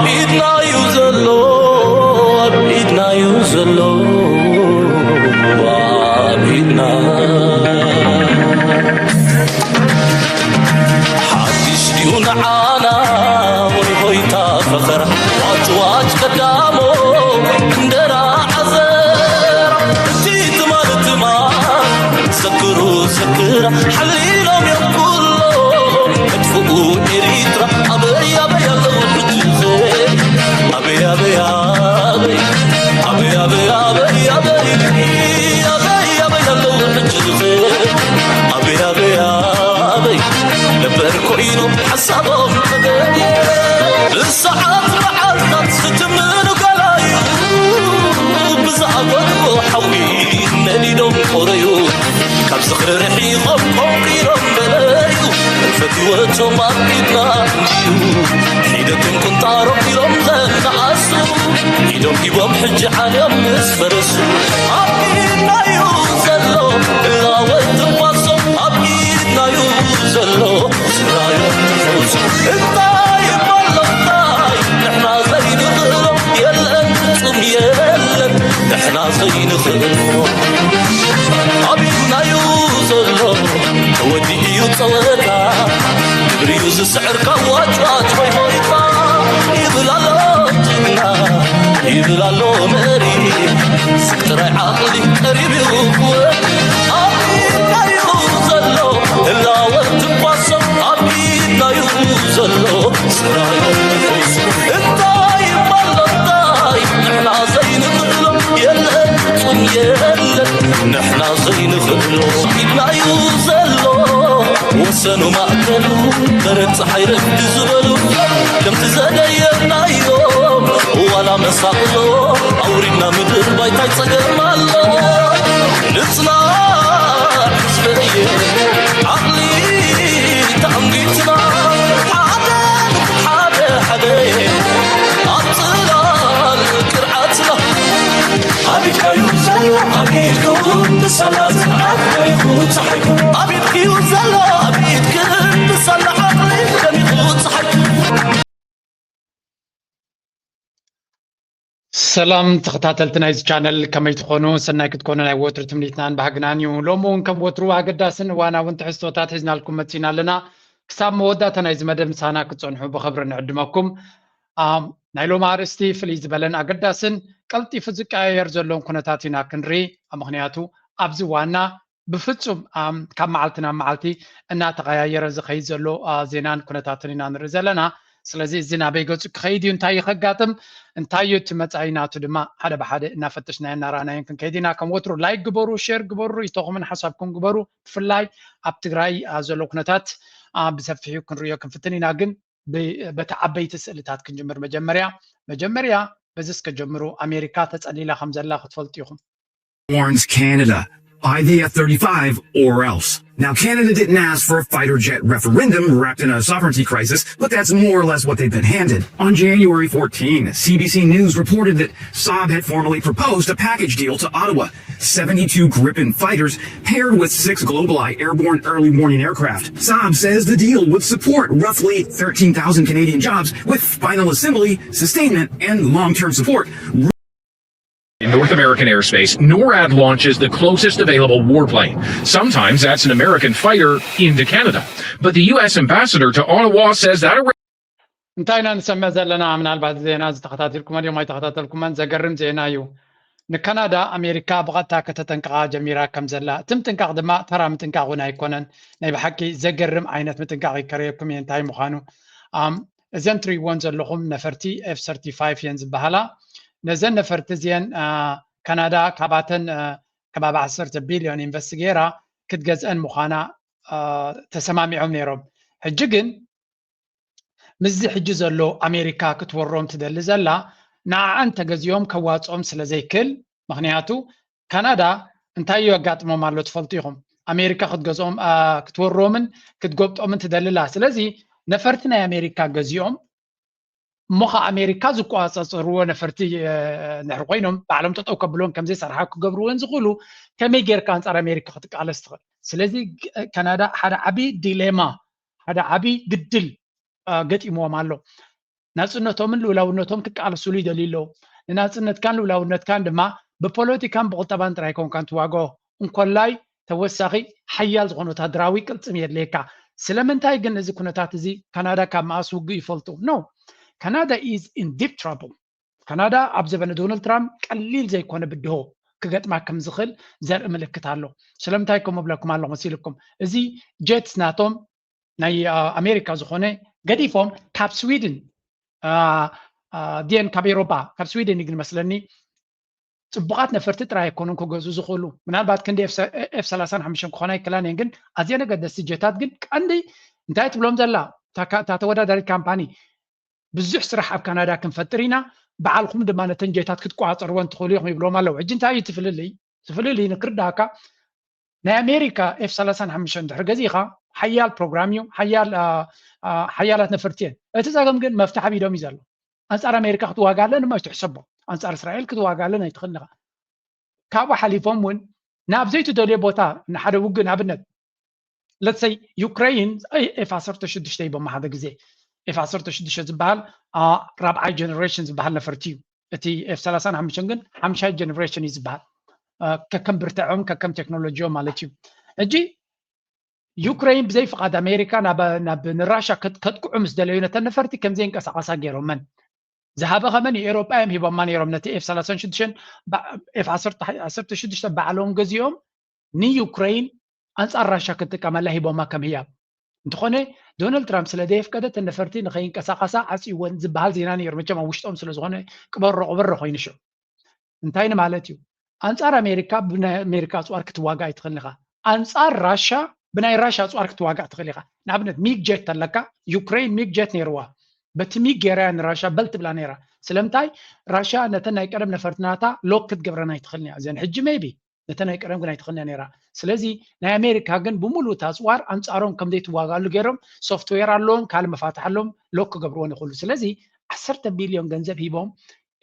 أبيدنا يوزلو أبيدنا يوزلو أبيدنا حدش ديون عانا وي تفخر واج قدامو اندرا عزر تيت مالتما سكروا سكر حليلهم يقولوا ادفقوا إريترا أبي أبي الله أبي أبي أبي أبي أبي أبي أبي أبي أبي الله أبي أبي أبي لبركوينو حسابهم الساعات معلقات ستمنو قلايو بزعبوا حوين نلينهم قريو كاب سخر رحيقهم قوقيرهم بلايو الفتواتهم أبيدنا نيو حيدتهم كنتارو بيرهم غنعاسو حيدهم كيبهم حج حاليهم نسفرسو أبيدنا يوزلو إلا ويتواصو أبيدنا يوزلو سرايو نفوسو الطايب والله الطايب نحنا زين غلو يلا انتم يلا نحنا زين غلو أبيدنا يوزلو تودي يوتصوتا بريوز السعر كواج واج وي مويتا يبلالو جبنا يبلالو مري سكتر عقلي قريب يوقوه أبيدنا يوزلو إلا وقت بوصل أبيدنا يوزلو سرايو نفوس الطايب والله الطايب نحنا زين غلو يلا انتم يلا نحنا زين غلو أبيدنا يوزلو وسنو ما أكلوا درت حيرك بزبلوا كم تزدينا يوم ولا مساقلو أورينا مدر بايتاي صقر مالو نصنع حسبية عقلي تعمقيتنا حدا أطلال كرعاتنا أبيك يوزلو أبيك بصلاة أبيك يفوت صحيح أبيك يوزلو أبيك بصلاة عقلي كم يفوت صحيح سلام تخطاتلتنا إذا channel كما يتخونوا سناك تكونوا لا وتر تمنيتنا بحقنانيو لومون كم وتروا عقداسن وانا وانت حسوتات حزنا لكم متينا لنا كسام موداتنا إذا مدام سانا كتصنحوا بخبر نعدمكم نايلو مارستي فليز بلن عقداسن قلتي فزق يرزلون كنتاتنا كنري مخنياتو أبزي وانا بفتصم كم معلتنا معلتي أنها تغير زخي زلو زينان كنتاتنا نرزلنا سلازي زينا بيقوت خيدي انتاي خقاتم انتايو تمتعيناتو دما حدا بحدا نافتشنا نرانا يمكن كيدينا كم وترو لايك قبرو شير قبرو يتوقع من حسابكم قبرو في اللاي ابتقراي زلو كنتات بسفحيو كنريو كنفتنينا قن بتعبي تسألتات كنجمر مجمريا بزيس كجمرو أمريكا تسأليلا خمزلا خطفلتيهم warns Canada, buy the F-35 or else. Now, Canada didn't ask for a fighter jet referendum wrapped in a sovereignty crisis, but that's more or less what they've been handed. On January 14, CBC News reported that Saab had formally proposed a package deal to Ottawa, 72 Gripen fighters paired with 6 GlobalEye airborne early warning aircraft. Saab says the deal would support roughly 13,000 Canadian jobs with final assembly, sustainment, and long-term support. In North American airspace, NORAD launches the closest available warplane. Sometimes that's an American fighter into Canada. But the U.S. ambassador to Ottawa says that انتهينا نسمى زلنا من البعض زينا تخطاتلكم اليوم ما تخطاتلكم من زقرم زينايو نكندا أمريكا بغتا كتتنقع جميرا كم زلا تم تنقع دماء ترى متنقع غنا يكونن ناي بحكي زقرم عينت متنقع كريبكم ينتهي مخانو زنتري وان زلهم نفرتي F-35 ينزل بهلا نزل نفرت زين كندا كاباتن كباب 10 بليون انفستيجيرا كتجزأن مخانا تسمامعهم نيروب حجقن مزي حج زلو أمريكا كتوروم تدل زلا نا أنت جزيوم كواتهم سلزيكل مغنياتو كندا انتايو قاطمو مالو تفلطيهم أمريكا خد جزوم كتورومن كتقوبتهم تدللا سلزي نفرتنا أمريكا جزيوم مخا أمريكا زكو أصروا نفرتي نحرقينهم بعلم تتوقبلون كم زي سرحاكو قبرون زغلو كمي غير كانت على أمريكا خدك على استغل سلزي كندا حدا عبي ديليما حدا عبي قدل قد إمو مالو ናጽነቶምን ልውላውነቶም ክቃለስሉ ይደልዩ ኣለዉ ንናጽነትካን ልውላውነትካን ድማ ብፖለቲካን ብቁጠባን ጥራይ ኮንካን ትዋግኦ እንኮላይ ተወሳኺ ሓያል ዝኾነ ወታደራዊ ቅልጽም የድልየካ ስለምንታይ ግን እዚ ኩነታት እዚ ካናዳ ካብ ማእስ ውግእ ይፈልጡ ኖ ካናዳ ኢዝ ኢን ዲፕ ትራብል ካናዳ ኣብ ዘበነ ዶናልድ ትራምፕ ቀሊል ዘይኮነ ብድሆ ክገጥማ ከም ዝኽእል ዘርኢ ምልክት ኣሎ ስለምንታይ ከም ብለኩም ኣለኹ መሲልኩም እዚ ጀትስ ናቶም ናይ ኣሜሪካ ዝኾነ ገዲፎም ካብ ስዊድን ዲን ካብ ኤሮፓ ካብ ስዊድን ይግን መስለኒ ጽቡቓት ነፈርቲ ጥራይ ኣይኮኑን ክገዙ ዝኽእሉ ምናልባት ክንዲ F35 ክኾና ይክእላን እየን ግን ኣዝየን ኣገደስቲ ጀታት ግን ቀንዲ እንታይ ትብሎም ዘላ እታ ተወዳዳሪት ካምፓኒ ብዙሕ ስራሕ ኣብ ካናዳ ክንፈጥር ኢና በዓልኩም ድማ ነተን ጀታት ክትቋፀርዎን ትኽእሉ ኢኹም ይብሎም ኣለዉ ሕጂ እንታይ እዩ ትፍልልይ ንክርዳእካ ናይ ኣሜሪካ F35 ድሕሪ ገዚእኻ ሓያል ፕሮግራም እዩ ሓያላት ነፈርቲ እየን እቲ ፀገም ግን መፍትሒ ቢዶም እዩ ዘሎ ኣንጻር ኣሜሪካ ክትዋጋ ኣለኒ ድማ ትሕሰቦ ኣንጻር እስራኤል ክትዋጋ ኣለኒ ኣይትኽእልኒ ኢኻ ካብኡ ሓሊፎም እውን ናብ ዘይትደልዮ ቦታ ንሓደ ውግእ ንኣብነት ለትሰይ ዩክሬን F16 ይቦማ ሓደ ግዜ F16 ዝበሃል ራብዓይ ጀነሬሽን ዝበሃል ነፈርቲ እዩ እቲ F35 ግን ሓምሻይ ጀነሬሽን እዩ ዝበሃል ከከም ብርትዖም ከከም ቴክኖሎጂዮም ማለት እዩ ሕጂ ዩክሬን ብዘይ ፍቃድ ኣሜሪካ ናብ ንራሻ ከጥቅዑ ምስ ደለዩ ነተን ነፈርቲ ከምዘይ እንቀሳቐሳ ገይሮመን ዝሃበ ኸመን ኤሮጳ እዮም ሂቦማ ነይሮም ነቲ F16 በዓሎም ገዚኦም ንዩክሬን ኣንጻር ራሻ ክትጥቀመላ ሂቦማ ከም ህያብ እንተኾነ ዶናልድ ትራምፕ ስለ ደየፍቀደ እተን ነፈርቲ ንኸይንቀሳቐሳ ዓፂወን ዝበሃል ዜና ነይሩ መቸም ኣብ ውሽጦም ስለ ዝኾነ ቅበሮ ኮይኑ ሽዑ እንታይ ማለት እዩ ኣንጻር ኣሜሪካ ብናይ ኣሜሪካ ኣፅዋር ክትዋጋ ኣይትኽእልኒ ኢኻ ኣንጻር ራሻ ብናይ ራሻ ኣፅዋር ክትዋጋእ ትኽእል ኢኻ ንኣብነት ሚግ ጀት ኣለካ ዩክሬን ሚግ ጀት ነይርዋ በቲ ሚግ ጌራ ንራሻ በል ትብላ ነይራ ስለምንታይ ራሻ ነተን ናይ ቀደም ነፈርትናታ ሎክ ክትገብረና ኣይትኽእልኒ እያ እዘን ሕጂ ሜይቢ ነተን ናይ ቀደም ግን ኣይትኽእልኒ ነይራ ስለዚ ናይ ኣሜሪካ ግን ብሙሉእ ኣፅዋር ኣንጻሮም ከምዘይ ትዋጋሉ ገይሮም ሶፍትዌር ኣለዎም ካልእ መፋትሕ ኣለዎም ሎክ ክገብርዎን ይኽእሉ ስለዚ 10 ቢልዮን ገንዘብ ሂቦም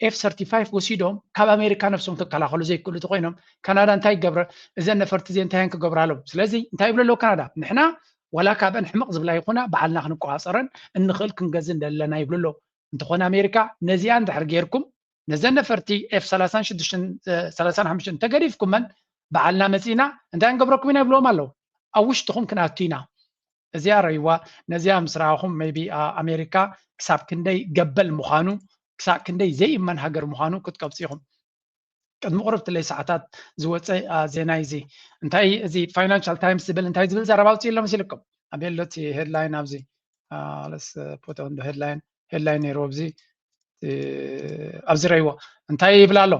F35 ወሲዶም ካብ ኣሜሪካ ነፍሶም ክከላኸሉ ዘይክእሉ ኮይኖም ካናዳ እንታይ ገብረ እዘን ነፈርቲ እዚአን እንታይ ክገብራሎም ስለዚ እንታይ ይብሉ ኣለዉ ካናዳ ንሕና ወላ ካብአን ሕምቕ ዝብላ ይኹና በዓልና ክንቋፀረን እንኽእል ክንገዝእ እንደለና ይብሉ ኣለዉ እንተኾነ ኣሜሪካ ነዚኣ እንድሕር ጌርኩም ነዘን ነፈርቲ F35 እንተገዲፍኩመን በዓልና መፂና እንታይ ንገብረኩም ኢና ይብልዎም ኣለዉ ኣብ ውሽጥኹም ክንኣቱ ኢና እዚኣ ረይዋ ነዚኣ ምስ ረኣኹም ሜይቢ ኣሜሪካ ክሳብ ክንደይ ገበል ምዃኑ ክሳብ ክንደይ ዘይእመን ሃገር ምዃኑ ክትቀብፂ ኢኹም ቅድሚ ቁርብትለይ ሰዓታት ዝወፀ ዜና እዚ እንታይ እዚ ፋይናንሻል ታይምስ ዝብል እንታይ ዝብል ዘረባ ውፅእ ኣሎ መሲልኩም ኣቤሎት ሄድላይን ኣብዚ ለስ ፖቶ እንዶ ሄድላይን ነይሩ ኣብዚ ረይዎ እንታይ ይብላ ኣሎ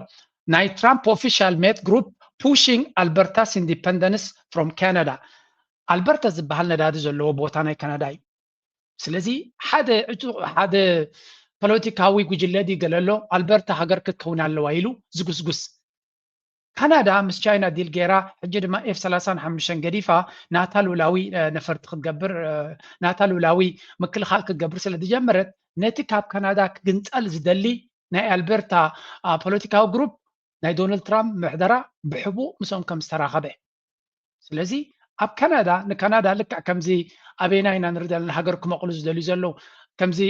ናይ ትራምፕ ኦፊሻል ሜት ግሩፕ ፑሽንግ ኣልበርታስ ኢንዲፐንደንስ ፍሮም ካናዳ ኣልበርታ ዝበሃል ነዳዲ ዘለዎ ቦታ ናይ ካናዳ እዩ ስለዚ ሓደ ፖለቲካዊ ጉጅለድ ይገለሎ ኣልበርታ ሃገር ክትከውን ኣለዋ ኢሉ ዝጉስጉስ ካናዳ ምስ ቻይና ዲል ጌራ ሕጂ ድማ F35 ገዲፋ ናታ ልውላዊ ነፈርቲ ክትገብር ናታ ልውላዊ ምክልኻል ክትገብር ስለ ዝጀመረት ነቲ ካብ ካናዳ ክግንፀል ዝደሊ ናይ ኣልበርታ ፖለቲካዊ ግሩፕ ናይ ዶናልድ ትራምፕ ምሕደራ ብሕቡእ ምሶም ከም ዝተራኸበ ስለዚ ኣብ ካናዳ ንካናዳ ልክዕ ከምዚ ኣበይና ኢና ንርኢ ዘለና ሃገር ክመቕሉ ዝደልዩ ዘለዉ ከምዚ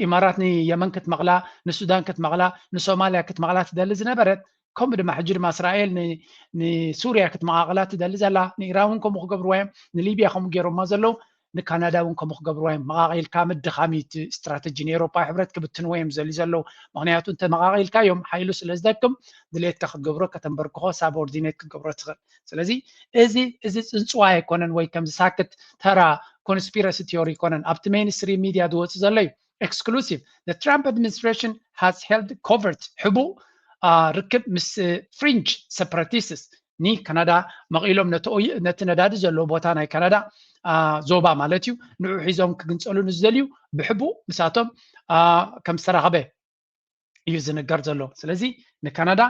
ኢማራት ንየመን ክትመቕላ ንሱዳን ክትመቕላ ንሶማልያ ክትመቕላ ትደሊ ዝነበረት ከምኡ ድማ ሕጂ ድማ እስራኤል ንሱርያ ክትመቃቕላ ትደሊ ዘላ ንኢራን እውን ከምኡ ክገብርዋ እዮም ንሊብያ ከምኡ ገይሮማ ዘለዉ ንካናዳ እውን ከምኡ ክገብርዋ እዮም መቃቒልካ ምድኻሚት ስትራቴጂ ንኤሮፓ ሕብረት ክብትንዎ እዮም ዘልዩ ዘለዉ ምክንያቱ እንተመቃቒልካ እዮም ሓይሉ ስለ ዝደክም ድሌትካ ክትገብሮ ከተንበርክኾ ሳብኦርዲኔት ክትገብሮ ትኽእል ስለዚ እዚ ፅንፅዋ ኣይኮነን ወይ ከምዚ ሳክት ተራ conspiracy theory ኮነን ኣብቲ ሜይንስትሪም ሚድያ ዝወፅእ ዘሎ እዩ exclusive the Trump administration has held covert ሕቡእ ርክብ ምስ fringe separatists ኒ ካናዳ መቒሎም ነቲ ነዳዲ ዘለዎ ቦታ ናይ ካናዳ ዞባ ማለት እዩ ንዑ ሒዞም ክግንፀሉ ንዝደልዩ ብሕቡእ ምሳቶም ከም ዝተራኸበ እዩ ዝንገር ዘሎ ስለዚ ንካናዳ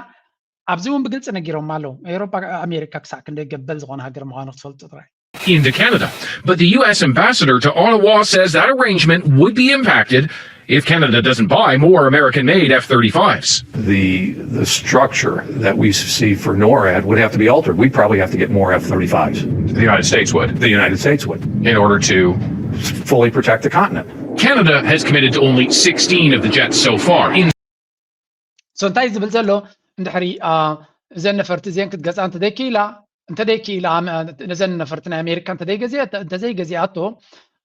ኣብዚ እውን ብግልፂ ነጊሮም ኣለዉ ኤሮፓ ኣሜሪካ ክሳዕ ክንደይ ገበል ዝኾነ ሃገር ምዃኑ ክትፈልጡ ጥራይ into Canada. But the U.S. ambassador to Ottawa says that arrangement would be impacted if Canada doesn't buy more American-made F-35s. The structure that we see for NORAD would have to be altered. We'd probably have to get more F-35s. The United States would. The United States would. In order to fully protect the continent. Canada has committed to only 16 of the jets so far. سنتاي زبل زلو ندحري زن نفرت زين كنت قصان انت ديكيلا نزن نفرتنا امريكا انت زي جزياتو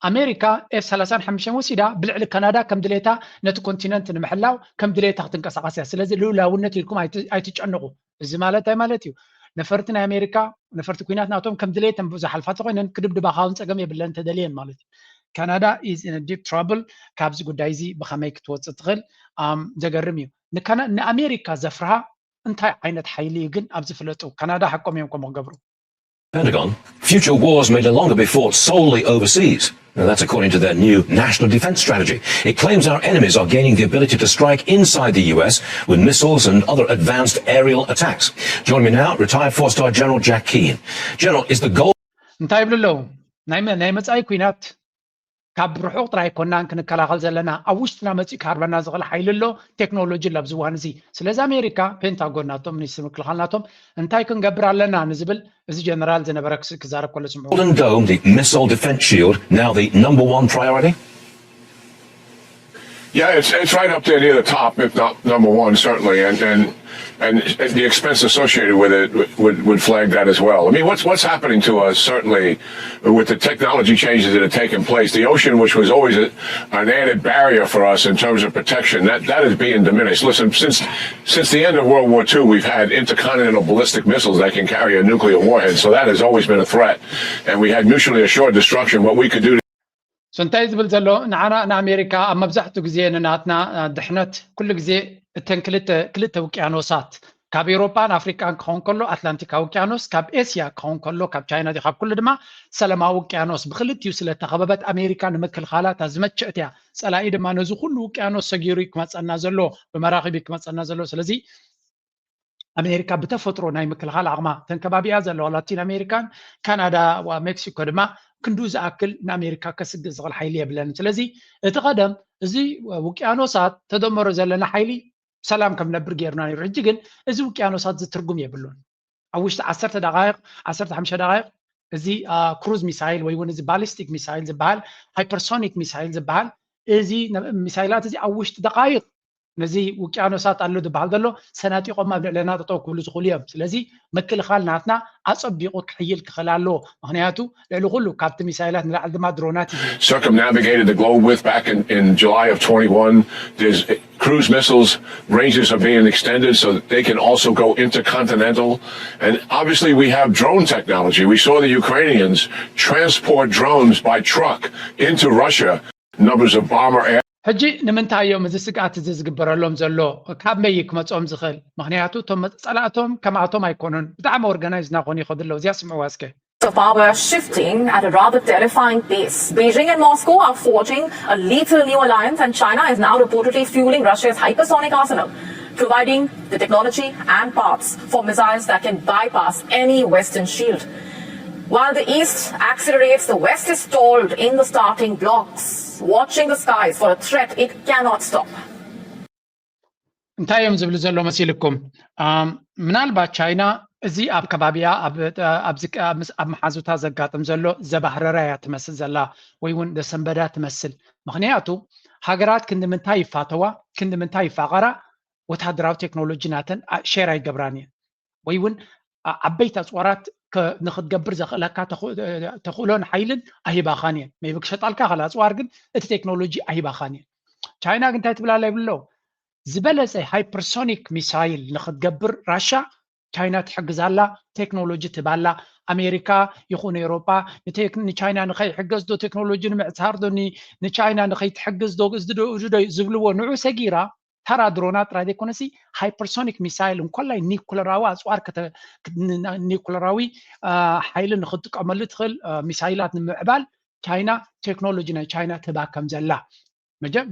امريكا F-35 وسيدا بلعل كندا كم دليتا نت كونتيننت نمحلاو كم دليتا تنقسقاسيا سلازي لولاونت لكم ايتچنقو زي مالتيو نفرتنا امريكا نفرت كوينات ناتهم كم دليتا بزح الفات خوينن كدبدبا خاون صقم يبلن تدلين مالتي كندا is in a deep trouble كابز غدايزي بخمي كتوص تخل زغرميو نكنا امريكا زفرها انتي عينت حيلي جن ابز فلطو كندا حقهم يمكم غبرو Pentagon, future wars may no longer be fought solely overseas. Now, that's according to their new national defense strategy. It claims our enemies are gaining the ability to strike inside the US with missiles and other advanced aerial attacks. Join me now, retired four-star General Jack Keane. General, is the goal... انتي بلو نايمت اي كوينات كاب روحو طراي كونان كنكلاخل زلنا اوشتنا مصي كاربنا زغل حيللو تكنولوجي لابزوانزي سلاز امريكا بنتاغوناتهم نيسم كلخالناتهم انتاي كنغبر علينا نزبل از جنرال زنبركس كزارب كل سمعوا Golden Dome, the missile defense shield, now the #1 priority? Yeah, it's right up there near the top, if not number one, certainly, and the expense associated with it would flag that as well. I mean, what's happening to us, certainly, with the technology changes that have taken place, the ocean, which was always an added barrier for us in terms of protection, that is being diminished. Listen, since the end of World War II, we've had intercontinental ballistic missiles that can carry a nuclear warhead, so that has always been a threat, and we had mutually assured destruction. What we could do سنتاي زبل زلو نعنا امريكا اما بزحتو غزي ناتنا دحنت كل غزي تن كلته وقيانوسات كاب اوروبا افريكا كون كلو اتلانتيك وقيانوس كاب اسيا كون كلو كاب تشاينا دي كاب كل دما سلما وقيانوس بخلتيو سلتخببت امريكا نمكل خالات ازمچتيا صلاي دما نزو كل وقيانوس سغيري كمصنا زلو بمراقبي كمصنا زلو سلازي امريكا بتفطرو ناي مكل خال عقما تنكبابيا زلو لاتين امريكان كندا ومكسيكو دما كندوز اكل نامريكا كسد زغل حيلي يبلن سلازي اتقدم زي وقيانوسات تدمر زلنا حيلي سلام كم نبر غيرنا يرجي جن ازي وقيانوسات زترغم يبلون اوش 10 دقائق 15 دقائق ازي كروز ميسايل ويون ازي باليستيك ميسايل زبال هايبرسونيك ميسايل زبال ازي ميسايلات ازي اوش دقائق نزي وقيانوسات አሉ دبال دلو سناتيقوم لنا تطو كل زخوليهم ስለዚህ መከልኻል ናትና አጸቢቆ ክሕይል ክኸላሎ ምክንያቱ ለሉ ሁሉ ካብቲ ሚሳይላት ንላዕል ድማ ድሮናት circumnavigated the globe with back in July of 21. There's cruise missiles ranges are being extended so that they can also go intercontinental, and obviously we have drone technology. We saw the Ukrainians transport drones by truck into Russia. Numbers of bomber air ሕጂ ንምንታይ እዮም እዚ ስጋት እዚ ዝግበረሎም ዘሎ ካብ መይክ መጾም ዝኽእል ምክንያቱ ቶም ጸላእቶም ከማቶም ኣይኮኑን ብጣዕሚ ኦርጋናይዝ ናኾኑ ይኸድለው እዚያ ስምዑ ዋስከ of power shifting at a rather terrifying pace. Beijing and Moscow are forging a lethal new alliance, and China is now reportedly fueling Russia's hypersonic arsenal, providing the technology and parts for missiles that can bypass any Western shield. While the East accelerates, the West is stalled in the starting blocks, watching the skies for a threat it cannot stop. እንታይ እዮም ዝብሉ ዘሎ መሲልኩም ምናልባት ቻይና እዚ ኣብ ከባቢያ ኣብ መሓዙታ ዘጋጥም ዘሎ ዘባህረራያ ትመስል ዘላ ወይ እውን ደሰንበዳ ትመስል ምክንያቱ ሃገራት ክንምንታይ ይፋተዋ ክንምንታይ ይፋቀራ ወታደራዊ ቴክኖሎጂ ናተን ሼር ኣይገብራን ወይ እውን ዓበይቲ ኣፅዋራት ንኽትገብር ዘኽእለካ ተኽእሎን ሓይልን ኣይባኻን እየን ሜቢ ክሸጣልካ ኸል ኣፅዋር ግን እቲ ቴክኖሎጂ ኣይባኻን እየን ቻይና ግን እንታይ ትብላላ ይብሎ ዝበለፀ ሃይፐርሶኒክ ሚሳይል ንኽትገብር ራሻ ቻይና ትሕግዛላ ቴክኖሎጂ ትባላ ኣሜሪካ ይኹን ኤውሮጳ ንቻይና ንኸይሕገዝ ዶ ቴክኖሎጂ ንምዕፃር ዶ ንቻይና ንኸይትሕግዝ ዶ ዝብልዎ ንዑ ሰጊራ ተራ ድሮናት ጥራይ ዘይኮነሲ ሃይፐርሶኒክ ሚሳይል እንኳላይ ኒኩለራዊ ኣፅዋር ኒኩለራዊ ሓይሊ ንኽትጥቀመሉ ትኽእል ሚሳይላት ንምዕባል ቻይና ቴክኖሎጂ ናይ ቻይና ትባ ከም ዘላ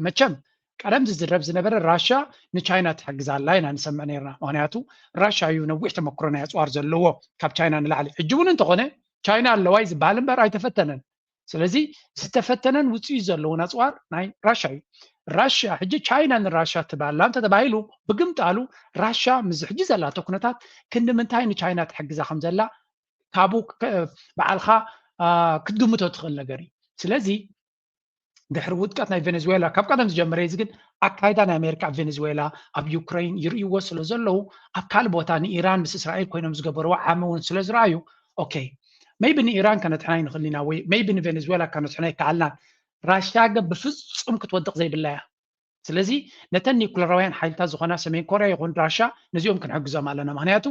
መቸም ቀደም ዝዝረብ ዝነበረ ራሻ ንቻይና ትሕግዛላ ኢና ንሰምዕ ነርና ምክንያቱ ራሻ እዩ ነዊሕ ተመክሮ ናይ ኣፅዋር ዘለዎ ካብ ቻይና ንላዕሊ ሕጂ እውን እንተኾነ ቻይና ኣለዋይ ዝበሃል እምበር ኣይተፈተነን ስለዚ ዝተፈተነን ውፅኢት ዘለውን ኣፅዋር ናይ ራሻ እዩ ራሻ ሕጂ ቻይና ንራሻ ትባላ እንተተባሂሉ ብግምጣሉ ራሻ ምስ ሕጂ ዘላቶ ኩነታት ክንምንታይ ንቻይና ትሕግዛ ከም ዘላ ካብኡ በዓልካ ክትግምቶ ትኽእል ነገር እዩ ስለዚ ድሕሪ ውድቀት ናይ ቬኔዙዌላ ካብ ቀደም ዝጀመረ እዚ ግን ኣካይዳ ናይ ኣሜሪካ ኣብ ቬኔዙዌላ ኣብ ዩክሬን ይርእይዎ ስለ ዘለዉ ኣብ ካልእ ቦታ ንኢራን ምስ እስራኤል ኮይኖም ዝገበርዎ ዓመ እውን ስለ ዝረኣዩ ኦኬ ሜይቢ ንኢራን ከነጥሕና ንኽእል ኢና ወይ ሜይቢ ንቬኔዙዌላ ከነጥሕና ይከኣልና ራሽያ ግን ብፍጹም ክትወድቕ ዘይብላ እያ ስለዚ ነተን ኒኩለራውያን ሓይልታት ዝኾና ሰሜን ኮርያ ይኹን ራሻ ነዚኦም ክንሕግዞም ኣለና ምክንያቱ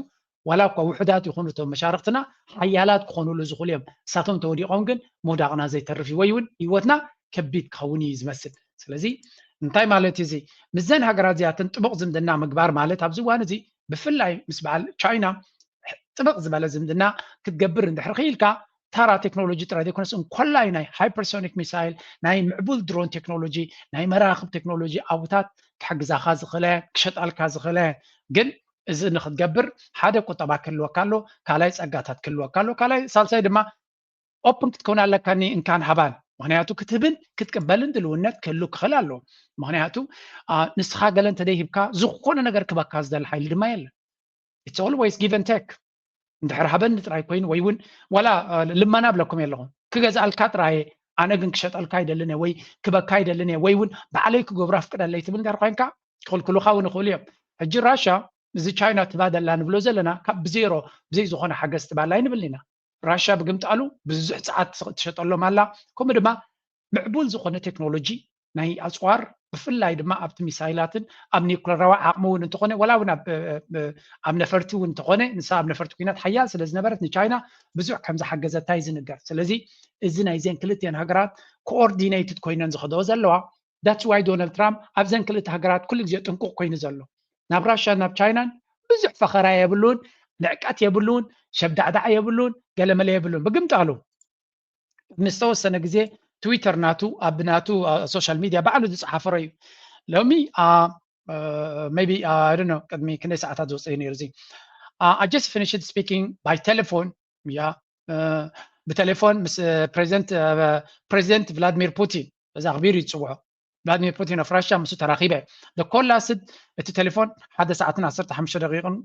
ዋላ እኳ ውሕዳት ይኹኑ እቶም መሻርክትና ሓያላት ክኾኑሉ ዝኽእሉ እዮም እሳቶም ተወዲቖም ግን ምውዳቕና ዘይተርፍ ወይ እውን ሂወትና ከቢድ ክኸውን እዩ ዝመስል ስለዚ እንታይ ማለት እዚ ምዘን ሃገራት እዚኣተን ጥቡቕ ዝምድና ምግባር ማለት ኣብዚ እዋን እዚ ብፍላይ ምስ በዓል ቻይና ጥብቕ ዝበለ ዝምድና ክትገብር እንድሕር ክኢልካ ታራ ቴክኖሎጂ ጥራይ ዘይኮነስ እንኮላይ ናይ ሃይፐርሶኒክ ሚሳይል ናይ ምዕቡል ድሮን ቴክኖሎጂ ናይ መራኽብ ቴክኖሎጂ ኣብታት ክሕግዛኻ ዝኽእለ ክሸጣልካ ዝኽእለ ግን እዚ ንክትገብር ሓደ ቁጠባ ክህልወካ ኣሎ ካልኣይ ፀጋታት ክህልወካ ኣሎ ካልኣይ ሳልሳይ ድማ ኦፕን ክትከውን ኣለካኒ እንካን ሃባን ምክንያቱ ክትህብን ክትቅበልን ድልውነት ክህሉ ክኽእል ኣሎ ምክንያቱ ንስኻ ገለ እንተደይሂብካ ዝኾነ ነገር ክበካ ዝደሊ ሓይሊ ድማ የለን ኢትስ ኦልዌይስ ጊቭ ኤንድ ቴክ እንድሕር ሃበኒ ጥራይ ኮይኑ ወይ እውን ዋላ ልመና ብለኩም የለኹም ክገዝኣልካ ጥራየ ኣነ ግን ክሸጠልካ ኣይደልን እየ ወይ ክበካ ኣይደልን እየ ወይ እውን ባዕለይ ክገብሮ ኣፍቅደለይ ትብል እንድሕር ኮይንካ ክኽልክሉካ እውን ይኽእሉ እዮም ሕጂ ራሻ እዚ ቻይና ትባደላ ንብሎ ዘለና ካብ ብዜሮ ብዘይ ዝኾነ ሓገዝ ትባላ ይንብል ኢና ራሻ ብግምጣሉ ብዙሕ ፀዓት ትሸጠሎም ኣላ ከምኡ ድማ ምዕቡል ዝኾነ ቴክኖሎጂ ናይ ኣፅዋር ብፍላይ ድማ ኣብቲ ሚሳይላትን ኣብ ኒኩለራዊ ዓቕሚ እውን እንተኾነ ወላ እውን ኣብ ነፈርቲ እውን እንተኾነ ንሳ ኣብ ነፈርቲ ኩናት ሓያል ስለ ዝነበረት ንቻይና ብዙሕ ከም ዝሓገዘታ እዩ ዝንገር ስለዚ እዚ ናይ ዘን ክልተን ሃገራት ኮኦርዲኔትድ ኮይነን ዝኸደኦ ዘለዋ ዳትስ ዋይ ዶናልድ ትራምፕ ኣብዘን ክልተ ሃገራት ኩሉ ግዜ ጥንቁቕ ኮይኑ ዘሎ ናብ ራሽያ ናብ ቻይናን ብዙሕ ፈኸራ የብሉን ንዕቀት የብሉን ሸብዳዕዳዕ የብሉን ገለመለ የብሉን ብግምጣሉ ንዝተወሰነ ግዜ ትዊተር ናቱ ኣብ ናቱ ሶሻል ሚድያ ባዕሉ ዝፀሓፈሮ እዩ ሎሚ maybe I don't know ቅድሚ ክንደይ ሰዓታት ዝወፅእ ነይሩ እዚ I just finished speaking by telephone ብቴሌፎን ምስ ፕሬዚደንት ቭላድሚር ፑቲን በዛ ኣኽቢሩ ይፅውዖ ቭላድሚር ፑቲን of Russia ምስ ተራኺበ the call lasted እቲ ቴሌፎን 1 ሰዓትን 15 ደቂቕን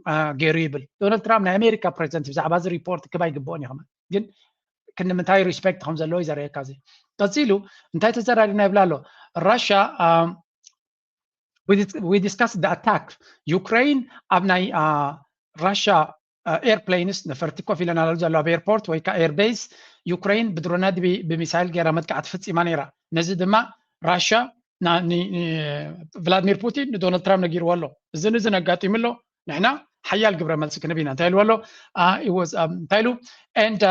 ገይሩ ይብል ዶናልድ ትራምፕ ናይ ኣሜሪካ ፕሬዚደንት ብዛዕባ እዚ ሪፖርት ክባ ይግብኦን ይኸመ ግን ክንምንታይ ሪስፔክት ከም ዘለዎ እዩ ዘርእየካ እዚ ቀፂሉ እንታይ ተዘራሪብና ይብላ ኣሎ ራሽያ we discussed the attack Ukraine ኣብ ናይ Russia airplanes ነፈርቲ ኮፍ ኢለን ኣሎ ዘሎ ኣብ ኤርፖርት ወይ ከዓ ኤርቤዝ ዩክሬን ብድሮናት ብሚሳይል ገይራ መጥቃዕቲ ፈፂማ ነይራ ነዚ ድማ ራሽያ ቭላድሚር ፑቲን ንዶናልድ ትራምፕ ነጊርዎ ኣሎ እዚ ንዚ ነጋጢሙሎ ንሕና ሓያል ግብረ መልሲ ክንብ ኢና እንታይ ኢልዎ ኣሎ እንታይ ኢሉ and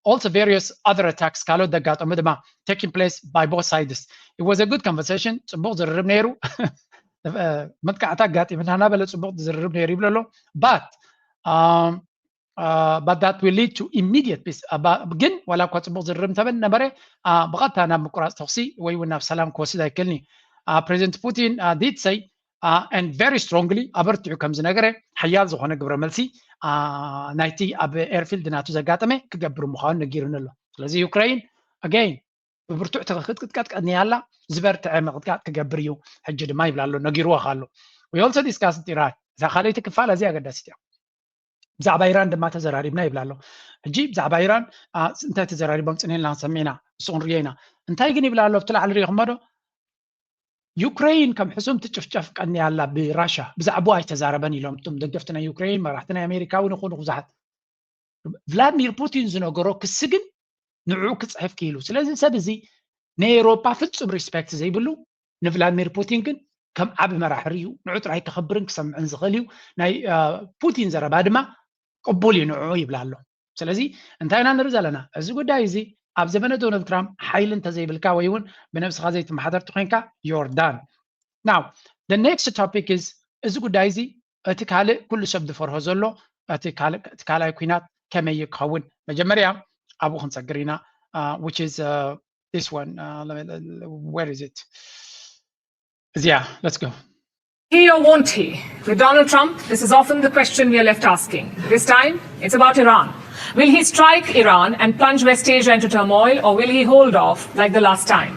also various other attacks ካልኦት ደጋጠሙ ድማ taking place by both sides it was a good conversation ፅቡቕ ዝርርብ ነይሩ መጥቃዕታ ጋጢምና በለ ፅቡቕ ዝርርብ ነይሩ ይብሎ ኣሎ but that will lead to immediate peace ግን ወላ እኳ ፅቡቕ ዝርርብ እንተበል ነበረ ብቐጥታ ናብ ምቁራፅ ተኽሲ ወይ እውን ናብ ሰላም ክወስድ ኣይክእልኒ ፕሬዚደንት ፑቲን did say and very strongly ኣበርቲዑ ከም ዝነገረ ሓያል ዝኾነ ግብረ መልሲ ናይቲ ኣብ ኤርፊልድ ናቱ ዘጋጠመ ክገብር ምዃኑ ነጊሩን ኣሎ ስለዚ ዩክሬን again ብብርቱዕ ክትቀጥቀጥ ያላ ዝበርትዐ መቕጥቃጥ ክገብር እዩ ሕጂ ድማ ይብላ ኣሎ ነጊርዎ ኣሎ we also discussed ኢራን እዛ ካልአይቲ ክፋል ኣዝያ ኣገዳሲት እያ ብዛዕባ ኢራን ድማ ተዘራሪብና ይብላ ኣሎ ሕጂ ብዛዕባ ኢራን እንታይ ተዘራሪቦም ፅኒልና ሰሚዕና ንስኡ ንሪኦ ኢና እንታይ ግን ይብላ ኣሎ ኣብቲ ላዕሊ ሪኢኹሞ ዶ ዩክሬን ከም ሕሱም ትጭፍጨፍ ቀኒ ያላ ብራሻ ብዛዕባ ኣይተዛረበን ኢሎም እቶም ደገፍቲ ናይ ዩክሬን መራሕቲ ናይ ኣሜሪካ እውን ይኹኑ ብዙሓት ቭላድሚር ፑቲን ዝነገሮ ክሲ ግን ንዕኡ ክፅሕፍ ክኢሉ ስለዚ ሰብ እዚ ንኤውሮፓ ፍፁም ሪስፔክት ዘይብሉ ንቭላድሚር ፑቲን ግን ከም ዓብ መራሕሪ እዩ ንዑ ጥራይ ክኽብርን ክሰምዕን ዝኽእል እዩ ናይ ፑቲን ዘረባ ድማ ቅቡል እዩ ንዕኡ ይብላ ኣሎ ስለዚ እንታይ ኢና ንርኢ ዘለና እዚ ጉዳይ እዚ ኣብ ዘመነ ዶናልድ ትራምፕ ሓይሊ እንተዘይብልካ ወይ እውን ብነብስኻ ዘይትመሓደር ትኮንካ ዮርዳን ናው the next topic is እዚ ጉዳይ እዚ እቲ ካልእ ኩሉ ሰብ ዝፈርሆ ዘሎ እቲ ካልኣይ ኩናት ከመይ ክኸውን መጀመርያ ኣብኡ ክንፀግር ኢና which is this one where is it yeah let's go He or won't he? With Donald Trump, this is often the question we are left asking. This time, it's about Iran. Will he strike Iran and plunge West Asia into turmoil, or will he hold off like the last time?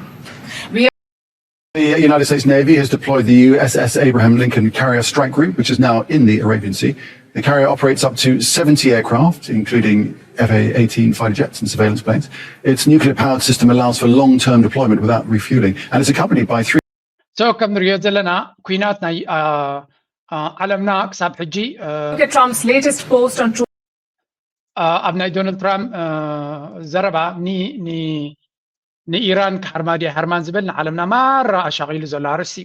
The United States Navy has deployed the USS Abraham Lincoln Carrier Strike Group, which is now in the Arabian Sea. The carrier operates up to 70 aircraft, including F-18 fighter jets and surveillance planes. Its nuclear-powered system allows for long-term deployment without refueling, and it's accompanied by 3... So, ከም ንሪኦ ዘለና ኩናት ናይ ዓለምና ክሳብ ሕጂ Look at Trump's latest post on Truth. ኣብ ናይ ዶናልድ ትራምፕ ዘረባ ንኢራን ክሓርማድያ ሓርማን ዝብል ንዓለምና ማራ ኣሻቂሉ ዘሎ ኣርእስቲ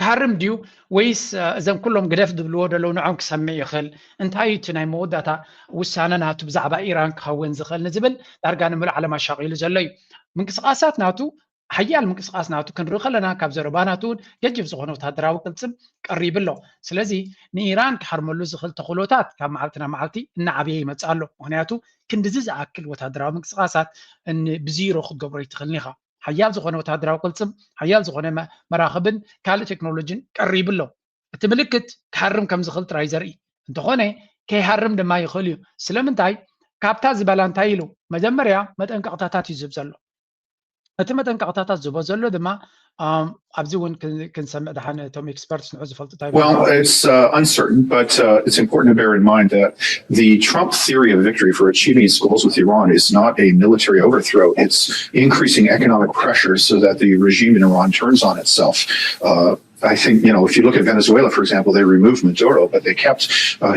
ክሃርም ድዩ ወይስ እዘን ኩሎም ግደፍ ዝብልዎ ደለው ንዖም ክሰምዕ ይኽእል እንታይ እቲ ናይ መወዳእታ ውሳነ ናቱ ብዛዕባ ኢራን ክኸውን ዝኽእል ንዝብል ዳርጋ ንምሉእ ዓለም ኣሻቂሉ ዘሎ እዩ ምንቅስቃሳት ናቱ ሓያል ምንቅስቃስ ናቱ ክንርኢ ከለና ካብ ዘረባ ናቱ ገጅፍ ዝኾነ ወታደራዊ ቅልፅም ቀሪብ ኣሎ ስለዚ ንኢራን ክሓርመሉ ዝኽእል ተኽእሎታት ካብ መዓልቲ ናብ መዓልቲ እናዓበየ ይመፅእ ኣሎ ምክንያቱ ክንዲዚ ዝኣክል ወታደራዊ ምንቅስቃሳት ብዚሮ ክትገብሮ ይትኽእልኒ ኢኻ ሓያል ዝኾነ ወታደራዊ ቅልፅም ሓያል ዝኾነ መራኸብን ካልእ ቴክኖሎጂን ቀሪብ ኣሎ እቲ ምልክት ክሓርም ከም ዝኽእል ጥራይ ዘርኢ እንተኾነ ከይሃርም ድማ ይኽእል እዩ ስለምንታይ ካብታ ዝበላ እንታይ ኢሉ መጀመርያ መጠንቀቕታታት እዩ ዝህብ ዘሎ እቲ መጠንቀቕታታት ዝህቦ ዘሎ ድማ ኣብዚ እውን ክንሰምዕ ድሓን እቶም ኤክስፐርትስ ንዑ ዝፈልጡ እንታይ Well, it's uncertain, but it's important to bear in mind that the Trump theory of victory for achieving its goals with Iran is not a military overthrow. It's increasing economic pressure so that the regime in Iran turns on itself. I think, if you look at Venezuela, for example, they removed Maduro, but they kept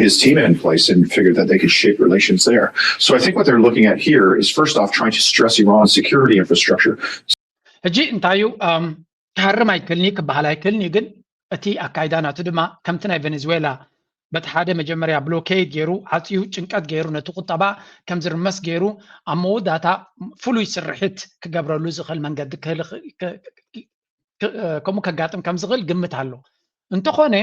his team in place and figured that they could shape relations there. So I think what they're looking at here is first off trying to stress Iran's security infrastructure. ሕጂ እንታዩ ክሃርም ኣይክልኒ ክበሃል ኣይክልኒ ግን እቲ ኣካይዳ ናቱ ድማ ከምቲ ናይ ቬኔዙዌላ በቲ ሓደ መጀመርያ ብሎኬድ ገይሩ ዓፅዩ ጭንቀት ገይሩ ነቲ ቁጠባ ከም ዝርመስ ገይሩ ኣብ መወዳእታ ፍሉይ ስርሒት ክገብረሉ ዝኽእል መንገዲ ከምኡ ከጋጥም ከም ዝኽእል ግምት ኣሎ እንተኾነ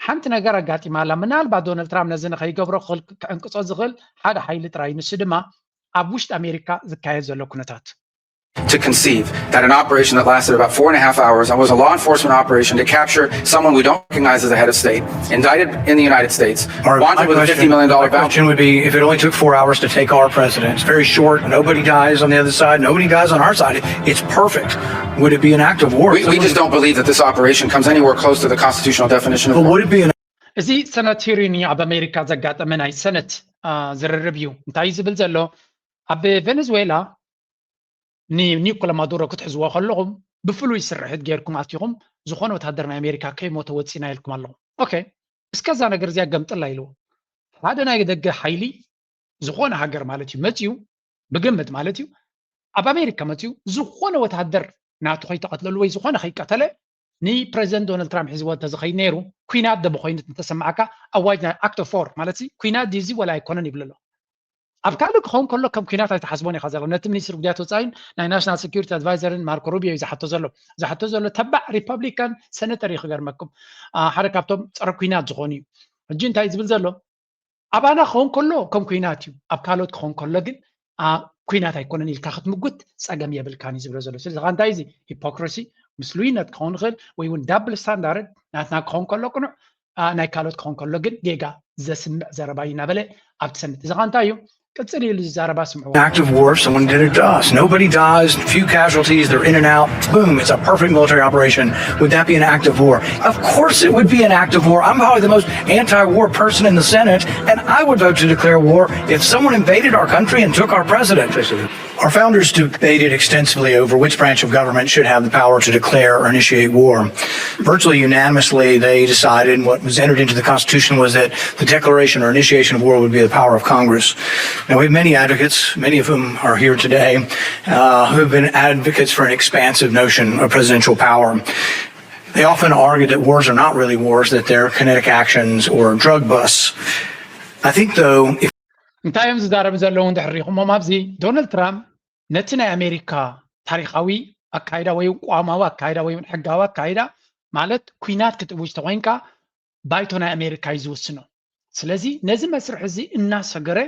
ሓንቲ ነገር ኣጋጢማላ ምናልባት ዶናልድ ትራምፕ ነዚ ንኸይገብሮ ክዕንቅፆ ዝኽእል ሓደ ሓይሊ ጥራይ ንሱ ድማ ኣብ ውሽጢ ኣሜሪካ ዝካየድ ዘሎ ኩነታት to conceive that an operation that lasted about 4.5 hours and was a law enforcement operation to capture someone we don't recognize as a head of state, indicted in the United States, wanted with a $50 million voucher. My question would be, if it only took 4 hours to take our president, it's very short, nobody dies on the other side, nobody dies on our side, it's perfect. Would it be an act of war? We just don't believe that this operation comes anywhere close to the constitutional definition of war. But would it be an እዚ ሰነት ሂሪኒ ኣብ ኣሜሪካ ዘጋጠመ ናይ ሰነት ዝርርብ እዩ እንታይ ዝብል ዘሎ ኣብ ቬኔዙዌላ ኒኮላ ማዱሮ ክትሕዝዎ ከለኹም ብፍሉይ ስርሕት ጌርኩም ኣትኹም ዝኾነ ወታደር ናይ ኣሜሪካ ከይሞተ ወፂና ኢልኩም ኣለኹም ኦኬ እስከዛ ነገር እዚኣ ገምጥላ ኢልዎ ሓደ ናይ ደገ ሓይሊ ዝኾነ ሃገር ማለት እዩ መፅዩ ብግምት ማለት እዩ ኣብ ኣሜሪካ መፅዩ ዝኾነ ወታደር ናቱ ከይተቐትለሉ ወይ ዝኾነ ከይቀተለ ንፕሬዚደንት ዶናልድ ትራምፕ ሒዝዎ እንተዝኸይድ ነይሩ ኩናት ደ ብኮይነት እንተሰማዓካ ኣዋጅ ናይ ኣክት ኦፍ ዎር ማለት ኩናት ድዚ ወላ ኣይኮነን ይብል ኣሎ ኣብ ካልእ ክኸውን ከሎ ከም ኩናት ኣይተሓስቦን ኢኻ ዘሎ ነቲ ሚኒስትር ጉዳያት ወፃኢን ናይ ናሽናል ሴኩሪቲ ኣድቫይዘርን ማርኮ ሩቢዮ እዩ ዝሓቶ ዘሎ ተባዕ ሪፐብሊካን ሰነተር እዩ ክገርመኩም ሓደ ካብቶም ፀረ ኩናት ዝኾኑ እዩ ሕጂ እንታይ ዝብል ዘሎ ኣባና ክኸውን ከሎ ከም ኩናት እዩ ኣብ ካልኦት ክኸውን ከሎ ግን ኩናት ኣይኮነን ኢልካ ክትምጉት ፀገም የብልካን እዩ ዝብሎ ዘሎ ስለዚ እንታይ እዚ ሂፖክሪሲ ምስሉይነት ክኸውን ይኽእል ወይ እውን ዳብል ስታንዳርድ ናትና ክኸውን ከሎ ቅኑዕ ናይ ካልኦት ክኸውን ከሎ ግን ጌጋ ዘስምዕ ዘረባ እዩ እናበለ ኣብቲ ሰነት እዚ እንታይ እዩ ቅፅል ኢሉ ዝዛረባ ስምዑ act of war if someone did it to us? Nobody dies, few casualties, they're in and out, boom, it's a perfect military operation. Would that be an act of war? Of course it would be an act of war. I'm probably the most anti-war person in the Senate, and I would vote to declare war if someone invaded our country and took our president. Our founders debated extensively over which branch of government should have the power to declare or initiate war. Virtually unanimously, they decided, and what was entered into the Constitution was that the declaration or initiation of war would be the power of Congress. Now, we have many advocates, many of whom are here today, who have been advocates for an expansive notion of presidential power. They often argue that wars are not really wars, that they're kinetic actions or drug busts. I think, though, if እንታይ እዮም ዝዛረቡ ዘለዉ እንድሕሪኹሞም ኣብዚ ዶናልድ ትራምፕ ነቲ ናይ ኣሜሪካ ታሪካዊ ኣካይዳ ወይ ቋማዊ ኣካይዳ ወይ ሕጋዊ ኣካይዳ ማለት ኩናት ክትእውጅ ተኮይንካ ባይቶ ናይ ኣሜሪካ እዩ ዝውስኖ ስለዚ ነዚ መስርሕ እዚ እናሰገረ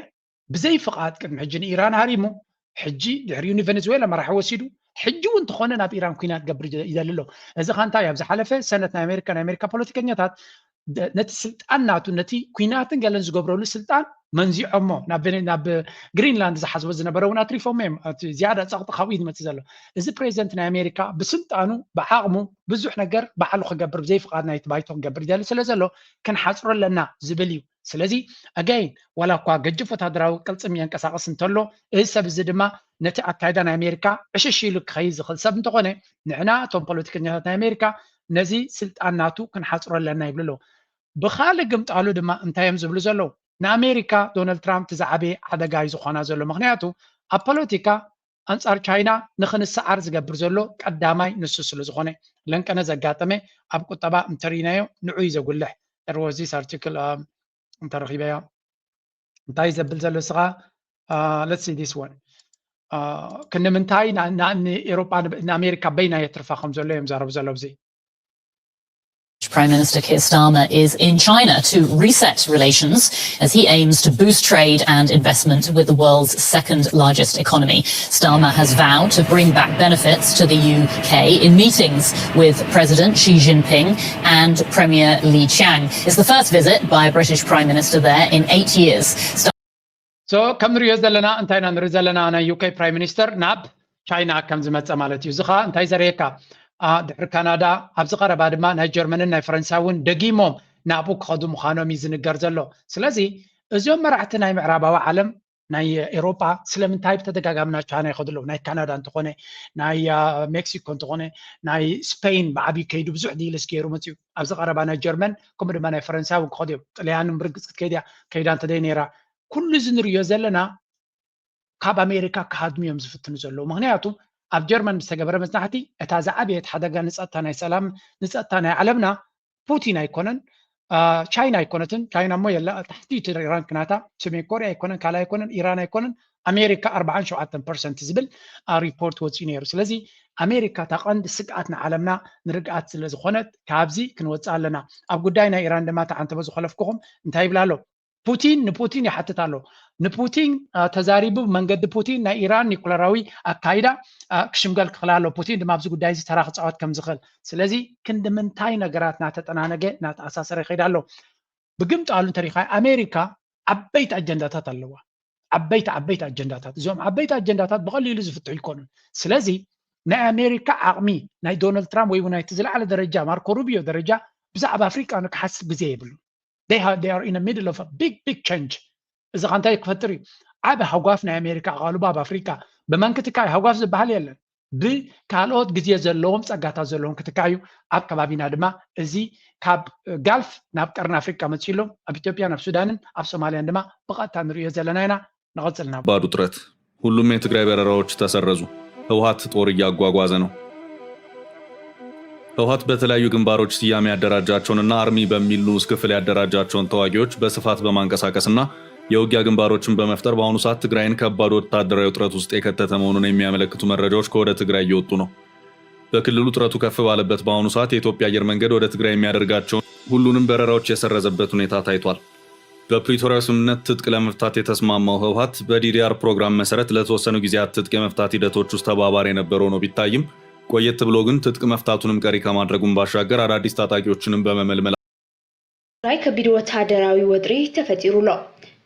ብዘይ ፍቃድ ቅድሚ ሕጂ ንኢራን ሃሪሙ ሕጂ ድሕሪኡ ንቬኔዙዌላ መራሒ ወሲዱ ሕጂ እውን ተኾነ ናብ ኢራን ኩናት ገብር ይደሊ ኣሎ እዚ ኸ እንታይ ኣብ ዝሓለፈ ሰነት ናይ ኣሜሪካ ፖለቲከኛታት ነቲ ስልጣን ናቱ ነቲ ኩናትን ገለን ዝገብረሉ ስልጣን መንዚዖሞ ናብ ግሪንላንድ ዝሓዝቦ ዝነበረ እውን ኣትሪፎም እዮም ዝያዳ ፀቕጢ ካብኡ ይመፅእ ዘሎ እዚ ፕሬዚደንት ናይ ኣሜሪካ ብስልጣኑ ብዓቕሙ ብዙሕ ነገር ባዕሉ ክገብር ብዘይፍቃድ ናይቲ ባይቶ ክገብር ይደሊ ስለ ዘሎ ክንሓፅሮ ኣለና ዝብል እዩ ስለዚ ኣጋይን ዋላ እኳ ገጅፍ ወታደራዊ ቅልፅም የንቀሳቀስ እንተሎ እዚ ሰብ እዚ ድማ ነቲ ኣካይዳ ናይ ኣሜሪካ ዕሽሽ ኢሉ ክኸይድ ዝኽእል ሰብ እንተኾነ ንዕና እቶም ፖለቲከኛታት ናይ ኣሜሪካ ነዚ ስልጣን ናቱ ክንሓፅሮ ኣለና ይብሉ ኣለዉ ብካልእ ግምጣሉ ድማ እንታይ እዮም ዝብሉ ዘለዉ ንኣሜሪካ ዶናልድ ትራምፕ ዝዓበየ ሓደጋ እዩ ዝኾና ዘሎ ምክንያቱ ኣብ ፖለቲካ ኣንጻር ቻይና ንክንሰዓር ዝገብር ዘሎ ቀዳማይ ንሱ ስለ ዝኾነ ለንቀነ ዘጋጠመ ኣብ ቁጠባ እንተሪናዮ ንዑ እዩ ዘጉልሕ ኤርወዚስ ኣርቲክል እንተረኺበያ እንታይ ዘብል ዘሎ ስኻ let's see this one ክንምንታይ ንኤሮጳ ንኣሜሪካ በይና የትርፋ ከም ዘሎ እዮም ዛረቡ ዘሎ ብዚ Prime Minister Keir Starmer is in China to reset relations as he aims to boost trade and investment with the world's second largest economy. Starmer has vowed to bring back benefits to the UK in meetings with President Xi Jinping and Premier Li Qiang. It's the first visit by a British Prime Minister there in 8 years. So ከም ንሪኦ ዘለና እንታይና ንሪኢ ዘለና ናይ UK Prime Minister ናብ ቻይና ከም ዝመፀ ማለት እዩ ዝኻ እንታይ ዘርእየካ ድሕሪ ካናዳ ኣብዚ ቀረባ ድማ ናይ ጀርመንን ናይ ፈረንሳውን ደጊሞም ናብኡ ክኸዱ ምዃኖም እዩ ዝንገር ዘሎ ስለዚ እዚኦም መራሕቲ ናይ ምዕራባዊ ዓለም ናይ ኤሮጳ ስለምንታይ ብተደጋጋሚ ናብ ቻይና ይኸዱ ኣለዉ ናይ ካናዳ እንተኾነ ናይ ሜክሲኮ እንተኾነ ናይ ስፔን ብዓብዪ ከይዱ ብዙሕ ዲልስ ገይሩ መፅኡ ኣብዚ ቀረባ ናይ ጀርመን ከምኡ ድማ ናይ ፈረንሳይ እውን ክኸዱ እዮም ጥልያን ብርግፅ ከይዳ እንተደይ ነይራ ኩሉ እዚ ንሪኦ ዘለና ካብ ኣሜሪካ ክሃድሙ እዮም ዝፍትኑ ዘለዉ ምክንያቱ ኣብ ጀርመን ዝተገበረ መፅናሕቲ እታ ዝዓበየት ሓደጋ ንፀጥታ ናይ ሰላም ንፀጥታ ናይ ዓለምና ፑቲን ኣይኮነን ቻይና ኣይኮነትን ቻይና እሞ የላ ታሕቲ ኢራን ክናታ ሰሜን ኮርያ ኣይኮነን ካልእ ኣይኮነን ኢራን ኣይኮነን ኣሜሪካ 47% ዝብል ሪፖርት ወፂኡ ነይሩ ስለዚ ኣሜሪካ ታቐንዲ ስግኣት ንዓለምና ንርግኣት ስለ ዝኾነት ካብዚ ክንወፅእ ኣለና ኣብ ጉዳይ ናይ ኢራን ድማ ተዓንተበ ዝኸለፍኩኹም እንታይ ይብላ ኣሎ ንፑቲን ይሓትት ኣሎ ንፑቲን ተዛሪቡ መንገዲ ፑቲን ናይ ኢራን ኒኩለራዊ ኣካይዳ ክሽምገል ክኽእል ኣሎ ፑቲን ድማ ኣብዚ ጉዳይ እዚ ተራ ክፃወት ከም ዝኽእል ስለዚ ክንዲ ምንታይ ነገራት ናተጠናነገ ናተኣሳሰረ ይኸይድ ኣሎ ብግምጣሉ እንተሪኻ ኣሜሪካ ዓበይቲ ኣጀንዳታት ኣለዋ ዓበይቲ ኣጀንዳታት እዞም ዓበይቲ ኣጀንዳታት ብቐሊሉ ዝፍትሑ ይኮኑን ስለዚ ናይ ኣሜሪካ ዓቕሚ ናይ ዶናልድ ትራምፕ ወይ ናይቲ ዝለዓለ ደረጃ ማርኮ ሩቢዮ ደረጃ ብዛዕባ ኣፍሪቃ ንክሓስብ ግዜ የብሉ they are in the middle of a big change إذا كنت يكفتر عب هواف نا أمريكا غالبا بأفريقيا بمن كتكاي هواف زبالة يلا بكالوت جزية زلهم سجاتا زلهم كتكايو عب كبابينا دما زي كاب غالف ناب كرنا أفريقيا متشيلو أب إثيوبيا ناب السودان أب سوماليا دما بقى تنريو زلنا نغزلنا بارو ترت ሁሉም የትግራይ በረራዎች ተሰረዙ ህወሓት ጦር እያጓጓዘ ነው ህወሓት በተለያዩ ግንባሮች ስያሜ ያደራጃቸውንና አርሚ በሚል ንዑስ ክፍል ያደራጃቸውን ተዋጊዎች በስፋት በማንቀሳቀስና የውጊያ ግንባሮችን በመፍጠር በአሁኑ ሰዓት ትግራይን ከባድ ወታደራዊ ውጥረት ውስጥ የከተተ መሆኑን የሚያመለክቱ መረጃዎች ከወደ ትግራይ እየወጡ ነው። በክልሉ ውጥረቱ ከፍ ባለበት በአሁኑ ሰዓት የኢትዮጵያ አየር መንገድ ወደ ትግራይ የሚያደርጋቸውን ሁሉንም በረራዎች የሰረዘበት ሁኔታ ታይቷል። በፕሪቶሪያው ስምምነት ትጥቅ ለመፍታት የተስማማው ህወሓት በዲዲአር ፕሮግራም መሰረት ለተወሰኑ ጊዜያት ትጥቅ የመፍታት ሂደቶች ውስጥ ተባባሪ የነበረው ነው ቢታይም ቆየት ብሎ ግን ትጥቅ መፍታቱንም ቀሪ ከማድረጉም ባሻገር አዳዲስ ታጣቂዎችንም በመመልመል ራይ ከቢድ ወታደራዊ ወጥሪ ተፈጢሩሎ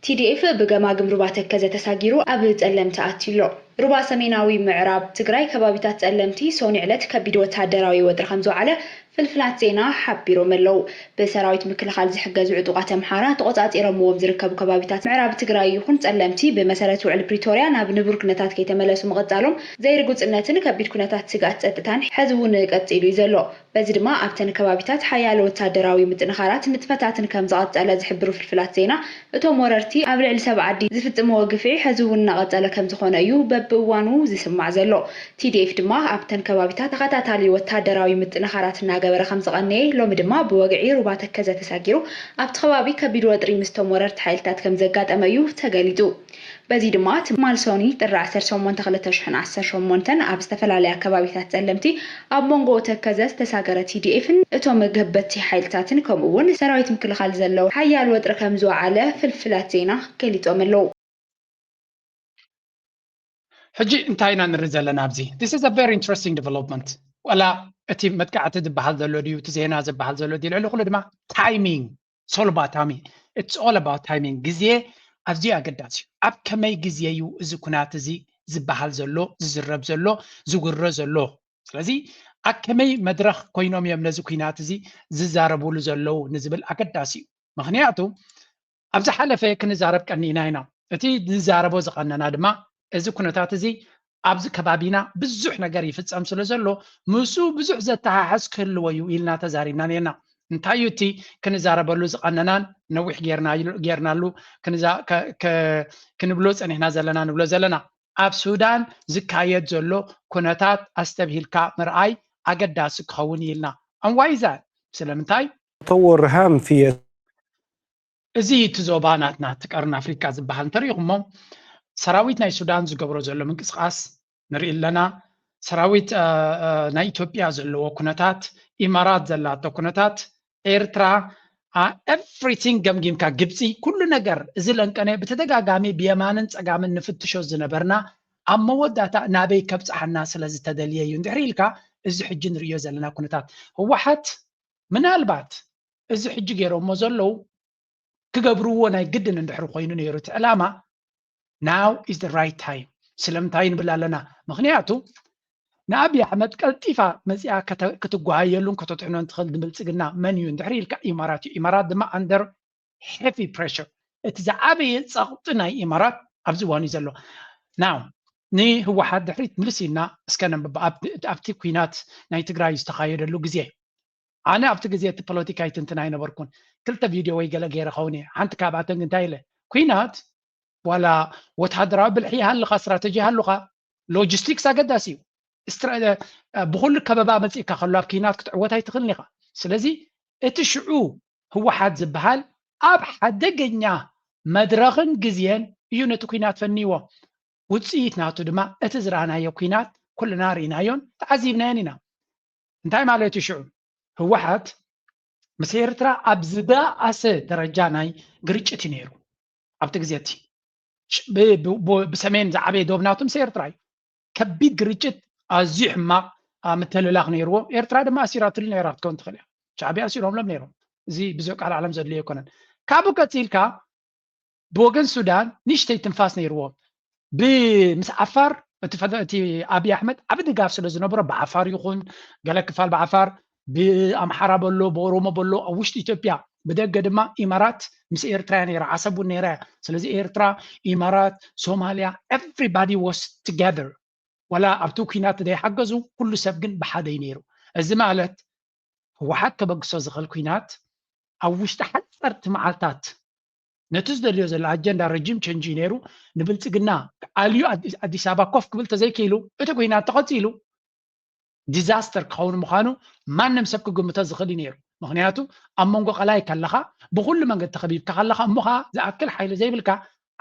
TDF ብገማግም ሩባ ተከዘ ተሳጊሩ ኣብ ጸለምቲ ኣትሎ ሩባ ሰሜናዊ ምዕራብ ትግራይ ከባቢታት ጸለምቲ ሶኒ ዕለት ከቢድ ወታደራዊ ወጥሪ ከም ዝወዓለ ፍልፍላት ዜና ሓቢሮም ኣለዉ በሰራዊት ምክልኻል ዝሕገዙ ዕጡቃት ኣምሓራ ተቆጻጺሮምዎም ዝርከቡ ከባቢታት ምዕራብ ትግራይ ይኹን ጸለምቲ ብመሰረት ውዕል ፕሪቶሪያ ናብ ንቡር ኩነታት ከይተመለሱ መቐጻሎም ዘይርጉጽነትን ከቢድ ኩነታት ስጋት ጸጥታን ሕዝቡን ቀጺሉ እዩ ዘሎ በዚ ድማ ኣብተን ከባቢታት ሓያሎ ወታደራዊ ምጥንኻራት ንጥፈታትን ከም ዝቐጸለ ዝሕብሩ ፍልፍላት ዜና እቶም ወረርቲ ኣብ ልዕሊ ሰብ ዓዲ ዝፍጽምዎ ግፍዒ ሕዝቡን እናቐጸለ ከም ዝኾነ እዩ በብእዋኑ ዝስማዕ ዘሎ TDF ድማ ኣብተን ከባቢታት ተኸታታሊ ወታደራዊ ምጥንኻራት ገበረ ከም ዝቐነየ ሎሚ ድማ ብወግዒ ሩባ ተከዘ ተሳጊሩ ኣብቲ ከባቢ ከቢድ ወጥሪ ምስቶም ወረርቲ ሓይልታት ከም ዘጋጠመ እዩ ተገሊጹ በዚ ድማ ማልሶኒ ጥሪ 18 2018 ኣብ ዝተፈላለየ ከባቢታት ጸለምቲ ኣብ መንጎ ተከዘ ዝተሳገረ TDF-ን እቶም ገበቲ ሓይልታትን ከምኡውን ሰራዊት ምክልኻል ዘለው ሓያል ወጥሪ ከም ዝወዓለ ፍልፍላት ዜና ገሊጾም ኣለዉ ሕጂ እንታይ ኢና ንርኢ ዘለና ኣብዚ this is a very interesting development ولا اتي متقعت ዝባሃል ዘሎ ድዩ እቲ ዜና ዝባሃል ዘሎ ድዩ ልዕሊ ኩሉ ድማ ታይሚንግ ሶል about timing it's all about timing ግዜ ኣዝዩ ኣገዳሲ እዩ ኣብ ከመይ ግዜ እዩ እዚ ኩናት እዚ ዝባሃል ዘሎ ዝዝረብ ዘሎ ዝጉረ ዘሎ ስለዚ ኣብ ከመይ መድረኽ ኮይኖም እዮም ነዚ ኩናት እዚ ዝዛረብሉ ዘለው ንዝብል ኣገዳሲ እዩ ምክንያቱ ኣብ ዝሓለፈ ክንዛረብ ቀኒና ኢና እቲ ዝዛረቦ ዝቀነና ድማ እዚ ኩነታት እዚ ኣብዚ ከባቢና ብዙሕ ነገር ይፍጸም ስለ ዘሎ ምሱ ብዙሕ ዘተሓሓዝ ክህልዎ እዩ ኢልና ተዛሪብና ነርና እንታይ እቲ ክንዛረበሉ ዝቀነናን ነዊሕ ጌርናሉ ክንብሎ ፀኒሕና ዘለና ንብሎ ዘለና ኣብ ሱዳን ዝካየድ ዘሎ ኩነታት ኣስተብሂልካ ምርኣይ ኣገዳሲ ክኸውን ኢልና አንዋይዛን ስለምንታይ تطور هام في እዚ እቲ ዞባ ናትና ትቀርን ኣፍሪካ ዝበሃል እንተሪኢኹሞ ሰራዊት ናይ ሱዳን ዝገብሮ ዘሎ ምንቅስቃስ ንርኢ ኣለና ሰራዊት ናይ ኢትዮጵያ ዘለዎ ኩነታት ኢማራት ዘላቶ ኩነታት ኤርትራ ኤቭሪቲንግ ገምጊምካ ግብፂ ኩሉ ነገር እዚ ለንቀነ ብተደጋጋሚ ብየማንን ፀጋምን ንፍትሾ ዝነበርና ኣብ መወዳእታ ናበይ ከብፅሓና ስለዝተደልየ እዩ እንድሕር ኢልካ እዚ ሕጂ ንሪኦ ዘለና ኩነታት ህወሓት ምናልባት እዚ ሕጂ ገይሮሞ ዘለው ክገብርዎ ናይ ግድን እንድሕር ኮይኑ ነይሩ እቲ ዕላማ now is the right time ስለምንታይ ንብል ኣለና ምክንያቱ ንኣብይ ኣሕመድ ቀልጢፋ መፅያ ክትጓየሉን ከተጥዕኖን ትኽእል ብልፅግና መን እዩ እንድሕር ኢልካ ኢማራት እዩ ኢማራት ድማ under heavy pressure እቲ ዝዓበየ ፀቕጢ ናይ ኢማራት ኣብዚ እዋን እዩ ዘሎ now ንህወሓት ድሕሪት ምልስ ኢልና እስከ ነንብብ ኣብቲ ኩናት ናይ ትግራይ ዝተኻየደሉ ግዜ ኣነ ኣብቲ ግዜ እቲ ፖለቲካዊ ትንትና ኣይነበርኩን ክልተ ቪድዮ ወይ ገለ ገይረ ኸውን እየ ሓንቲ ካብኣተን እንታይ ኢለ ኩናት ዋላ ወተሃደራዊ ብልሒ ሃልኻ ስትራቴጂ ሃልኻ ሎጂስቲክስ ኣገዳሲ እዩ ብኩሉ ከበባ መፅእካ ከሎ ኣብ ኩናት ክትዕወት ኣይትኽእልን ኢኻ ስለዚ እቲ ሽዑ ህወሓት ዝበሃል ኣብ ሓደገኛ መድረኽን ግዜን እዩ ነቲ ኩናት ፈኒዎ ውፅኢት ናቱ ድማ እቲ ዝረኣናዮ ኩናት ኩልና ርኢናዮን ተዓዚብናየን ኢና እንታይ ማለት እዩ ሽዑ ህወሓት ምስ ኤርትራ ኣብ ዝባኣሰ ደረጃ ናይ ግርጭት እዩ ነይሩ ኣብቲ ግዜ እቲ ብሰሜን ዝዓበየ ዶብናቱ ምስ ኤርትራ እዩ ከቢድ ግርጭት ኣዝዩ ሕማቕ ምትልላኽ ነይርዎ ኤርትራ ድማ ኣሲራትሉ ነይራ ክትከውን ትኽእል እያ ሻዕብያ ኣሲሮምሎም ነይሮም እዚ ብዙሕ ቃል ዓለም ዘድልዮ ኣይኮነን ካብኡ ቀፂልካ ብወገን ሱዳን ንእሽተይ ትንፋስ ነይርዎ ብምስ ዓፋር እቲ ኣብይ ኣሕመድ ዓብ ድጋፍ ስለ ዝነበሮ ብዓፋር ይኹን ገለ ክፋል ብዓፋር ብኣምሓራ በሎ ብኦሮሞ በሎ ኣብ ውሽጢ ኢትዮጵያ ብደገ ድማ ኢማራት ምስ ኤርትራ ነይራ ዓሰብ እውን ነይራ ስለዚ ኤርትራ ኢማራት ሶማልያ ኤቭሪባዲ ዋስ ቱጌዘር ወላ ኣብቲ ኩናት ዘይሓገዙ ኩሉ ሰብ ግን ብሓደ እዩ ነይሩ እዚ ማለት ህወሓት ከበግሶ ዝኽእል ኩናት ኣብ ውሽጢ ሓፀርቲ መዓልታት ነቲ ዝደልዮ ዘሎ ኣጀንዳ ረጂም ቸንጂ ነይሩ ንብልፅግና ኣልዩ ኣዲስ ኣበባ ኮፍ ክብል ተዘይክኢሉ እቲ ኩናት ተቐፂሉ ዲዛስተር ክኸውን ምዃኑ ማንም ሰብ ክግምቶ ዝኽእል ነይሩ ምክንያቱ ኣብ መንጎ ቀላይ ከለኻ ብኩሉ መንገዲ ተኸቢብካ ከለኻ እሞኻ ዝኣክል ሓይሊ ዘይብልካ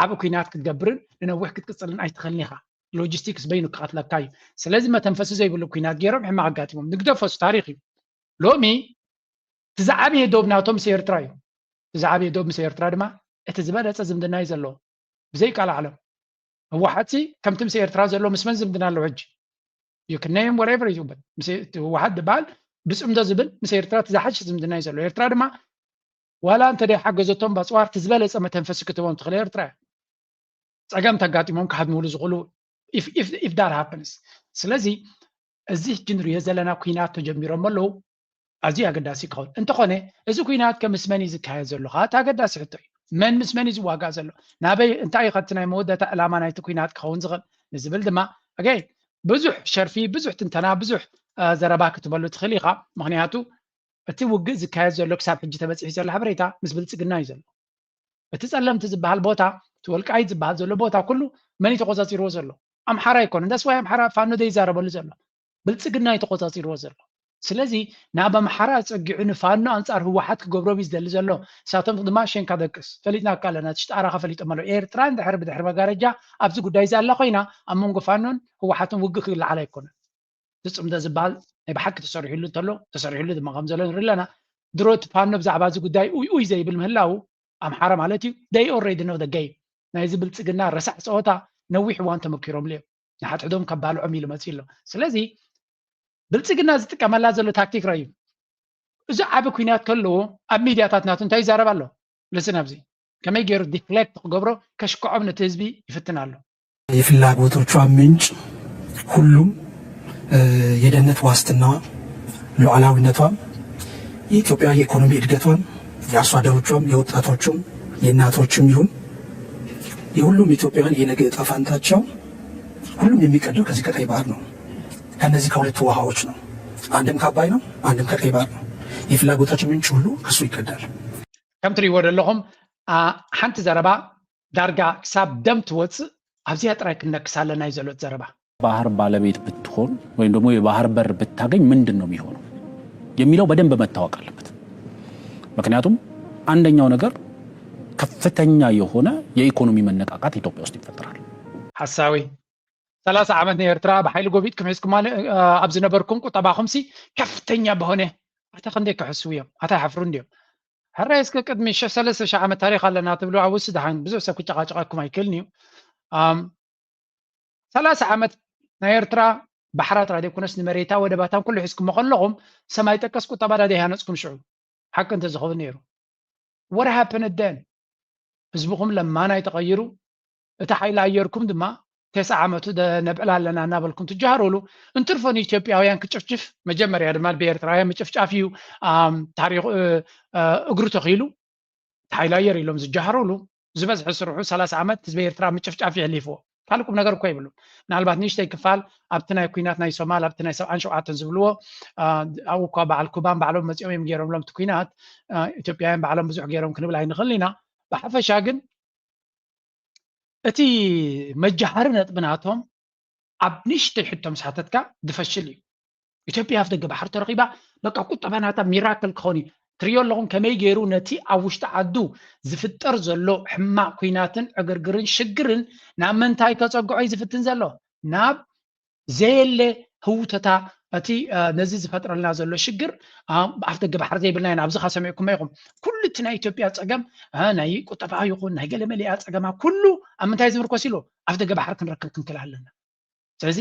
ዓብ ኩናት ክትገብርን ንነዊሕ ክትቅፅልን ኣይትኽእልን ኢኻ ሎጂስቲክስ በይኑ ክቐትለካ እዩ ስለዚ መተንፈሲ ዘይብሉ ኩናት ገይሮም ሕማቕ ኣጋጢሞም ንግደፈሱ ታሪክ እዩ ሎሚ ትዝዓበየ ዶብ ናቶም ምስ ኤርትራ እዩ ትዝዓበየ ዶብ ምስ ኤርትራ ድማ እቲ ዝበለፀ ዝምድና እዩ ዘለዎ ብዘይቃል ዓለም ህወሓት ከምቲ ምስ ኤርትራ ዘሎ ምስ መን ዝምድና ኣለዎ ሕጂ you can name whatever you but ህወሓት ዝበሃል ብፅምዶ ዝብል ምስ ኤርትራ ትዝሓሸ ዝምድና እዩ ዘሎ ኤርትራ ድማ ዋላ እንተ ደይሓገዘቶም ባፅዋር ትዝበለፀ መተንፈሲ ክትቦም ትኽእል ኤርትራ ፀገም ተጋጢሞም ክሃድምሉ ዝኽእሉ if that happens ስለዚ እዚ ሕጂ ንሪኦ ዘለና ኩናት ተጀሚሮም ኣለው ኣዝዩ ኣገዳሲ ክኸውን እንተኾነ እዚ ኩናት ከምስ መን እዩ ዝካየድ ዘሎ ከዓ እቲ ኣገዳሲ ሕቶ እዩ መን ምስ መን እዩ ዝዋጋእ ዘሎ ናበይ እንታይ እዩ ከቲ ናይ መወዳእታ ዕላማ ናይቲ ኩናት ክኸውን ዝኽእል ንዝብል ድማ ኣገይ ብዙሕ ሸርፊ ብዙሕ ትንተና ብዙሕ ዘረባ ክትበሉ ትኽእል ኢኻ ምክንያቱ እቲ ውግእ ዝካየድ ዘሎ ክሳብ ሕጂ ተበፂሑ ዘሎ ሓበሬታ ምስ ብልፅግና እዩ ዘሎ እቲ ፀለምቲ ዝበሃል ቦታ እቲ ወልቃይት ዝበሃል ዘሎ ቦታ ኩሉ መን እዩ ተቆፃፂርዎ ዘሎ ኣምሓራ ኣይኮነን ዳስ ዋይ ኣምሓራ ፋኖ ዘይዛረበሉ ዘሎ ብልፅግና እዩ ተቆፃፂርዎ ዘሎ ስለዚ ናብ ኣምሓራ ፀጊዑ ንፋኖ ኣንፃር ህወሓት ክገብሮ እዩ ዝደሊ ዘሎ ንሳቶም ድማ ሸንካ ደቅስ ፈሊጥና ካለና ትሽጣራኻ ፈሊጦም ኣሎ ኤርትራ ብድሕሪ መጋረጃ ኣብዚ ጉዳይ ዘላ ኮይና ኣብ መንጎ ፋኖን ህወሓትን ውግእ ክለዓል ኣይኮነን ዝፅምዶ ዝበሃል ናይ ብሓቂ ተሰሪሑሉ እንተሎ ተሰሪሑሉ ድማ ከም ዘሎ ንርኢ ኣለና ድሮ እቲ ፋኖ ብዛዕባ እዚ ጉዳይ ኡይ ዘይብል ምህላው ኣምሓራ ማለት እዩ they already know the game ናይዚ ብልፅግና ረሳሕ ፀወታ ነዊሕ እዋን ተመኪሮምሉ እዮም ንሓትሕዶም ከባልዖም ኢሉ መፂ ኣሎ ስለዚ ብልጽግና ዝጥቀመላ ዘሎ ታክቲክ ራዩ እዚ ዓብ ኩናት ከለዎ ኣብ ሚድያታት እንታይ ይዛረብ ኣሎ ለስናብዚ ከመይ ገይሩ ዲፍሌክት ክገብሮ ከሽከዖም ነቲ ህዝቢ ይፍትናሉ የፍላጎቶቿ ምንጭ ሁሉም የደህንነት ዋስትናዋ ሉዓላዊነቷ የኢትዮጵያ የኢኮኖሚ እድገቷም የአርሶ አደሮቿም የወጣቶቹም የእናቶችም ይሁን የሁሉም ኢትዮጵያውያን የነገ ዕጣ ፈንታቸው ሁሉም የሚቀደው ከዚህ ከቀይ ባህር ነው። ከነዚህ ከሁለቱ ውሃዎች ነው። አንድም ከአባይ ነው፣ አንድም ከቀይ ባህር ነው። የፍላጎታችን ምንጭ ሁሉ ከሱ ይቀዳል። ከም ትሪእዎ ዘለኹም ሓንቲ ዘረባ ዳርጋ ክሳብ ደም ትወፅእ ኣብዚያ ጥራይ ክነክስ ኣለና እዩ ዘሎት ዘረባ። ባህር ባለቤት ብትሆን ወይም ደግሞ የባህር በር ብታገኝ ምንድን ነው የሚሆነው የሚለው በደንብ መታወቅ አለበት። ምክንያቱም አንደኛው ነገር ከፍተኛ የሆነ የኢኮኖሚ መነቃቃት ኢትዮጵያ ውስጥ ይፈጠራል። ሐሳዊ 30 ዓመት ኤርትራ በኃይል ጎቢጥ ከመይስኩም ኣብ ዝነበርኩም ቁጠባኹም ከፍተኛ በሆነ ኣታ ክንደይ ክሕስቡ እዮም ኣታ ይሓፍሩ እንዲዮም ሕራይ እስከ ቅድሚ 3,000 ዓመት ታሪክ ኣለና ትብሉ ኣብ ውስጥ ድሓን ብዙሕ ሰብ ክጨቃጨቀኩም ኣይክእልን እዩ 30 ዓመት ናይ ኤርትራ ባሕራት ራድዮ ኩነስ ንመሬታ ወደባታን ኩሉ ሒዝኩም ከለኹም ሰማይ ጠቀስ ቁጠባ ዳድያ ሃነፅኩም ሽዑ ሓቂ እንተዝኸውን ነይሩ what happened then ህዝብኩም ለማናይ ተቐይሩ እቲ ሓይሊ ኣየርኩም ድማ 9 ዓመቱ ነብዕላ ኣለና እናበልኩም ትጀሃረሉ እንትርፎን ኢትዮጵያውያን ክጭፍጭፍ መጀመርያ ድማ ብኤርትራውያን ምጭፍጫፍ እዩ ታሪክ እግሩ ተኺሉ ሓይሊ ኣየር ኢሎም ዝጀሃረሉ ዝበዝሐ ስርሑ 30 ዓመት ህዝቢ ኤርትራ ምጭፍጫፍ ይሕሊፍዎ ካልኩም ነገር እኮ ይብሉ ምናልባት ንእሽተይ ክፋል ኣብቲ ናይ ኩናት ናይ ሶማል ኣብቲ ናይ 77 ዝብልዎ ኣብ እኳ በዓል ኩባን ባዕሎም መፂኦም እዮም ገይሮምሎም እቲ ኩናት ኢትዮጵያውያን ባዕሎም ብዙሕ ገይሮም ክንብል ኣይንኽእል ኢና ብሓፈሻ ግን እቲ መጃሃሪ ነጥብናቶም ኣብ ንእሽተይ ሕቶ ምሳተትካ ዝፈሽል እዩ ኢትዮጵያ ኣብ ደገ ባሕር ተረኺባ በቃ ቁጠባናታ ሚራክል ክኾን እዩ ትሪዮ ኣለኹም ከመይ ገይሩ ነቲ ኣብ ውሽጢ ዓዱ ዝፍጠር ዘሎ ሕማቅ ኩናትን ዕግርግርን ሽግርን ናብ ምንታይ ከፀግዖ ዝፍትን ዘሎ ናብ ዘየለ ህውተታ እቲ ነዚ ዝፈጥረልና ዘሎ ሽግር ኣብ ደገ ባሕሪ ዘይብልና ኢና ኣብዚ ከሰሚዕኩም ኢኹም ኩሉ እቲ ናይ ኢትዮጵያ ፀገም ናይ ቁጠባ ይኹን ናይ ገለመሊኣ ፀገማ ኩሉ ኣብ ምንታይ ዝምርኮስ ኢሉ ኣብ ደገ ባሕሪ ክንረክብ ክንክእል ኣለና ስለዚ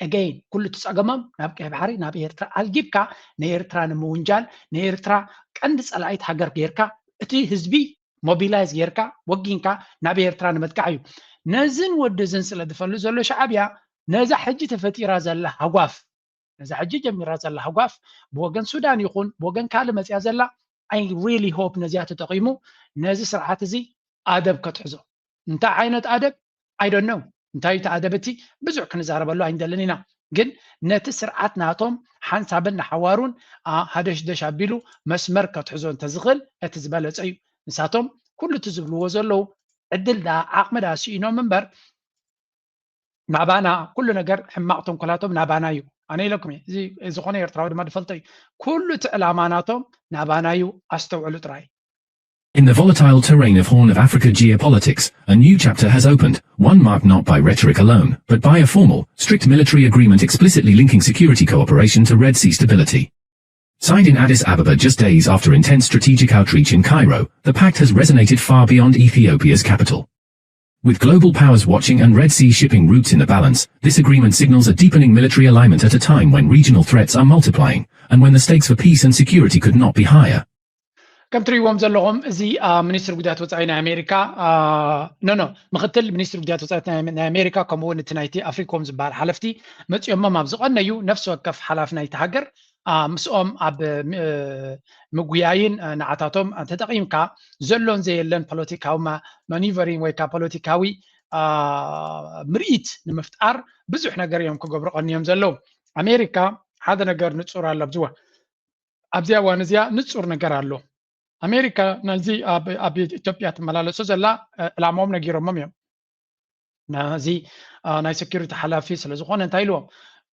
again ኩሉ ተፀገሞም ናብ ቀይ ባሕሪ ናብ ኤርትራ ኣልጊብካ ንኤርትራ ንምውንጃል ንኤርትራ ቀንዲ ፀላኢት ሃገር ጌርካ እቲ ህዝቢ ሞቢላይዝ ጌርካ ወጊንካ ናብ ኤርትራ ንምጥቃዕ እዩ ነዝን ወደዝን ስለ ዝፈሉ ዘሎ ሻዕብያ ነዛ ሕጂ ተፈጢራ ዘላ ሃጓፍ ነዛ ሕጂ ጀሚራ ዘላ ሃጓፍ ብወገን ሱዳን ይኹን ብወገን ካልእ መፅያ ዘላ I really hope ነዚያ ተጠቂሙ ነዚ ስርዓት እዚ ኣደብ ከትሕዞ እንታይ ዓይነት ኣደብ I don't know እንታይ ተኣደበቲ ብዙሕ ክንዛረበሉ ኣይንደልን ኢና ግን ነቲ ስርዓት ናቶም ሓንሳብን ሓዋሩን ሃደሽደሽ ኣቢሉ መስመር ከትሕዞ እንተዝኽእል እቲ ዝበለፀ እዩ ንሳቶም ኩሉ እቲ ዝብልዎ ዘለዉ ዕድል ዓቕሚ ዳሲኢኖም እምበር ናባና ኩሉ ነገር ሕማቕ ተንኮላቶም ናባና እዩ ኣነ ኢለኩም እዚ ዝኾነ ኤርትራዊ ድማ ድፈልጦ እዩ ኩሉ እቲ ዕላማ ናቶም ናባና እዩ ኣስተውዕሉ ጥራይ In the volatile terrain of Horn of Africa geopolitics, a new chapter has opened, one marked not by rhetoric alone, but by a formal, strict military agreement explicitly linking security cooperation to Red Sea stability. Signed in Addis Ababa just days after intense strategic outreach in Cairo, the pact has resonated far beyond Ethiopia's capital. With global powers watching and Red Sea shipping routes in the balance, this agreement signals a deepening military alignment at a time when regional threats are multiplying, and when the stakes for peace and security could not be higher. كم تريوم زلهم زي منستر قدات وصاينا أمريكا مختل منستر قدات وصاينا أمريكا كمون تنايتي أفريقيا زبال حلفتي متيوم ما مبزقنا يو نفسه كف حلفنا يتهجر مسؤوم أب مجويين نعتاتهم أنت تقيم كا زلون زي اللون بوليتيكا وما مانيفرين ويكا بوليتيكاوي مريت نمفتقر بزحنا قريهم كجبر قنيم زلهم أمريكا هذا نجار نتصور على بزوه أبزيا ونزيا نتصور نجار على أمريكا نالزي أبي إثيوبيا تملالس زلا العموم نجيرهم ميم نازي ناي سكيورتي حلافي سلزخون انتايلو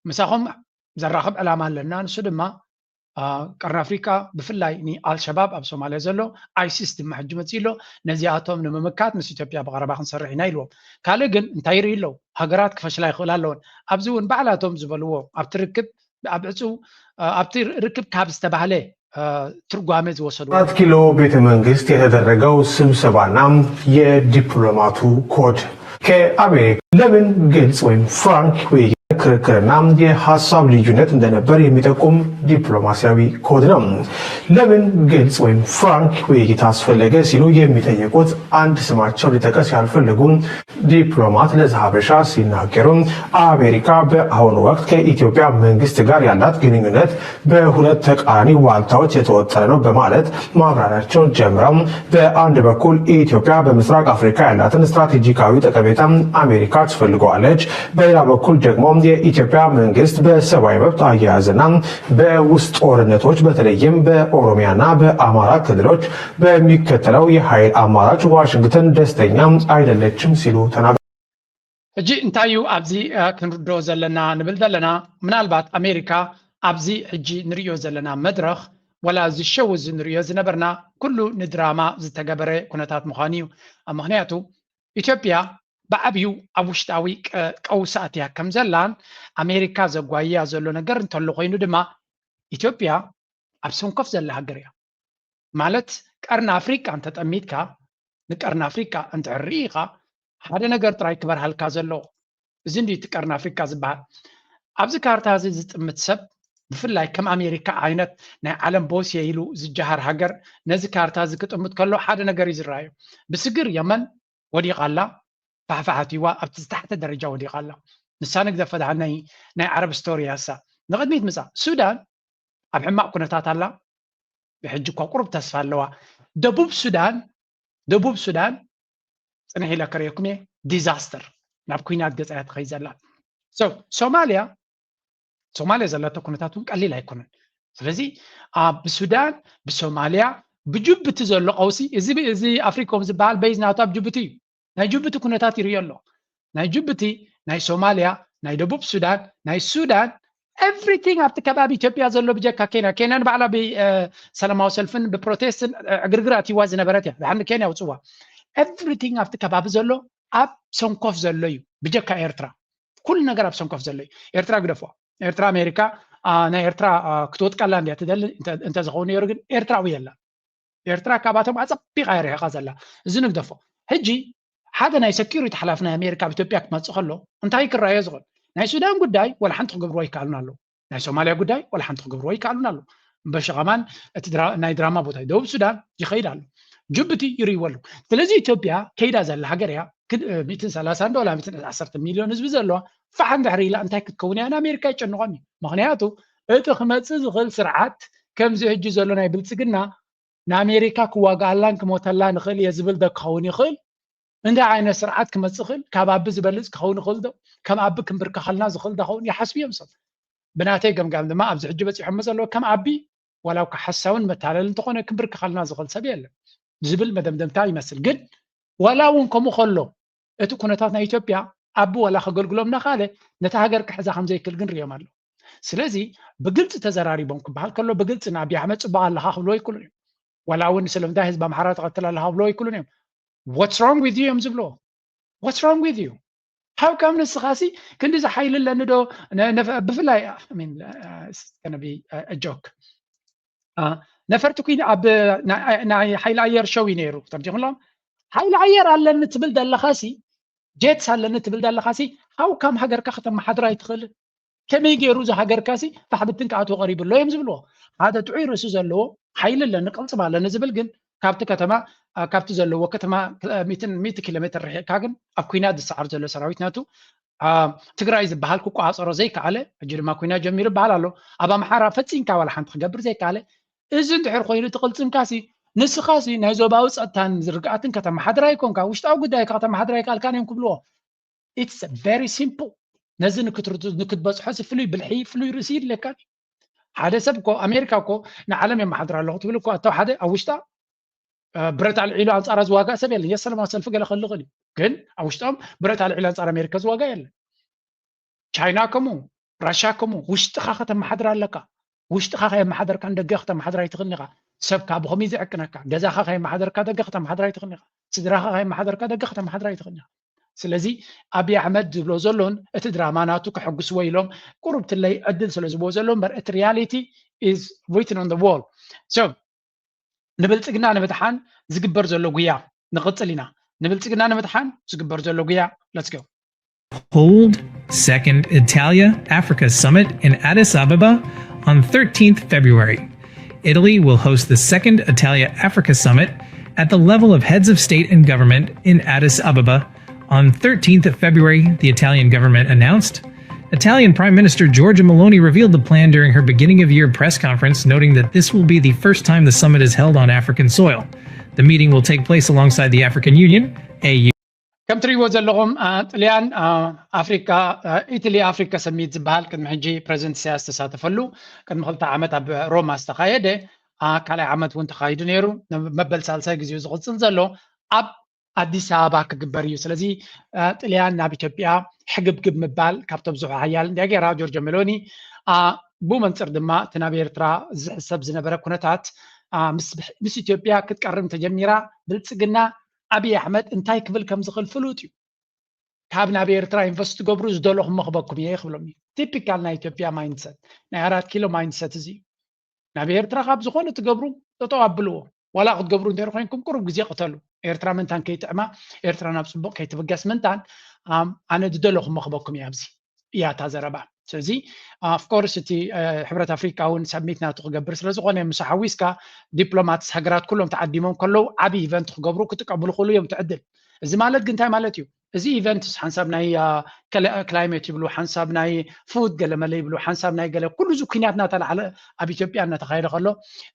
مساهم زراخب علامة لنا نسدما قرن أفريقيا بفلاي ني الشباب أب سوماليا زلو ISIS دم حجمة زيلو نزياتهم نممكات مس إثيوبيا بغربا خنصرح نايلو كالجن انتايري لو هجرات كفشلاي خلالون أبزون بعلاتهم زبلوه أبتركب أبعزو أبتركب كابس تبعله ትርጓሜ ዝወሰዱ 4 ኪሎ ቤተ መንግስት የተደረገው ስብሰባናም የዲፕሎማቱ ኮድ ከአሜሪካ ለምን ግልጽ ወይም ፍራንክ ውይይት ክርክርና የሀሳብ ልዩነት እንደነበር የሚጠቁም ዲፕሎማሲያዊ ኮድ ነው። ለምን ግልጽ ወይም ፍራንክ ውይይት አስፈለገ ሲሉ የሚጠየቁት አንድ ስማቸው ሊጠቀስ ያልፈለጉ ዲፕሎማት ለዛሀበሻ ሲናገሩ አሜሪካ በአሁኑ ወቅት ከኢትዮጵያ መንግስት ጋር ያላት ግንኙነት በሁለት ተቃራኒ ዋልታዎች የተወጠረ ነው በማለት ማብራሪያቸውን ጀምረው በአንድ በኩል ኢትዮጵያ በምስራቅ አፍሪካ ያላትን ስትራቴጂካዊ ጠቀሜታ አሜሪካ ትፈልገዋለች፣ በሌላ በኩል ደግሞ የኢትዮጵያ መንግስት በሰብአዊ መብት አያያዝና በውስጥ ጦርነቶች በተለይም በኦሮሚያና በአማራ ክልሎች በሚከተለው የኃይል አማራጭ ዋሽንግተን ደስተኛ አይደለችም ሲሉ ተናግረዋል። እጂ እንታዩ ኣብዚ ክንርዶ ዘለና ንብል ዘለና ምናልባት አሜሪካ ኣብዚ ሕጂ ንሪኦ ዘለና መድረኽ ወላ ዝሸው ንሪኦ ዝነበርና ኩሉ ንድራማ ዝተገበረ ኩነታት ምዃኑ እዩ። ምክንያቱ ኢትዮጵያ ብዓብዩ ኣብ ውሽጣዊ ቀውሳት እያ ከም ዘላን ኣሜሪካ ዘጓያ ዘሎ ነገር እንተሎ ኮይኑ ድማ ኢትዮጵያ ኣብ ሰንኮፍ ዘላ ሃገር እያ ማለት ቀርኒ ኣፍሪካ እንተጠሚትካ ንቀርኒ ኣፍሪካ እንትዕርኢ ኢኻ ሓደ ነገር ጥራይ ክበርሃልካ ዘለዎ እዚ እንዲ ቀርኒ ኣፍሪካ ዝበሃል ኣብዚ ካርታ እዚ ዝጥምት ሰብ ብፍላይ ከም ኣሜሪካ ዓይነት ናይ ዓለም ቦስ ኢሉ ዝጀሃር ሃገር ነዚ ካርታ እዚ ክጥምት ከሎ ሓደ ነገር እዩ ዝረአዩ ብስግር የመን ወዲቓላ ፋሕፋሕትዋ ኣብቲ ዝታሕተ ደረጃ ወዲቓላ ንሳ ንግዘፈትሓ ናይ ዓረብ ስቶሪ ያሳ ንቅድሚት ምፃ ሱዳን ኣብ ሕማቅ ኩነታት ኣላ ብሕጂ እኳ ቁሩብ ተስፋ ኣለዋ ደቡብ ሱዳን ፅንሕ ኢለ ከርየኩም እየ ዲዛስተር ናብ ኩናት ገፃ እያ ትኸይድ ዘላ ሶማልያ ዘለቶ ኩነታት እውን ቀሊል ኣይኮነን ስለዚ ብሱዳን ብሶማልያ ብጅቡቲ ዘሎ ቀውሲ እዚ ኣፍሪኮም ዝበሃል በይዝናቱ ኣብ ጅቡቲ እዩ ናይ ጅቡቲ ኩነታት ይርዮ ኣሎ ናይ ጅቡቲ ናይ ሶማልያ ናይ ደቡብ ሱዳን ናይ ሱዳን ኤቭሪቲንግ ኣብቲ ከባቢ ኢትዮጵያ ዘሎ ብጀካ ኬንያ ንባዕላ ብሰላማዊ ሰልፍን ብፕሮቴስትን ዕግርግር ኣትይዋ ዝነበረት እያ ብሓንቲ ኬንያ ውፅዋ ኤቭሪቲንግ ኣብቲ ከባቢ ዘሎ ኣብ ሰንኮፍ ዘሎ እዩ ብጀካ ኤርትራ ኩሉ ነገር ኣብ ሰንኮፍ ዘሎ እዩ ኤርትራ ግደፍዋ ኤርትራ ኣሜሪካ ናይ ኤርትራ ክትወጥቀላ እንድያ ትደሊ እንተዝኸውን ነይሩ ግን ኤርትራዊ የላ ኤርትራ ካባቶም ኣፀቢቓ የርሕቓ ዘላ እዚ ንግደፎ ሕጂ ሓደ ናይ ሰኪሪቲ ሓላፊ ናይ ኣሜሪካ ኣብ ኢትዮጵያ ክመፅእ ከሎ እንታይ ክረአዮ ዝኽእል ናይ ሱዳን ጉዳይ ወላ ሓንቲ ክገብርዎ ይከኣሉን ኣሎ ናይ ሶማልያ ጉዳይ ወላ ሓንቲ ክገብርዎ ይከኣሉን ኣሎ በሸቐማን እቲ ናይ ድራማ ቦታ ደቡብ ሱዳን ይኸይድ ኣሎ ጅቡቲ ይርይዎ ኣለዉ ስለዚ ኢትዮጵያ ከይዳ ዘላ ሃገር እያ 130 ዶላር 110 ሚሊዮን ህዝቢ ዘለዋ ፈሓን ድሕሪ ኢላ እንታይ ክትከውን እያ ንኣሜሪካ ይጨንቖም እዩ ምክንያቱ እቲ ክመፅእ ዝኽእል ስርዓት ከምዚ ሕጂ ዘሎ ናይ ብልፅግና ንኣሜሪካ ክዋጋኣላን ክሞተላ ንኽእል እየ ዝብል ዶ ክኸውን ይኽእል እንታይ ዓይነት ስርዓት ክመፅእ ክእል ካብ ኣቢ ዝበልፅ ክኸውን ይኽእል ዶ ከም ኣቢ ክንብርከኸልና ዝኽእል ዶኸውን ይሓስቡ እዮም ሰብ ብናተይ ገምጋም ድማ ኣብዚ ሕጂ በፂሖሞ ዘለዎ ከም ኣቢ ወላው ሓሳውን መታለል እንተኾነ ክንብርከኸልና ዝኽእል ሰብ የለን ዝብል መደምደምታ ይመስል ግን ወላ እውን ከምኡ ከሎ እቲ ኩነታት ናይ ኢትዮጵያ ኣቢ ወላ ከገልግሎም ናኻለ ነቲ ሃገር ክሕዛ ከምዘይክእል ግን ርዮም ኣሎ ስለዚ ብግልፂ ተዘራሪቦም ክበሃል ከሎ ብግልፂ ንኣብዪ ኣሕመድ ፅባቅ ኣለካ ክብልዎ ይክእሉን እዮም ወላ እውን ስለምንታይ ህዝቢ ኣምሓራ ተቐትል ኣለካ ክብልዎ ይክእሉን እዮም what's wrong with you እዮም ዝብልዎ what's wrong with you how come ንስኻሲ ክንዲ ዝሓይልለኒ ዶ ብፍላይ gonna be a joke ነፈርቲ ኩን ኣብ ናይ ሓይሊ ኣየር ሸው ነይሩ ተርጅምሎም ሓይሊ ኣየር ኣለኒ ትብል ዘለኻሲ ጀትስ ኣለኒ ትብል ዘለኻሲ ሃው ካም ሃገርካ ከተመሓድራ ይትኽእል ከመይ ገይሩ እዚ ሃገርካሲ ባሕብትን ከኣትዎ ቀሪብሎ እዮም ዝብልዎ ሓደ ጥዑይ ርእሱ ዘለዎ ሓይሊ ኣለኒ ቅልፅም ኣለኒ ዝብል ግን ካብቲ ከተማ ካብቲ ዘለዎ ከተማ 100 ኪሎ ሜትር ርሒቕካ ግን ኣብ ኩናት ዝሰዓር ዘሎ ሰራዊት ናቱ ትግራይ ዝበሃል ክቋፀሮ ዘይከኣለ ሕጂ ድማ ኩናት ጀሚሩ ይበሃል ኣሎ ኣብ ኣምሓራ ፈፂምካ ዋላ ሓንቲ ክገብር ዘይከኣለ እዚ እንድሕር ኮይኑ ትቕልፅምካሲ ንስኻሲ ናይ ዞባዊ ፀጥታን ዝርግኣትን ከተመሓድራ ይኮንካ ውሽጣዊ ጉዳይካ ከተመሓድራ ይከኣልካን እዮም ክብልዎ ኢትስ ቨሪ ሲምፕል ነዚ ንክትበፅሖ ፍሉይ ብልሒ ፍሉይ ርእሲ ይድለካ ሓደ ሰብ እኮ ኣሜሪካ እኮ ንዓለም የመሓድራ ኣለኹ ትብል እኮ እታው ሓደ ኣብ ውሽጣ ብረት ኣልዒሉ ኣንፃራ ዝዋጋእ ሰብ የለን የሰለማዊ ሰልፊ ገለ ክህሊ ይኽእል እዩ ግን ኣብ ውሽጦም ብረት ኣልዒሉ ኣንፃር ኣሜሪካ ዝዋጋእ የለን ቻይና ከምኡ ራሽያ ከምኡ ውሽጥኻ ከተመሓድራ ኣለካ ውሽጥኻ ከየመሓደርካ ንደገ ከተመሓድራ ይትኽእልኒ ኢኻ ሰብካ ብኸመይ ዝዕቅነካ ገዛኻ ከየመሓደርካ ደገ ከተመሓድራ ይትኽእልኒ ኢኻ ስድራኻ ከየመሓደርካ ደገ ከተመሓድራ ይትኽእልኒ ኢኻ ስለዚ ኣብዪ ኣሕመድ ዝብሎ ዘሎን እቲ ድራማ ናቱ ክሕጉስዎ ኢሎም ቁሩብ ትለይ ዕድል ስለ ዝብዎ ዘሎ እምበር እቲ ሪያሊቲ ኢዝ ሪትን ኦን ዘ ዎል ሶ ንብልፅግና ንምድሓን ዝግበር ዘሎ ጉያ ንቕፅል ኢና ንብልፅግና ንምድሓን ዝግበር ዘሎ ጉያ ለትስ ጎ hold Second Italia-Africa Summit in Addis Ababa on 13th February. Italy will host the Second Italia-Africa Summit at the level of heads of state and government in Addis Ababa on 13th of February, the Italian government announced. Italian Prime Minister Giorgia Meloni revealed the plan during her beginning of year press conference, noting that this will be the first time the summit is held on African soil. The meeting will take place alongside the African Union, AU. كم تريو زلهم طليان افريكا ايطاليا افريكا سميت زبال كدم حجي بريزنت سياسه تساتفلو كدم خلطه عمت اب روما استخايده كالاي عمت وانت خايدو نيرو مبل سالساي غزيو زقصل زلو اب አዲስ አበባ ክግበር እዩ ስለዚ ጥልያን ናብ ኢትዮጵያ ሕግብግብ ምባል ካብቶም ብዙሕ ሓያል እንዲያገራ ጆርጅ ሜሎኒ ብመንፅር ድማ እቲ ናብ ኤርትራ ዝሕሰብ ዝነበረ ኩነታት ምስ ኢትዮጵያ ክትቀርም ተጀሚራ ብልፅግና አብይ አሕመድ እንታይ ክብል ከም ዝኽእል ፍሉጥ እዩ ካብ ናብ ኤርትራ ኢንቨስት ትገብሩ ዝደለኹም መኽበኩም እየ ክብሎም እዩ ቲፒካል ናይ ኢትዮጵያ ማይንድሰት ናይ 4 ኪሎ ማይንድሰት እዚ ናብ ኤርትራ ካብ ዝኾነ ትገብሩ ጠጠው አብልዎ ወላ ክትገብሩ እንተር ኮይንኩም ቁሩብ ግዜ ቅተሉ ኤርትራ ምንታን ከይጥዕማ ኤርትራ ናብ ፅቡቅ ከይትብገስ ምንታን ኣነ ዝደለኹም መኽበኩም እያ ኣብዚ እያ እታ ዘረባ ስለዚ ኦፍኮርስ እቲ ሕብረት አፍሪካ እውን ሰሚት ናቱ ክገብር ስለዝኾነ ምስ ሓዊስካ ዲፕሎማትስ ሃገራት ኩሎም ተዓዲሞም ከለው ዓብይ ኢቨንት ክገብሩ ክትቀበሉ ክእሉ እዮም ትዕድል እዚ ማለት ግን እንታይ ማለት እዩ እዚ ኢቨንትስ ሓንሳብ ናይ ክላይሜት ይብሉ ሓንሳብ ናይ ፉድ ገለመለ ይብሉ ሓንሳብ ናይ ገለ ኩሉ ዙ ኩናት እናተላዓለ ኣብ ኢትዮጵያ እናተኻየደ ከሎ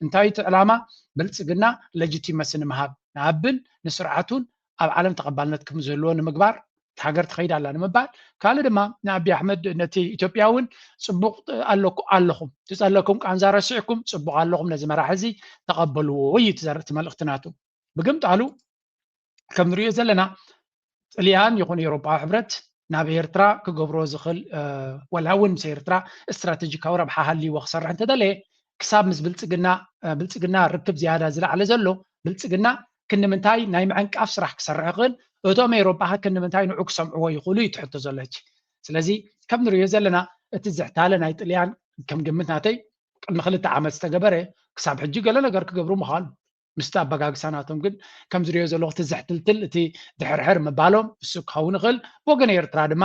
እንታይ እቲ ዕላማ ብልፅግና ሌጂቲመሲ ንምሃብ ንኣብን ንስርዓቱን ኣብ ዓለም ተቐባልነት ከም ዘለዎ ንምግባር ሃገር ትኸይድ ኣላ ንምባል ካልእ ድማ ንኣብይ ኣሕመድ ነቲ ኢትዮጵያውን ፅቡቅ ኣለኹም ትፀለኩም ቃንዛ ረሲዕኩም ፅቡቅ ኣለኹም ነዚ መራሒ እዚ ተቐበልዎ ወይ ትዘርእቲ መልእኽቲ ናቱ ብግምጣሉ ከም ንሪኦ ዘለና ጥልያን ይኹን ኤውሮጳዊ ሕብረት ናብ ኤርትራ ክገብሮ ዝኽእል ወላ እውን ምስ ኤርትራ እስትራቴጂካዊ ረብሓ ሃልይዎ ክሰርሕ እንተደለየ ክሳብ ምስ ብልፅግና ርክብ ዝያዳ ዝለዓለ ዘሎ ብልፅግና ክንምንታይ ናይ ምዕንቃፍ ስራሕ ክሰርሕ ይኽእል እቶም ኤውሮጳ ክንምንታይ ንዑ ክሰምዕዎ ይኽእሉ እዩ ትሕቶ ዘለች ስለዚ ከም ንሪኦ ዘለና እቲ ዝሕታለ ናይ ጥልያን ከም ግምት ናተይ ቅድሚ 2 ዓመት ዝተገበረ ክሳብ ሕጂ ገለ ነገር ክገብሩ ምኻሉ ምስቲ ኣበጋግሳ ናቶም ግን ከም ዝሪኦ ዘለኹ እቲ ዘሕትልትል እቲ ድሕርሕር ምባሎም እሱ ክኸውን ይኽእል ወገን ኤርትራ ድማ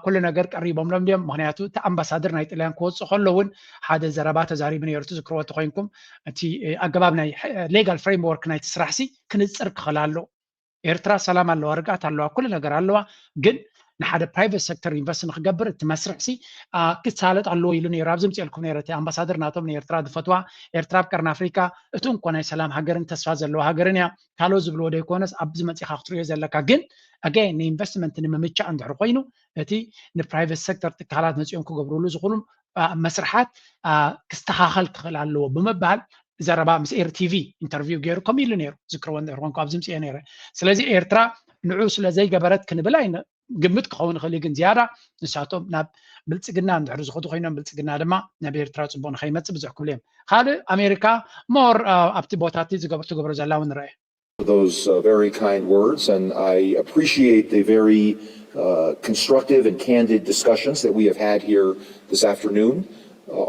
ኩሉ ነገር ቀሪቦምሎም ድዮም ምክንያቱ እቲ ኣምባሳደር ናይ ጥልያን ክወፅእ ከሎ እውን ሓደ ዘረባ ተዛሪቡ ነይሩ ዝክርዎ ተኮይንኩም እቲ ኣገባብ ናይ ሌጋል ፍሬምወርክ ናይቲ ስራሕሲ ክንፅር ክኽእል ኣሎ ኤርትራ ሰላም ኣለዋ ርግኣት ኣለዋ ኩሉ ነገር ኣለዋ ግን ንሓደ ፕራይቬት ሴክተር ኢንቨስት ንክገብር እቲ መስርሕሲ ክሳለጥ ኣለዎ ኢሉ ነይሩ ኣብዚ ምፅልኩም ነይረ እቲ ኣምባሳደር ናቶም ንኤርትራ ዝፈትዋ ኤርትራ ኣብ ቀርኒ ኣፍሪካ እቲ እንኳ ናይ ሰላም ሃገርን ተስፋ ዘለዋ ሃገርን እያ ካልኦት ዝብልዎ ዶ ይኮነስ ኣብዚ መፂኻ ክትሪኦ ዘለካ ግን ኣጋይን ንኢንቨስትመንት ንምምቻእ እንድሕር ኮይኑ እቲ ንፕራይቬት ሴክተር ትካላት መፂኦም ክገብርሉ ዝኽእሉ መስርሓት ክስተኻኸል ክኽእል ኣለዎ ብምባል ዘረባ ምስ ኤርቲቪ ኢንተርቪው ገይሩ ከምኡ ኢሉ ነይሩ ዝክርዎ እንድሕር ኮንኩ ኣብዚ ምፅአ ነይረ ስለዚ ኤርትራ ንዑ ስለዘይገበረት ክንብል ኣይነ ግምት ክኸውን ይኽእል ግን ዝያዳ ንሳቶም ናብ ብልፅግና እንድሕር ዝኸዱ ኮይኖም ብልፅግና ድማ ናብ ኤርትራ ፅቡቅ ንኸይመፅእ ብዙሕ ክብሉ እዮም ካልእ ኣሜሪካ ሞር ኣብቲ ቦታት ትገብሮ ዘላ እውን ንርአ those very kind words and I appreciate the very constructive and candid discussions that we have had here this afternoon.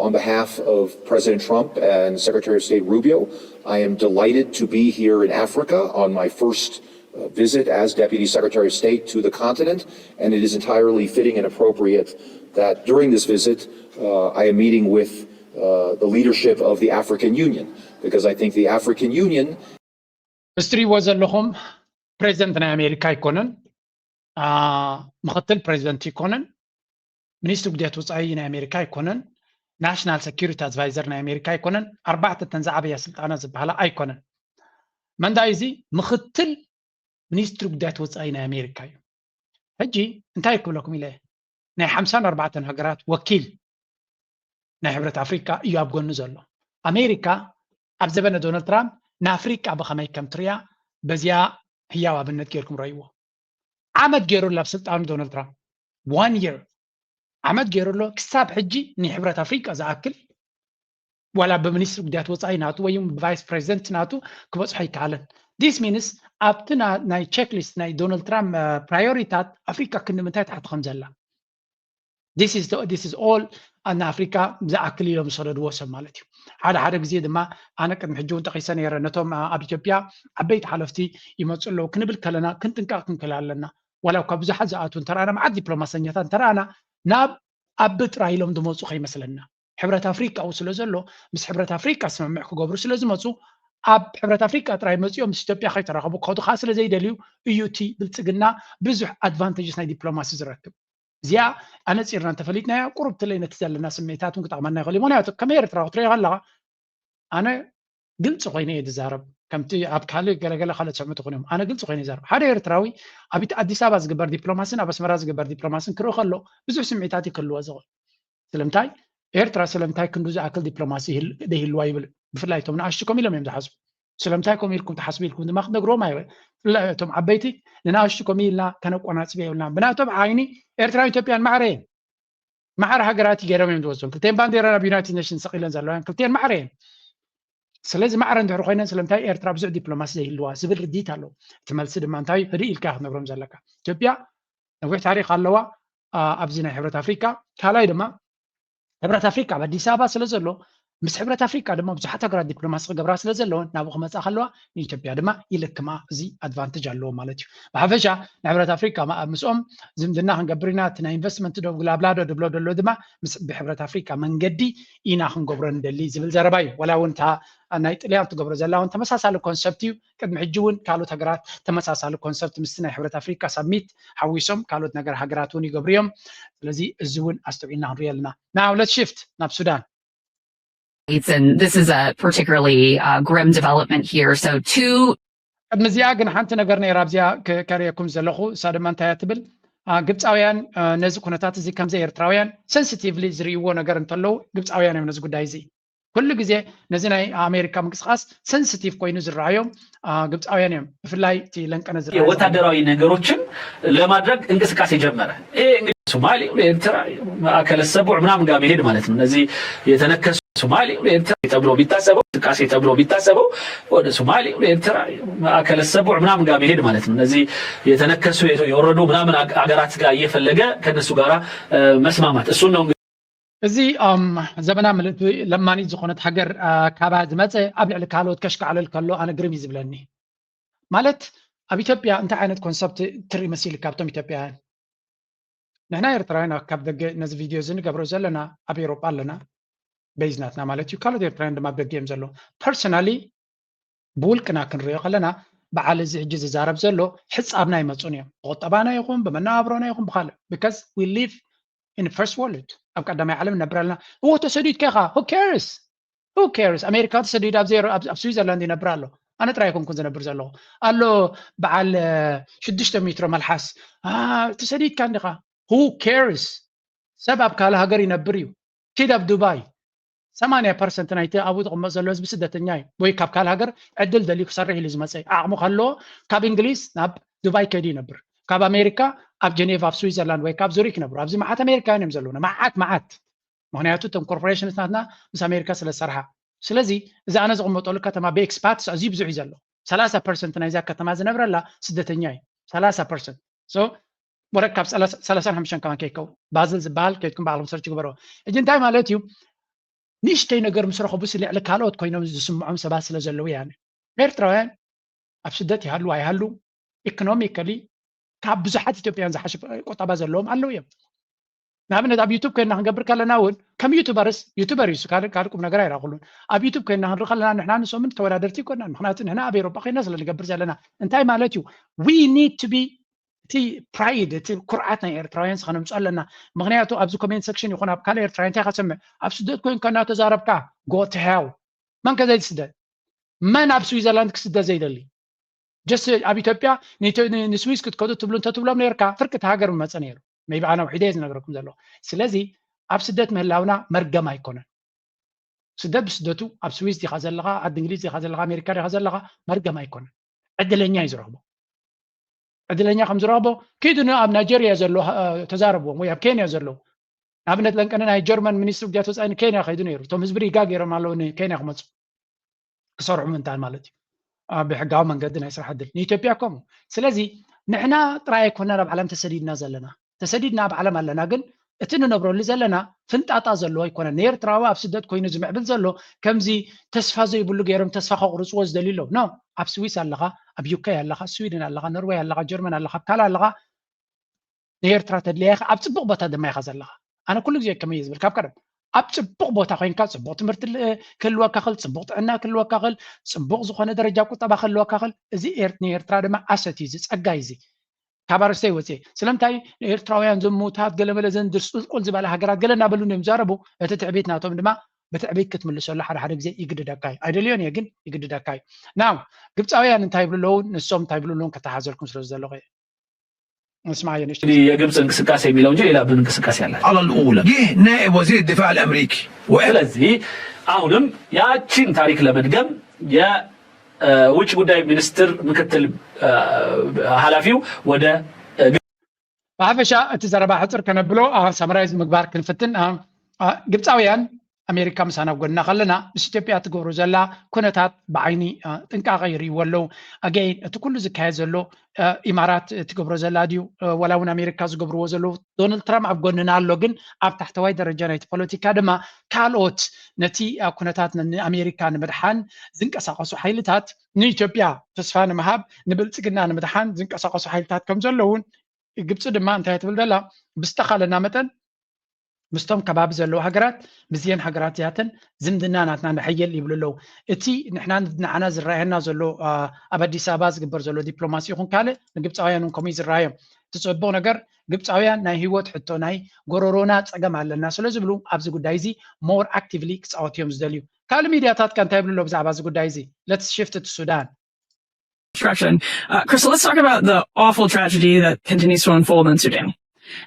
On behalf of President Trump and Secretary of State Rubio, I am delighted to be here in Africa on my first visit as Deputy Secretary of State to the continent, and it is entirely fitting and appropriate that during this visit I am meeting with the leadership of the African Union, because I think the African Union استري وزلهم بريزيدنت ናይ ኣሜሪካ ይኮነን ምክትል ፕሬዚደንት ይኮነን ሚኒስትር ጉዳያት ወፃኢ ናይ ኣሜሪካ ይኮነን ናሽናል ሴኩሪቲ ኣድቫይዘር ናይ ኣሜሪካ ይኮነን ኣርባዕተ ተንዛዓበያ ስልጣናት ዝበሃላ ኣይኮነን መንዳይ እዚ ምክትል ሚኒስትር ጉዳያት ወፃኢ ናይ ኣሜሪካ እዩ ሕጂ እንታይ ክብለኩም ኢለ ናይ 54 ሃገራት ወኪል ናይ ሕብረት ኣፍሪካ እዩ ኣብ ጎኑ ዘሎ ኣሜሪካ ኣብ ዘበነ ዶናልድ ትራምፕ ንኣፍሪቃ ብኸመይ ከም ትርያ በዚያ ህያው ኣብነት ጌርኩም ረእይዎ ዓመት ገይሩሉ ኣብ ስልጣኑ ዶናልድ ትራምፕ 1 year ዓመት ገይሩሎ ክሳብ ሕጂ ንሕብረት ኣፍሪቃ ዝኣክል ወላ ብሚኒስትር ጉዳያት ወፃኢ ናቱ ወይ ብቫይስ ፕሬዚደንት ናቱ ክበፅሖ ኣይከኣለን ዲስ ሚንስ ኣብቲ ናይ ቼክሊስት ናይ ዶናልድ ትራምፕ ፕራዮሪታት ኣፍሪቃ ክንምንታይ ታሕቲ ከም ዘላ this is all أن أفريقيا زأكل يوم صدد وسم مالتي هذا جزء دما أنا كنت محجون تقيسني يرى نتوم أبي إثيوبيا عبيت حلفتي يمثل له كنبل كلنا كنت نكاكن كلالنا ولا كبز حزقاتون ترانا مع دبلوماسيات ترانا ناب أبت رايلهم دموسو خي مثلنا حبرة أفريقيا أو سلزلو بس حبرة أفريقيا اسمع معكو قبرو سلزموسو أب حبرة أفريقيا تراي مزيوم إثيوبيا خي تراقبو كودو خاص لزي دليو يوتي بلتقنا بزح أدفانتجز ناي دبلوماسي زركب زيا أنا صيرنا تفليتنا قربت لنا تزلنا سميتات ونقطع منا يقول لي مونياتو كاميرا تراو تري غلا أنا قلت خويني يدزارب كمتي أب كالي قال خالد سمعت خونهم أنا قلت خويني زارب حدا يرتراوي أبي أديس أبا زقبر دبلوماسين أبس مراز زقبر دبلوماسين كرو خلو بزح سميتاتي كله زغل سلمتاي إيرترا سلمتاي كندوز أكل دبلوماسي ده الواي بفلاي توم ناشتكم إلى ميم تحسب سلمتايكم يلكم تحسبي لكم ما خدنا جرو ما لا توم عبيتي لنا أشتكم إلا كانوا قناة سبيه ولا بناتهم عيني إيرترا إثيوبيا معرين معر هجراتي جرام يوم دوزون كلتين بانديرا بيونايتد نيشنز سقيلن زلوان كلتين معرين سلازم معر عند روحنا سلمتاي إيرترا بزع دبلوماسي ده الوا سبل رديت له تمال سد مانتاي فريق الكاه نبرم زلك إثيوبيا نوع تاريخ اللوا أبزنا حبرة أفريقيا كلاي دما حبرة أفريقيا بدي سابا سلزلو مس حبرة أفريقيا دما بزحت هجرات دبلوماسي قبرا سلزلو نابو خمسة خلوا إثيوبيا دما يلكما زي أدفانتج على مالتي بحفشة حبرة أفريقيا ما مسؤوم زمدنا هنقبرنا تنا إنفستمنت دو غلابلادو دبلو دلو دما مس بحبرة أفريقيا من جدي إنا هنقبرن دلي زبل زرباي ولا وانت أنا إطلعت تقبر زلا وانت مساسال كونسبتيو قد محجون كالو هجرات تمساسال كونسبت مستنا حبرة أفريقيا سميت حويسهم كالو نجر هجراتوني قبريهم لذي الزون أستوعبنا ريالنا. Now let's shift ناب السودان. And this is a particularly grim development here. So two. قد مزياقن حانت نقرنا يرابزيا كاريكم زلخو سادمان تايتبل قبصاويان نزو كونتات زي كم زي إرتراويان sensitively زريوو نقرن تلو قبصاويان يمنزو قداي زي كل جزء نزنا أمريكا مقصاص sensitive كوينو زرايوم قبصاويان يم فلاي تي لنك أنا زرايوم ወታደራዊ ነገሮችን ለማድረግ እንቅስቃሴ ጀመረ ሶማሌ ኤርትራ ማዕከለ ሰቡዕ ምናምን ጋር መሄድ ማለት ነው እነዚህ የተነከሱ ሶማሌ ኤርትራ ተብሎ ቢታሰበው እንቅስቃሴ ተብሎ ቢታሰበው ወደ ሶማሌ ኤርትራ ማዕከለ ሰቡዕ ምናምን ጋር መሄድ ማለት ነው እነዚህ የተነከሱ የወረዱ ምናምን አገራት ጋር እየፈለገ ከነሱ ጋራ መስማማት እሱ ነው እዚ ዘመና ማለት ለማኒ ዝኾነት ሃገር ካባ ዝመፀ ኣብ ልዕሊ ካልኦት ከሽከዓለል ከሎ ኣነ ግርም ይዝብለኒ ማለት ኣብ ኢትዮጵያ እንታይ ዓይነት ኮንሰፕት ትርኢ መሲል ካብቶም ኢትዮጵያውያን نحن إيرتراويان كاب دق نز فيديو زين قبرو زلنا أبي أوروبا لنا بيزناتنا مالتيو كالو إيرتراويان دم أبي جيم زلو personally بول كنا كنريق لنا بعال زعجز زارب زلو حس أبنا يمتصونيا قطبانا يقوم بمنا أبرونا يقوم بخال because we live in the first world أبقى دم يعلم نبرالنا هو تسديد كيخا who cares أمريكا تسديد أب زيرو أب سويسرلاند نبرالو أنا ترايكم كنت نبر زلو قال له بعال شدشت متر ملحس تسديد كان دقا who cares سبب كاله هاجر ينبريو كده بدبي 8% نايته أبو تقوم زلوز بسدتنياي وي كاب كاله هاجر عدل دليل صريح لازم أسي أعمق خلو كاب إنجليز ناب دبي كدي نبر كاب أمريكا أب جنيف أب سويسرلاند وي كاب زوريك نبر أب زي معات أمريكا نمزلونا معات مهنياتو تم كوربوريشن سنتنا بس أمريكا سلسرها سلزي إذا أنا زعم بقول لك تما بإكسباتس عزيب زوج زلو 3% نايزا كتما زنبر لا سدتنياي 3% so مركب 35 كمان كيكو بازل زبال كيتكم بعلم سرتي كبروا اجن دايما مالتيو نيشتي نجر مسرخو بس اللي على كالوت كوينو زسمعهم سبا سلازلو يعني إيرتراويان أبسدتي هالو أي هالو إيكونوميكالي كاب بزحات إثيوبيان زحش قطبا زلهم هالو يم نعمل ده بيوتيوب كنا هنجبر كلا ناول كم يوتيوبرز كاركم نجرا يراقلون أبي يوتيوب كنا هنروح لنا نحن نسومن توردرتي كنا نحن هنا أبي ربنا الناس اللي جبر زلنا انتهي مالتيو we need to be تي برايد تي كرعتنا إيرتراويان خلنا نسأل لنا مغنياتو أبزو كومنت سكشن يكون أبكال إيرتراويان تي خسمة أبسدت كوين كنا تزارب كا go to hell من كذا يسدد من أب سويسرلاند كسدد زي دلي جس أبي تبيا نسويس كتكودو تبلون تبلون نيركا فرقة هاجر من مصنير ما يبقى أنا وحيدة نقرأكم زلوا سلازي أبسدت مهلاونا مرجع ما يكون سدد بسدتو أب سويس دي خزل لغا عد إنجليز دي خزل لغا أمريكا دي خزل لغا مرجع ما يكون عدلني يزربو عدلني خمس رابو كيدنا أب نيجيريا زلوا تزاربوا ويا كينيا زلوا أبنت لأن أنا جرمن منيستر جاتوس أنا كينيا خيدوني توم زبري جاجر مالوني كينيا خمس كسرعوا من تاع مالتي بحقهم من قدنا يسرح حد نيتوبياكم سلازي نحنا رأيك هنا بعلم تسديدنا زلنا تسديدنا بعلم لنا قل اتنو نبرو اللي زلنا فنت أطا زلوا يكون نير تراوا أبسدت كوين زمع بنزلوا كم زي تسفى زي بقولوا جيرم تسفى خورس وز دليله نو أب سويس اللغة أب يوكي اللغة سويدن اللغة نرويج اللغة جرمن اللغة كلا اللغة ንኤርትራ ተድልያኻ ኣብ ፅቡቕ ቦታ ድማ ኢኻ ዘለኻ ኣነ ኩሉ ግዜ ከመይ ዝብል ካብ ቀደም ኣብ ፅቡቕ ቦታ ኮይንካ ፅቡቕ ትምህርቲ ክህልወካ ክእል ፅቡቕ ጥዕና ክህልወካ ክእል ፅቡቕ ዝኾነ ደረጃ ቁጠባ ክህልወካ ክእል እዚ ንኤርትራ ድማ ኣሰት እዩ ፀጋ እዩ ካብ ኣርስተ ይወፅእ ስለምንታይ ኤርትራውያን ዘምውታት ገለመለ ዘንድርስ ቁልቁል ዝበለ ሃገራት ገለ እናበሉ እዮም ዛረቡ እቲ ትዕቢት ናቶም ድማ በትዕቢት ክትምልሰሉ ሓደ ግዜ ይግድደካ እዩ ኣይደልዮን እየ ግን ይግድደካ እዩ ናው ግብፃውያን እንታይ ይብሉ ኣለዉ ንሶም እንታይ ይብሉ ኣለዉ ከተሓዘልኩም ስለ ዘለኹ እየ اسمع يا نشتي የግብጽ እንቅስቃሴ የሚለው እንጂ ሌላ ምን እንቅስቃሴ አለ على الاولى جه نائب وزير الدفاع الامريكي ስለዚህ አሁንም ያቺን ታሪክ ለመድገም የውጭ ጉዳይ ሚኒስትር ምክትል ኃላፊው ወደ ባፈሻ እቲ ዘረባ ሕፅር ከነብሎ ሰምራይዝ ምግባር ክንፍትን ግብፃውያን ኣሜሪካ ምሳና ጎና ከለና ምስ ኢትዮጵያ ትገብሩ ዘላ ኩነታት ብዓይኒ ጥንቃቐ ይርእይዎ ኣለዉ ኣገይን እቲ ኩሉ ዝካየድ ዘሎ ኢማራት ትገብሮ ዘላ ድዩ ወላ እውን ኣሜሪካ ዝገብርዎ ዘለዉ ዶናልድ ትራምፕ ኣብ ጎንና ኣሎ ግን ኣብ ታሕተዋይ ደረጃ ናይቲ ፖለቲካ ድማ ካልኦት ነቲ ኩነታት ንኣሜሪካ ንምድሓን ዝንቀሳቐሱ ሓይልታት ንኢትዮጵያ ተስፋ ንምሃብ ንብልፅግና ንምድሓን ዝንቀሳቐሱ ሓይልታት ከም ዘለውን ግብፂ ድማ እንታይ ትብል ዘላ ብዝተኻለና መጠን ምስቶም ከባቢ ዘለዉ ሃገራት ምዝየን ሃገራት እዚኣተን ዝምድና ናትና ንሕየል ይብሉ ኣለዉ እቲ ንዓና ዝረአየና ዘሎ ኣብ ኣዲስ ኣበባ ዝግበር ዘሎ ዲፕሎማሲ ይኹን ካልእ ንግብፃውያን ከምኡ ዝረአዮም እቲ ፅቡቕ ነገር ግብፃውያን ናይ ሂወት ሕቶ ናይ ጎረሮና ፀገም ኣለና ስለ ዝብሉ ኣብዚ ጉዳይ እዚ ሞር ኣክቲቭሊ ክፃወት እዮም ዝደልዩ ካልእ ሚድያታት ከ እንታይ ይብሉ ኣሎ ብዛዕባ እዚ ጉዳይ እዚ ሌትስ ሽፍት ቱ ሱዳን Crystal, let's talk about the awful tragedy that continues to unfold in Sudan.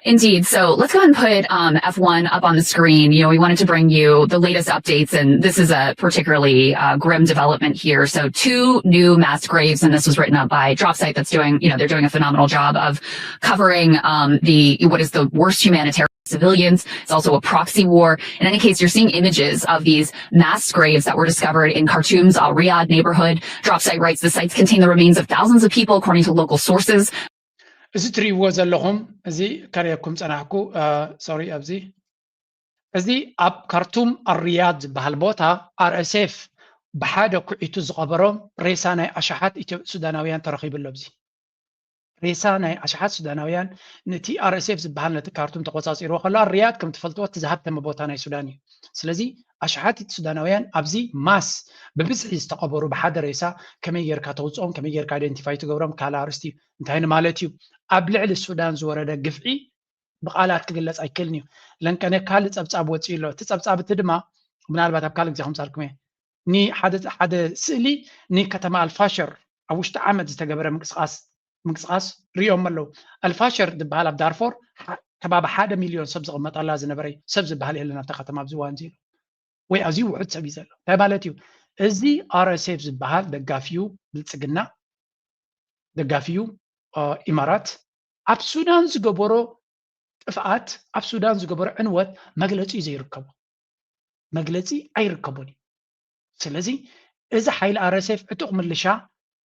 Indeed. So let's go ahead and put F1 up on the screen. You know, we wanted to bring you the latest updates, and this is a particularly grim development here. So 2 new mass graves, and this was written up by Dropsite that's doing, you know, they're doing a phenomenal job of covering what is the worst humanitarian civilians. It's also a proxy war. In any case, you're seeing images of these mass graves that were discovered in Khartoum's Al Riyadh neighborhood. Dropsite writes the sites contain the remains of thousands of people, according to local sources. እዚ ትሪእዎ ዘለኹም እዚ ከሪአኩም ፀናሕኩ ሶሪ ኣብዚ እዚ ኣብ ካርቱም ኣርያድ ዝበሃል ቦታ RSF ብሓደ ኩዒቱ ዝቐበሮም ሬሳ ናይ ኣሽሓት ሱዳናውያን ተረኺቡሎ ኣብዚ ሬሳ ናይ ኣሽሓት ሱዳናውያን ነቲ RSF ዝበሃል ነቲ ካርቱም ተቆፃፂርዎ ከሎ ኣርያድ ከም ትፈልጥዎ እቲ ዝሃብተመ ቦታ ናይ ሱዳን እዩ ስለዚ ኣሽሓት ሱዳናውያን ኣብዚ ማስ ብብዝሒ ዝተቐበሩ ብሓደ ሬሳ ከመይ ጌርካ ተውፅኦም ከመይ ጌርካ አይደንቲፋይ ትገብሮም ካልእ ኣርስቲ እንታይ ማለት እዩ ኣብ ልዕሊ ሱዳን ዝወረደ ግፍዒ ብቃላት ክግለጽ ኣይክእልን እዩ ለንቀነ ካልእ ፀብፃብ ወፂኡ ኣሎ እቲ ፀብፃብ እቲ ድማ ምናልባት ኣብ ካልእ ግዜ ከምፃልኩም እየ ሓደ ስእሊ ንከተማ ኣልፋሸር ኣብ ውሽጢ ዓመት ዝተገበረ ምንቅስቃስ ሪኦም ኣለዉ ኣልፋሸር ዝበሃል ኣብ ዳርፎር ከባቢ 1 ሚልዮን ሰብ ዝቕመጠላ ዝነበረ ሰብ ዝበሃል የለና ኣብታ ከተማ ኣብዚ እዋን እዚ ወይ ኣዝዩ ውሑድ ሰብ እዩ ዘሎ እንታይ ማለት እዩ እዚ RSF ዝበሃል ደጋፊዩ ብልፅግና ደጋፊዩ ኢማራት ኣብ ሱዳን ዝገበሮ ጥፍኣት ኣብ ሱዳን ዝገበሮ ዕንወት መግለፂ ዘይርከቡ መግለፂ ኣይርከቡን ስለዚ እዚ ሓይሊ RSF ዕጡቕ ምልሻ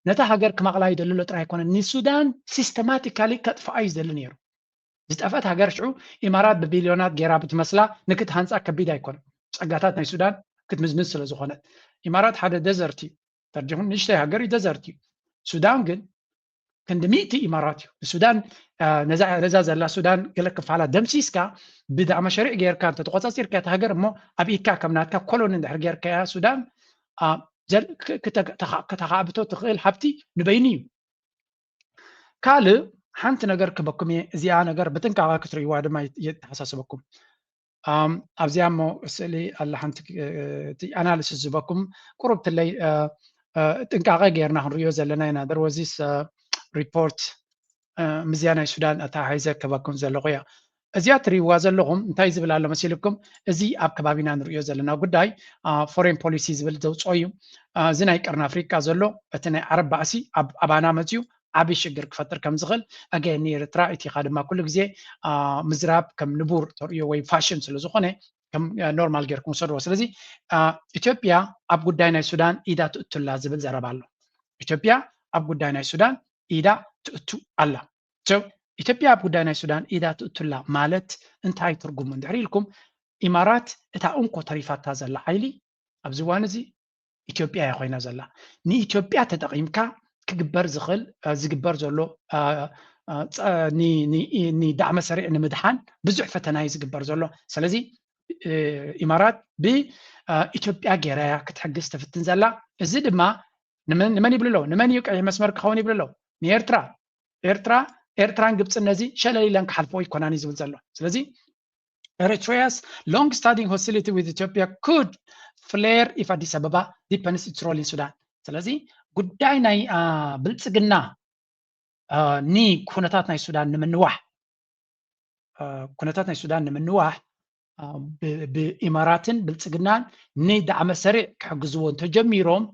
ነታ ሃገር ክማቕላ ይደልሎ ጥራይ ኣይኮነን ንሱዳን ሲስተማቲካሊ ከጥፍኣ እዩ ዝደሊ ነይሩ ዝጠፍአት ሃገር ሽዑ ኢማራት ብቢልዮናት ጌራ ብትመስላ ንክትሃንፃ ከቢድ ኣይኮነን ፀጋታት ናይ ሱዳን ክትምዝምዝ ስለ ዝኾነት ኢማራት ሓደ ደዘርት እዩ ተርጂኹን ንእሽተይ ሃገር እዩ ደዘርት እዩ ሱዳን ግን ክንዲ 100 ኢማራት እዩ ሱዳን ነዛ ዘላ ሱዳን ገለ ክፋላ ደምሲስካ ብዳዕማ ሸሪዕ ጌርካ ተቆፃፂርካ እታ ሃገር እሞ ኣብ ኢድካ ከም ናትካ ኮሎኒ እንድሕር ጌርካ እያ ሱዳን ከተኻብቶ ትኽእል ሃብቲ ንበይኒ እዩ ካልእ ሓንቲ ነገር ክበኩም እየ እዚኣ ነገር ብጥንቃቐ ክትርእይዋ ድማ የተሓሳስበኩም ኣብዚኣ እሞ ስእሊ ኣላ ሓንቲ ኣናሊሲስ ዝበኩም ቁሩብ ትለይ ጥንቃቐ ጌርና ክንሪኦ ዘለና ኢና there was this report ምዝያ ናይ ሱዳን ኣተሓሒዘ ከበኩም ዘለኹ እያ እዚኣ ትሪእዋ ዘለኹም እንታይ ዝብል ኣሎ መሲልኩም እዚ ኣብ ከባቢና ንሪኦ ዘለና ጉዳይ ፎሬን ፖሊሲ ዝብል ዘውፅኦ እዩ እዚ ናይ ቀርኒ ኣፍሪቃ ዘሎ እቲ ናይ ዓረብ ባእሲ ኣባና መፅዩ ዓብይ ሽግር ክፈጥር ከም ዝኽእል ኣገኒ ኤርትራ ኢቲኻ ድማ ኩሉ ግዜ ምዝራብ ከም ንቡር ተርእዮ ወይ ፋሽን ስለ ዝኾነ ከም ኖርማል ጌርኩም ወሰድዎ ስለዚ ኢትዮጵያ ኣብ ጉዳይ ናይ ሱዳን ኢዳ ትእቱላ ዝብል ዘረባ ኣሎ ኢትዮጵያ ኣብ ጉዳይ ናይ ሱዳን ኢዳ ትእቱ ኣላ ኢትዮጵያ ኣብ ጉዳይ ናይ ሱዳን ኢዳ ትእቱላ ማለት እንታይ ትርጉሙ እንድሕር ኢልኩም ኢማራት እታ እንኮ ተሪፋታ ዘላ ሓይሊ ኣብዚ እዋን እዚ ኢትዮጵያ እያ ኮይና ዘላ ንኢትዮጵያ ተጠቒምካ ክግበር ዝኽእል ዝግበር ዘሎ ني دعم سريع نمدحان بزح فتنا يزقبر زلو سلازي إمارات ب إثيوبيا جيرايا كتحجز تفتن زلا زد ما نمن يبللو نمن يقع مسمر كخون يبللو إيرتران جبت النزي شلالي لانك حلفوي كوناني زبل زلو سلازي Eritrea's long-standing hostility with Ethiopia could flare if Addis Ababa deepens its role in Sudan. ስለዚህ ጉዳይ ናይ ብልጽግና ኒ ኩነታት ናይ ሱዳን ንምንዋሕ ብኢማራትን ብልጽግናን ኒ ዳዕመ ሰሪዕ ክሕግዝዎ እንተጀሚሮም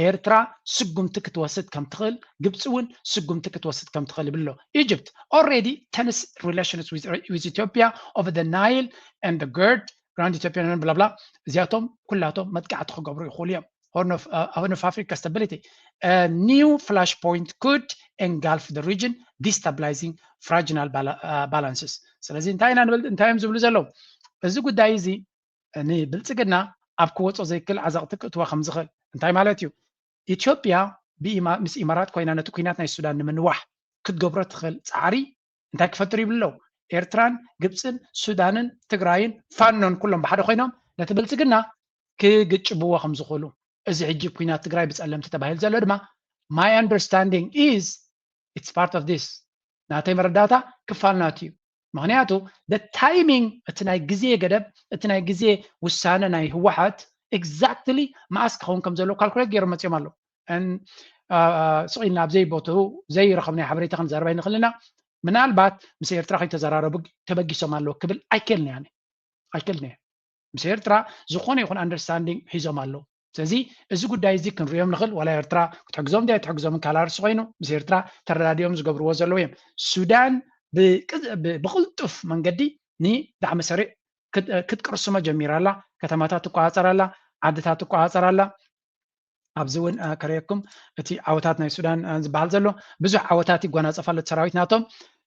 ኤርትራ ስጉምቲ ክትወስድ ከም ትኽእል ግብፂ እውን ስጉምቲ ክትወስድ ከም ትኽእል ይብሎ Egypt already tense relations with Ethiopia over the Nile and the Grand Ethiopian blah blah እዚኣቶም ኩላቶም መጥቃዕቲ ክገብሩ ይኽእሉ እዮም Horn of Africa stability. A new flashpoint could engulf the region, destabilizing fragile balances. ስለዚህ እንታይም ዝብሉ ዘለው እዚ ጉዳይ እዚ ብልጽግና ኣብ ክወፆ ዘይክል ዓዘቕቲ ክትዋ ከም ዝኽእል እንታይ ማለት እዩ ኢትዮጵያ ምስ ኢማራት ኮይና ነቲ ኩናት ናይ ሱዳን ንምንዋሕ ክትገብሮ ትኽእል ፃዕሪ እንታይ ክፈጥር ይብለው ኤርትራን ግብፅን ሱዳንን ትግራይን ፋኖን ኩሎም ብሓደ ኮይኖም ነቲ ብልጽግና ክግጭብዎ ከም ዝኽእሉ እዚ ሕጂ ኩናት ትግራይ ብፀለምቲ ተባሂሉ ዘሎ ድማ my understanding is it's part of this ናተይ መረዳእታ ክፋልናት እዩ ምክንያቱ the timing እቲ ናይ ግዜ ገደብ እቲ ናይ ግዜ ውሳነ ናይ ህወሓት exactly ማስ ክኸውን ከም ዘሎ ካልኩሌት ገይሮም መፅኦም ኣሎ ስቂልና ኣብዘይ ቦትኡ ዘይረኸብናይ ሓበሬታ ክንዘረባ ንኽእል ኢና ምናልባት ምስ ኤርትራ ከይተዘራረቡ ተበጊሶም ኣለዎ ክብል ኣይክእልኒ ምስ ኤርትራ ዝኾነ ይኹን አንደርስታንዲንግ ሒዞም ኣለዉ ስለዚ እዚ ጉዳይ እዚ ክንሪኦም ንኽእል ዋላ ኤርትራ ክትሕግዞም ዳ ትሕግዞምን ካላርሲ ኮይኑ ምስ ኤርትራ ተረዳድዮም ዝገብርዎ ዘለዉ እዮም ሱዳን ብቕልጡፍ መንገዲ ንዳዕመ ሰሪዕ ክትቅርስሞ ጀሚራላ ከተማታት ትቆፃፀራላ ዓድታት ትቆፃፀራላ ኣብዚ እውን ከረየኩም እቲ ዓወታት ናይ ሱዳን ዝበሃል ዘሎ ብዙሕ ዓወታት ይጎናፀፋሉ ሰራዊት ናቶም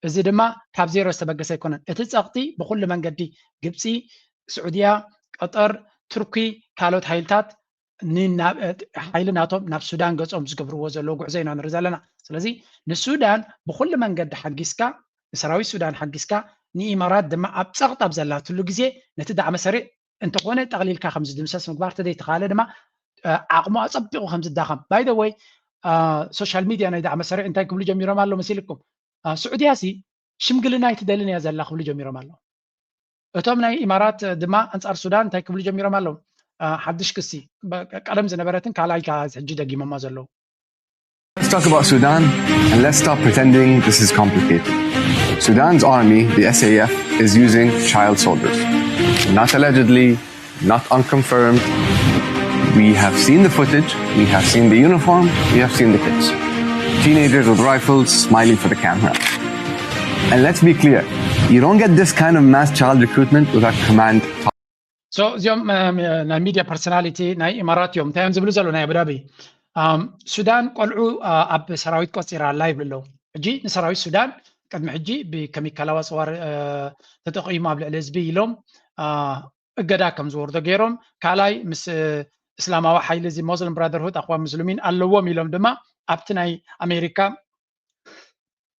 እዚ ድማ ካብ ዜሮ ዝተበገሰ ኣይኮነን እቲ ፀቕጢ ብኩሉ መንገዲ ግብፂ ስዑድያ ቀጠር ቱርኪ ካልኦት ሃይልታት ሓይሊ ናቶም ናብ ሱዳን ገጾም ዝገብርዎ ዘለዎ ጉዕዞ ኢና ንርኢ ዘለና ስለዚ ንሱዳን ብኩሉ መንገዲ ሓጊስካ ንሰራዊት ሱዳን ሓጊስካ ንኢማራት ድማ ኣብ ፀቕጣ ኣብ ዘላትሉ ግዜ ነቲ ዳዕመ ሰሪዕ እንተኾነ ጠቕሊልካ ከም ዝድምሰስ ምግባር ተዘይተኻለ ድማ ዓቕሙ ኣፀቢቑ ከም ዝዳኸም ባይ ደ ወይ ሶሻል ሚድያ ናይ ዳዕመ ሰሪዕ እንታይ ክብሉ ጀሚሮም ኣሎ መሲልኩም ስዑድያ ሲ ሽምግልና ይትደልን እያ ዘላ ክብሉ ጀሚሮም ኣሎ እቶም ናይ ኢማራት ድማ ኣንጻር ሱዳን እንታይ ክብሉ ጀሚሮም ኣለዉ ሓድሽ ክሲ ቀደም ዝነበረትን ካልኣይ ሕጂ ደጊሞማ ዘለዉ Let's talk about Sudan and let's stop pretending this is complicated. Sudan's army, the SAF, is using child soldiers. Not allegedly, not unconfirmed. We have seen the footage, we have seen the uniform, we have seen the kids. Teenagers with rifles smiling for the camera. And let's be clear, you don't get this kind of mass child recruitment without command. So, እዚኦም ናይ ሚድያ ፐርሶናሊቲ ናይ ኢማራት እዮም እንታይ እዮም ዝብሉ ዘሎ ናይ አቡዳቢ ሱዳን ቆልዑ ኣብ ሰራዊት ቆፂራ ኣላ ይብልለው ሕጂ ንሰራዊት ሱዳን ቅድሚ ሕጂ ብኬሚካላዊ ኣፅዋር ተጠቂሙ ኣብ ልዕሊ ህዝቢ ኢሎም እገዳ ከም ዝወርዶ ገይሮም ካልኣይ ምስ እስላማዊ ሓይሊ እዚ ሞስሊም ብራደርሁድ ኣኽዋን ሙስሊሚን ኣለዎም ኢሎም ድማ ኣብቲ ናይ ኣሜሪካ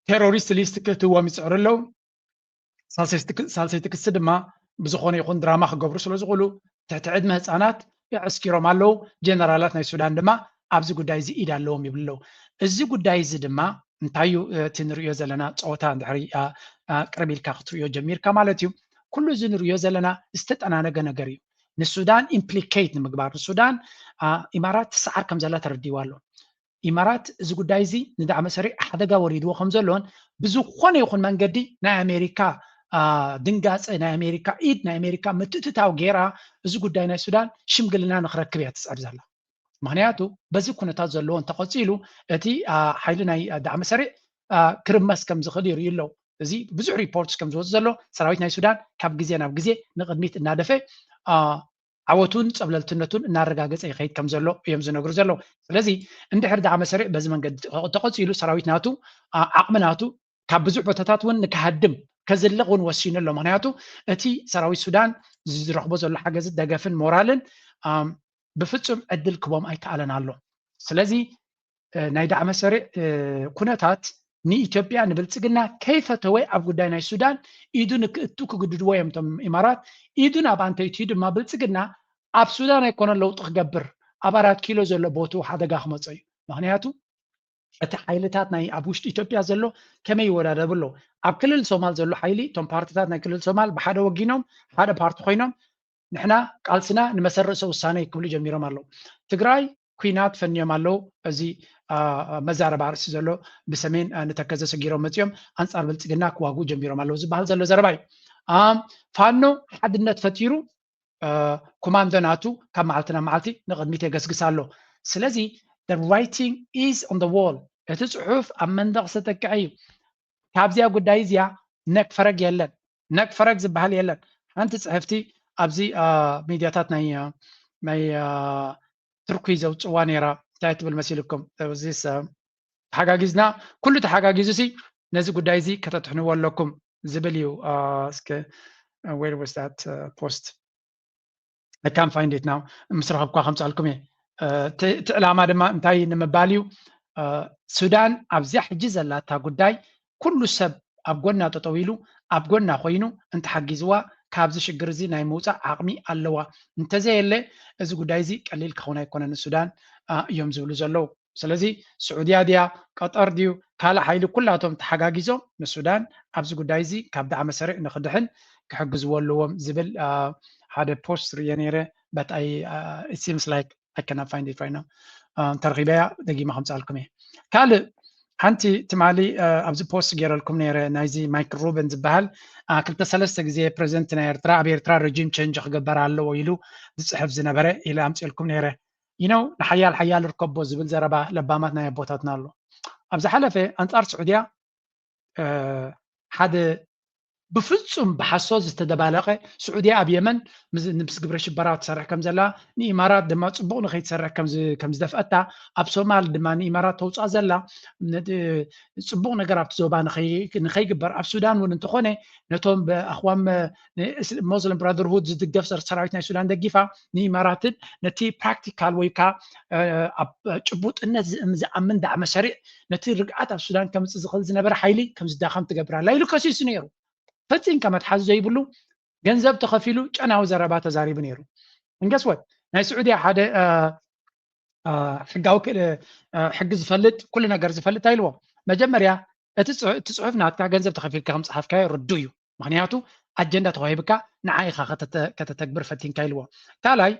ቴሮሪስት ሊስት ክትዎም ይፅዕሩ ኣለው ሳልሰይቲ ክሲ ድማ ብዝኾነ ይኹን ድራማ ክገብሩ ስለ ዝኽእሉ ትሕቲ ዕድመ ህፃናት ኣስኪሮም ኣለው ጀነራላት ናይ ሱዳን ድማ ኣብዚ ጉዳይ እዚ ኢድ ኣለዎም ይብልለው እዚ ጉዳይ እዚ ድማ እንታዩ እቲ ንሪኦ ዘለና ፀወታ እንድሕሪ ቅርቢልካ ክትሪኦ ጀሚርካ ማለት እዩ ኩሉ እዚ ንሪኦ ዘለና ዝተጠናነገ ነገር እዩ ንሱዳን ኢምፕሊኬት ንምግባር ንሱዳን ኢማራት ሰዓር ከም ዘላ ተረዲዋ ኣሎ ኢማራት እዚ ጉዳይ እዚ ንዳዕመ ሰሪዕ ሓደጋ ወሪድዎ ከም ዘሎን ብዝኾነ ይኹን መንገዲ ናይ ኣሜሪካ ድንጋፀ ናይ ኣሜሪካ ኢድ ናይ ኣሜሪካ ምትእትታው ጌራ እዚ ጉዳይ ናይ ሱዳን ሽምግልና ንክረክብ እያ ትፅዕር ዘላ ምክንያቱ በዚ ኩነታት ዘለዎ እንተቐፂሉ እቲ ሓይሊ ናይ ዳዕመ ሰሪዕ ክርመስ ከም ዝኽእል ይርኢ ኣለው እዚ ብዙሕ ሪፖርትስ ከም ዝወፁ ዘሎ ሰራዊት ናይ ሱዳን ካብ ግዜ ናብ ግዜ ንቅድሚት እናደፈ ዓወቱን ፀብለልትነቱን እናረጋገፀ ይኸይድ ከም ዘሎ እዮም ዝነግሩ ዘለው ስለዚ እንድሕር ዳዕመ ሰሪዕ በዚ መንገዲ ተቐፂሉ ሰራዊት ናቱ ዓቕሚ ናቱ ካብ ብዙሕ ቦታታት እውን ንክሃድም ከዝልቕ እውን ወሲኑ ኣሎ ምክንያቱ እቲ ሰራዊት ሱዳን ዝረኽቦ ዘሎ ሓገዝ ደገፍን ሞራልን ብፍጹም ዕድል ክቦም ኣይከኣለን ኣሎ ስለዚ ናይ ዳዕመ ሰሪዕ ኩነታት ንኢትዮጵያ ንብልጽግና ከይፈተወ ኣብ ጉዳይ ናይ ሱዳን ኢዱ ንክእቱ ክግድድዎ እዮም እቶም ኢማራት ኢዱ ናብ ኣንተይቱ ድማ ብልጽግና ኣብ ሱዳን ኣይኮነ ለውጢ ክገብር ኣብ 4 ኪሎ ዘሎ ቦቱ ሓደጋ ክመጽ እዩ ምክንያቱ እቲ ሓይልታት ናይ ኣብ ውሽጢ ኢትዮጵያ ዘሎ ከመይ ይወዳደብሎ ኣብ ክልል ሶማል ዘሎ ሓይሊ እቶም ፓርቲታት ናይ ክልል ሶማል ብሓደ ወጊኖም ሓደ ፓርቲ ኮይኖም ንሕና ቃልስና ንመሰረተ ውሳነ ክብሉ ጀሚሮም ኣለው ትግራይ ኩናት ፈንዮም ኣለው እዚ መዛረባ ርእሲ ዘሎ ብሰሜን ንተከዘ ሰጊሮም መፅዮም አንጻር ብልጽግና ክዋግኡ ጀሚሮም ኣለው ዝበሃል ዘሎ ዘረባ እዩ ፋኖ ሓድነት ፈጢሩ ኮማንዶ ናቱ ካብ መዓልቲ ናብ መዓልቲ ንቅድሚት የገስግስ ኣሎ ስለዚ the writing is on the wall እቲ ጽሑፍ ኣብ መንደቕ ዝተጠቅዐ እዩ ካብዚያ ጉዳይ እዚያ ነቅፈረግ የለን ነቅፈረግ ዝበሃል የለን ሓንቲ ጽሕፍቲ ኣብዚ ሚድያታት ናይ ትርኪ ዘውፅዋ ነይራ እንታይ ትብል መሲልኩም እዚስ ተሓጋጊዝና ኩሉ ተሓጋጊዙ ሲ ነዚ ጉዳይ እዚ ከተትሕንዎ ኣለኩም ዝብል እዩ እስከ where was that post I can't find it now ምስረኸብኳ ከምፃልኩም እየ እቲ ዕላማ ድማ እንታይ ንምባል እዩ ሱዳን ኣብዚያ ሕጂ ዘላታ ጉዳይ ኩሉ ሰብ ኣብ ጎና ጠጠው ኢሉ ኣብ ጎና ኮይኑ እንተሓጊዝዋ ካብዚ ሽግር እዚ ናይ ምውፃእ ዓቕሚ ኣለዋ እንተዘየለ እዚ ጉዳይ እዚ ቀሊል ክኸውን ኣይኮነን ሱዳን እዮም ዝብሉ ዘለው ስለዚ ስዑድያ ድያ ቀጠር ድዩ ካልእ ሓይሊ ኩላቶም ተሓጋጊዞም ንሱዳን ኣብዚ ጉዳይ እዚ ካብ ዳዕመ ሰሪዕ ንክድሕን ክሕግዝዎ ኣለዎም ዝብል ሓደ ፖስት ርየ ነይረ but it seems like I cannot find it right now ተርኺበያ ደጊማ ከምፃልኩም እየ ካልእ ሓንቲ ትማሊ ኣብዚ ፖስት ገይረልኩም ነይረ ናይዚ ማይክል ሩበን ዝበሃል 2-3 ግዜ ፕሬዚደንት ናይ ኤርትራ ኣብ ኤርትራ ሬጂም ቼንጅ ክገበር ኣለዎ ኢሉ ዝፅሕፍ ዝነበረ ኢለ ኣምፅልኩም ነይረ ይነው ንሓያል ሓያል ርከቦ ዝብል ዘረባ ለባማት ናይ ኣቦታትና ኣሎ ኣብ ዝሓለፈ አንጻር ስዑድያ ሓደ ብፍጹም ብሓሶት ዝተደባለቀ ስዑድያ ኣብ የመን ምስ ግብረ ሽበራ ትሰርሕ ከም ዘላ ንኢማራት ድማ ፅቡቅ ንከይትሰርሕ ከም ዝደፍአታ ኣብ ሶማል ድማ ንኢማራት ተውፃእ ዘላ ፅቡቅ ነገር ኣብቲ ዞባ ንከይግበር ኣብ ሱዳን እውን እንተኾነ ነቶም ብኣኽዋም ሞስሊም ብራዘርሁድ ዝድገፍ ሰራዊት ናይ ሱዳን ደጊፋ ንኢማራትን ነቲ ፕራክቲካል ወይ ከዓ ኣብ ጭቡጥነት ዝኣምን ዳዕመ ሰሪዕ ነቲ ርግዓት ኣብ ሱዳን ከምፅእ ዝኽእል ዝነበረ ሓይሊ ከም ዝዳኸም ትገብራላ ኢሉ ከሲሱ ነይሩ ፈፂን ከመትሓዝ ዘይብሉ ገንዘብ ተኸፊሉ ጨናዊ ዘረባ ተዛሪቡ ነይሩ እንገስወት ናይ ስዑድያ ሓደ ሕጋዊ ሕጊ ዝፈልጥ ኩሉ ነገር ዝፈልጥ አይልዎ መጀመርያ እቲ ጽሑፍ ናትካ ገንዘብ ተኸፊልካ ከም ጽሓፍካ ርዱ እዩ ምክንያቱ ኣጀንዳ ተዋሂብካ ንዓይኻ ከተተግብር ፈቲንካ ኢልዎ ካልኣይ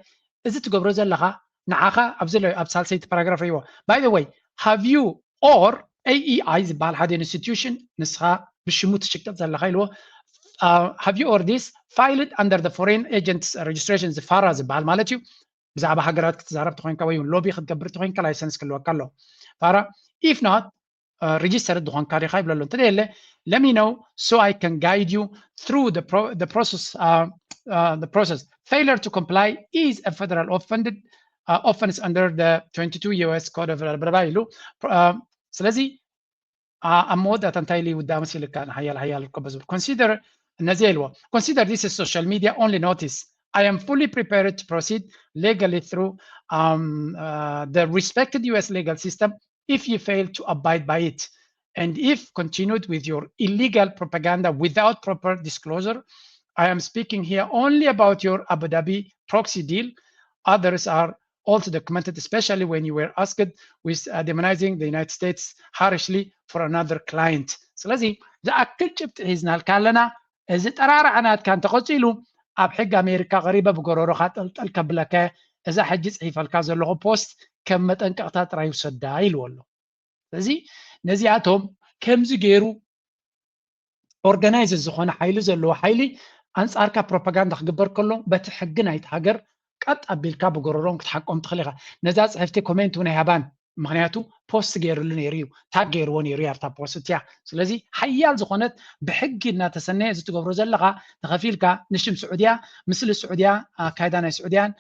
እዚ ትገብሮ ዘለኻ ንዓኻ ኣብ ሳልሰይቲ ፓራግራፍ ይዎ by the way have you or AEI ዝበሃል ሓደ ኢንስቲትዩሽን ንስኻ ብሽሙ ትሽቅጥ ዘለኻ ኢልዎ have you or this filed under the foreign agents registration ዝፋራ ዝበሃል ማለት እዩ ብዛዕባ ሃገራት ክትዛረብ ትኾንካ ወይ ሎቢ ክትገብር ትኾንካ ላይሰንስ ክልወካ ኣሎ ፋራ if not registered ድኾንካ ዲኻ ይብሎ ኣሎ እንተደየለ let me know so I can guide you through the process failure to comply is a federal offense under the 22 US code of ኢሉ ስለዚ ኣመወዳት እንታይ ልዩ ውዳ መሲልካ ሓያል ከበዝብል consider this as social media only notice I am fully prepared to proceed legally through the respected US legal system if you fail to abide by it and if continued with your illegal propaganda without proper disclosure I am speaking here only about your Abu Dhabi proxy deal others are also documented especially when you were asked with demonizing the United States harshly for another client ስለዚ ዝኣክል ጭብጥ ሒዝናልካ ኣለና እዚ ጠራርዓናትካ እንተቐፂሉ ኣብ ሕጊ ኣሜሪካ ቀሪበ ብጎረሮካ ጠልጠል ከብለከ እዛ ሕጂ ፅሒፈልካ ዘለኹ ፖስት ከም መጠንቀቕታ ጥራይ ውሰዳ ኢልዎ ኣሎ ስለዚ ነዚኣቶም ከምዚ ገይሩ ኦርጋናይዝ ዝኾነ ሓይሊ ዘለዎ ሓይሊ ኣንጻርካ ፕሮፓጋንዳ ክግበር ከሎ በቲ ሕጊ ናይቲ ሃገር ቀጥ ኣቢልካ ብጎረሮም ክትሓቆም ትኽእል ኢኻ ነዛ ፅሕፍቲ ኮሜንት እውን ኣይሃባን ምክንያቱ ፖስት ገይሩሉ ነይሩ እዩ ታግ ገይርዎ ነይሩ እዩ ኣብታ ፖስት እያ ስለዚ ሓያል ዝኾነት ብሕጊ እናተሰነየ እዚ ትገብሮ ዘለኻ ተኸፊልካ ንሽም ስዑድያ ምስሊ ስዑድያ ካይዳ ናይ ስዑድያን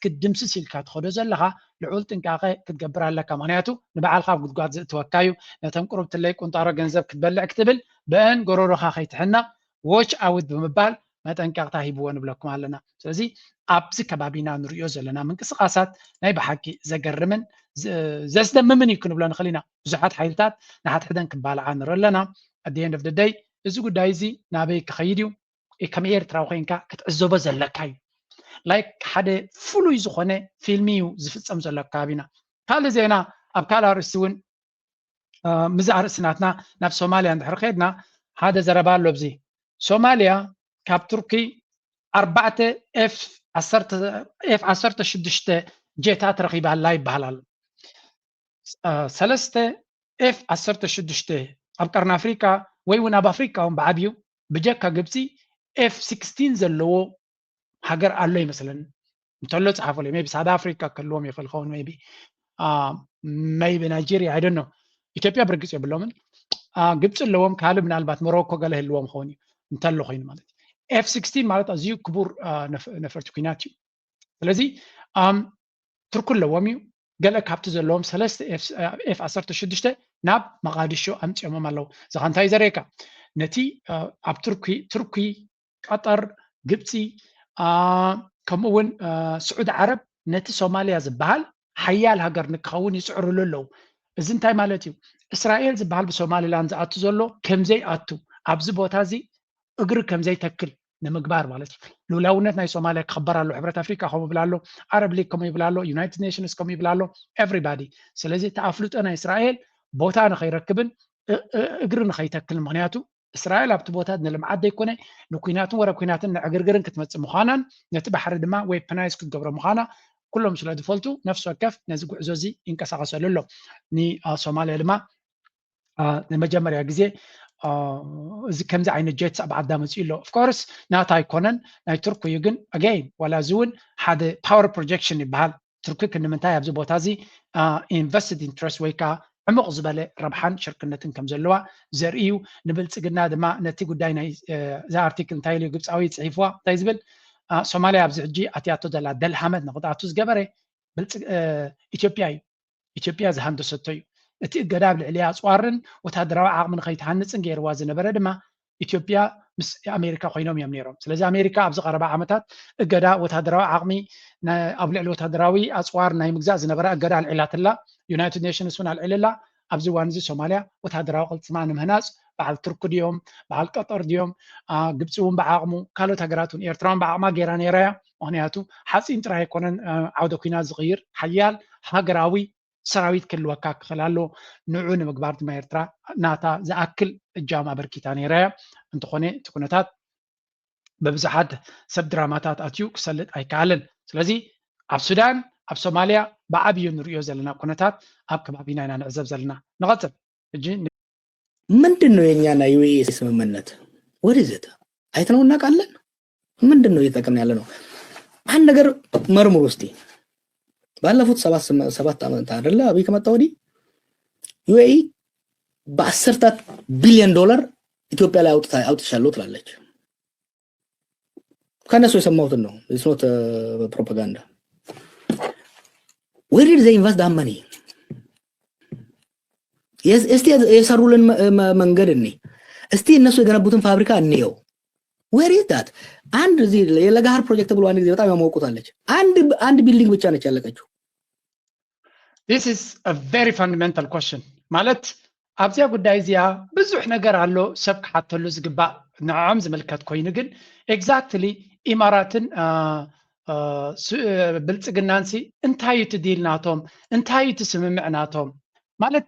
ክትድምስስ ኢልካ ትኸዶ ዘለኻ ልዑል ጥንቃቐ ክትገብር ኣለካ ምክንያቱ ንበዓልካ ኣብ ጉድጓድ ዝእትወካ እዩ ነቶም ቁርብትለይ ቁንጣሮ ገንዘብ ክትበልዕ ክትብል ብአን ጎረሮኻ ከይትሕነቕ ዎች ኣውት ብምባል መጠንቀቕታ ሂብዎ ንብለኩም ኣለና ስለዚ ኣብዚ ከባቢና ንሪኦ ዘለና ምንቅስቃሳት ናይ ብሓቂ ዘገርምን ዘስደምምን ይኩን ብለን ኸሊና ብዙሓት ሓይልታት ንሓት ሕደን ክባልዓ ንረለና at the end of the day እዚ ጉዳይ እዚ ናበይ ክኸይድ እዩ ከም ኤርትራዊ ኮይንካ ክትዕዘቦ ዘለካ እዩ ላይክ ሓደ ፍሉይ ዝኾነ ፊልሚ እዩ ዝፍፀም ዘሎ ከባቢና ካልእ ዜና ኣብ ካልእ ኣርእስቲ እውን ምዛእ ርእስናትና ናብ ሶማልያ እንድሕር ከድና ሓደ ዘረባ ኣሎ ብዚ ሶማልያ ካብ ቱርኪ 4 F-16 ጀታት ረኺባላ ይበሃል ኣሎ 3 F-16 ኣብ ቀርኒ ኣፍሪካ ወይ እውን ኣብ ኣፍሪካ እውን ብዓብዩ ብጀካ ግብፂ F-16 ዘለዎ ሃገር ኣሎ ይመስለኒ እንተሎ ፀሓፈሉ ሜቢ ሳውት ኣፍሪካ ከልዎም ይኽእል ኸውን ሜቢ ናይጄሪያ I don't know ኢትዮጵያ ብርግፅ የብሎምን ግብፂ ኣለዎም ካልእ ምናልባት ሞሮኮ ገለ ህልዎም ኸውን እዩ እንተሎ ኮይኑ ማለት F-16 ማለት ኣዝዩ ክቡር ነፈርቲ ኩናት እዩ ስለዚ ትርኩ ኣለዎም እዩ ገለ ካብቲ ዘለዎም 3 F-16 ናብ መቃዲሾ ኣምፂኦሞም ኣለዉ እዚ እንታይ ዘርእየካ ነቲ ኣብ ቱርኪ ቀጠር ግብፂ ከምኡ እውን ስዑድ ዓረብ ነቲ ሶማልያ ዝበሃል ሓያል ሃገር ንክኸውን ይፅዕርሉ ኣለዉ እዚ እንታይ ማለት እዩ እስራኤል ዝበሃል ብሶማሊላንድ ዝኣቱ ዘሎ ከምዘይ ኣቱ ኣብዚ ቦታ እዚ እግሪ ከምዘይ ተክል ንምግባር ማለት እዩ ልኡላውነት ናይ ሶማልያ ክኽበር ኣሎ ሕብረት ኣፍሪካ ከምኡ ይብላ ኣሎ ዓረብ ሊግ ከምኡ ይብላ ኣሎ ዩናይትድ ኔሽንስ ከምኡ ይብላ ኣሎ ኤቭሪባዲ ስለዚ ተኣፍልጦ ናይ እስራኤል ቦታ ንኸይረክብን እግሪ ንኸይተክል ምክንያቱ እስራኤል ኣብቲ ቦታ ንልምዓት ዘይኮነ ንኩናትን ወረ ኩናትን ንዕግርግርን ክትመፅእ ምዃናን ነቲ ባሕሪ ድማ ዌፐናይዝ ክትገብሮ ምዃና ኩሎም ስለ ዝፈልጡ ነፍሲ ወከፍ ነዚ ጉዕዞ እዚ ይንቀሳቐሰሉ ኣሎ ንሶማልያ ድማ ንመጀመርያ ግዜ እዚ ከምዚ ዓይነት ጀትስ ኣብ ዓዳ መፅኡ ኣሎ ኦፍኮርስ ናታ ኣይኮነን ናይ ቱርክ እዩ ግን ኣገይን ዋላ እዚ እውን ሓደ ፓወር ፕሮጀክሽን ይበሃል ቱርኪ ክንምንታይ ኣብዚ ቦታ እዚ ኢንቨስትድ ኢንትረስት ወይ ከዓ ዕሙቕ ዝበለ ረብሓን ሽርክነትን ከም ዘለዋ ዘርኢ እዩ ንብልፅግና ድማ ነቲ ጉዳይ ናይ እዛ ኣርቲክል እንታይ ኢሉ ግብፃዊ ፅሒፍዋ እንታይ ዝብል ሶማልያ ኣብዚ ሕጂ ኣትያቶ ዘላ ደልሓመት ንክትኣቱ ዝገበረ ኢትዮጵያ እዩ ኢትዮጵያ ዝሃንደሰቶ እዩ እቲ እገዳ ብልዕልያ ኣፅዋርን ወታደራዊ ዓቕሚ ንኸይትሃንፅን ገይርዋ ዝነበረ ድማ ኢትዮጵያ ምስ ኣሜሪካ ኮይኖም እዮም ነይሮም ስለዚ ኣሜሪካ ኣብዚ ቀረባ ዓመታት እገዳ ወታደራዊ ዓቕሚ ኣብ ልዕሊ ወታደራዊ ኣፅዋር ናይ ምግዛእ ዝነበረ እገዳ ኣልዒላትላ ዩናይትድ ኔሽንስ እውን ኣልዒልላ ኣብዚ እዋን እዚ ሶማልያ ወታደራዊ ቅልፅማ ንምህናፅ በዓል ቱርክ ድዮም በዓል ቀጠር ድዮም ግብፂ እውን ብዓቕሙ ካልኦት ሃገራት እውን ኤርትራ እውን ብዓቕማ ገይራ ነይራ እያ ምክንያቱ ሓፂን ጥራይ ኣይኮነን ዓውደ ኩናት ዝቕይር ሓያል ሃገራዊ ሰራዊት ክህልወካ ክኽእል ኣሎ ንዑ ንምግባር ድማ ኤርትራ ናታ ዝኣክል እጃም ኣበርኪታ ነይራ እያ እንተኾነ እቲ ኩነታት ብብዙሓት ሰብ ድራማታት ኣትዩ ክሰልጥ ኣይከኣልን ስለዚ ኣብ ሱዳን ኣብ ሶማልያ ብዓብዩ ንሪኦ ዘለና ኩነታት ኣብ ከባቢና ኢና ንዕዘብ ዘለና ንቐፅል እጂ ምንድን ነው የኛና ዩኤኢ ስምምነት ወዲዘት አይተነው እናውቃለን ምንድን ነው እየተጠቀምን ያለ ነው አንድ ነገር መርምሩ እስቲ ባለፉት 7 ዓመታት አይደለ አብይ ከመጣ ወዲህ ዩኤኢ በ10 ቢሊዮን ዶላር ኢትዮጵያ ላይ አውጥቻለሁ ትላለች ከነሱ የሰማሁትን ነው it's not propaganda where did they invest that money እስቲ የሰሩልን መንገድ እኔ እስቲ እነሱ የገነቡትን ፋብሪካ እንየው where is that አንድ እዚህ የለጋሃር ፕሮጀክት ብሎ አንድ ጊዜ በጣም ያሞቁታለች አንድ ቢልዲንግ ብቻ ነች ያለቀችው this is a very fundamental question ማለት ኣብዚያ ጉዳይ እዚያ ብዙሕ ነገር ኣሎ ሰብ ክሓተሉ ዝግባእ ንዓም ዝምልከት ኮይኑ ግን ኤግዛክትሊ ኢማራትን ብልፅግናንሲ እንታይ እቲ ዲል ናቶም እንታይ እቲ ስምምዕ ናቶም ማለት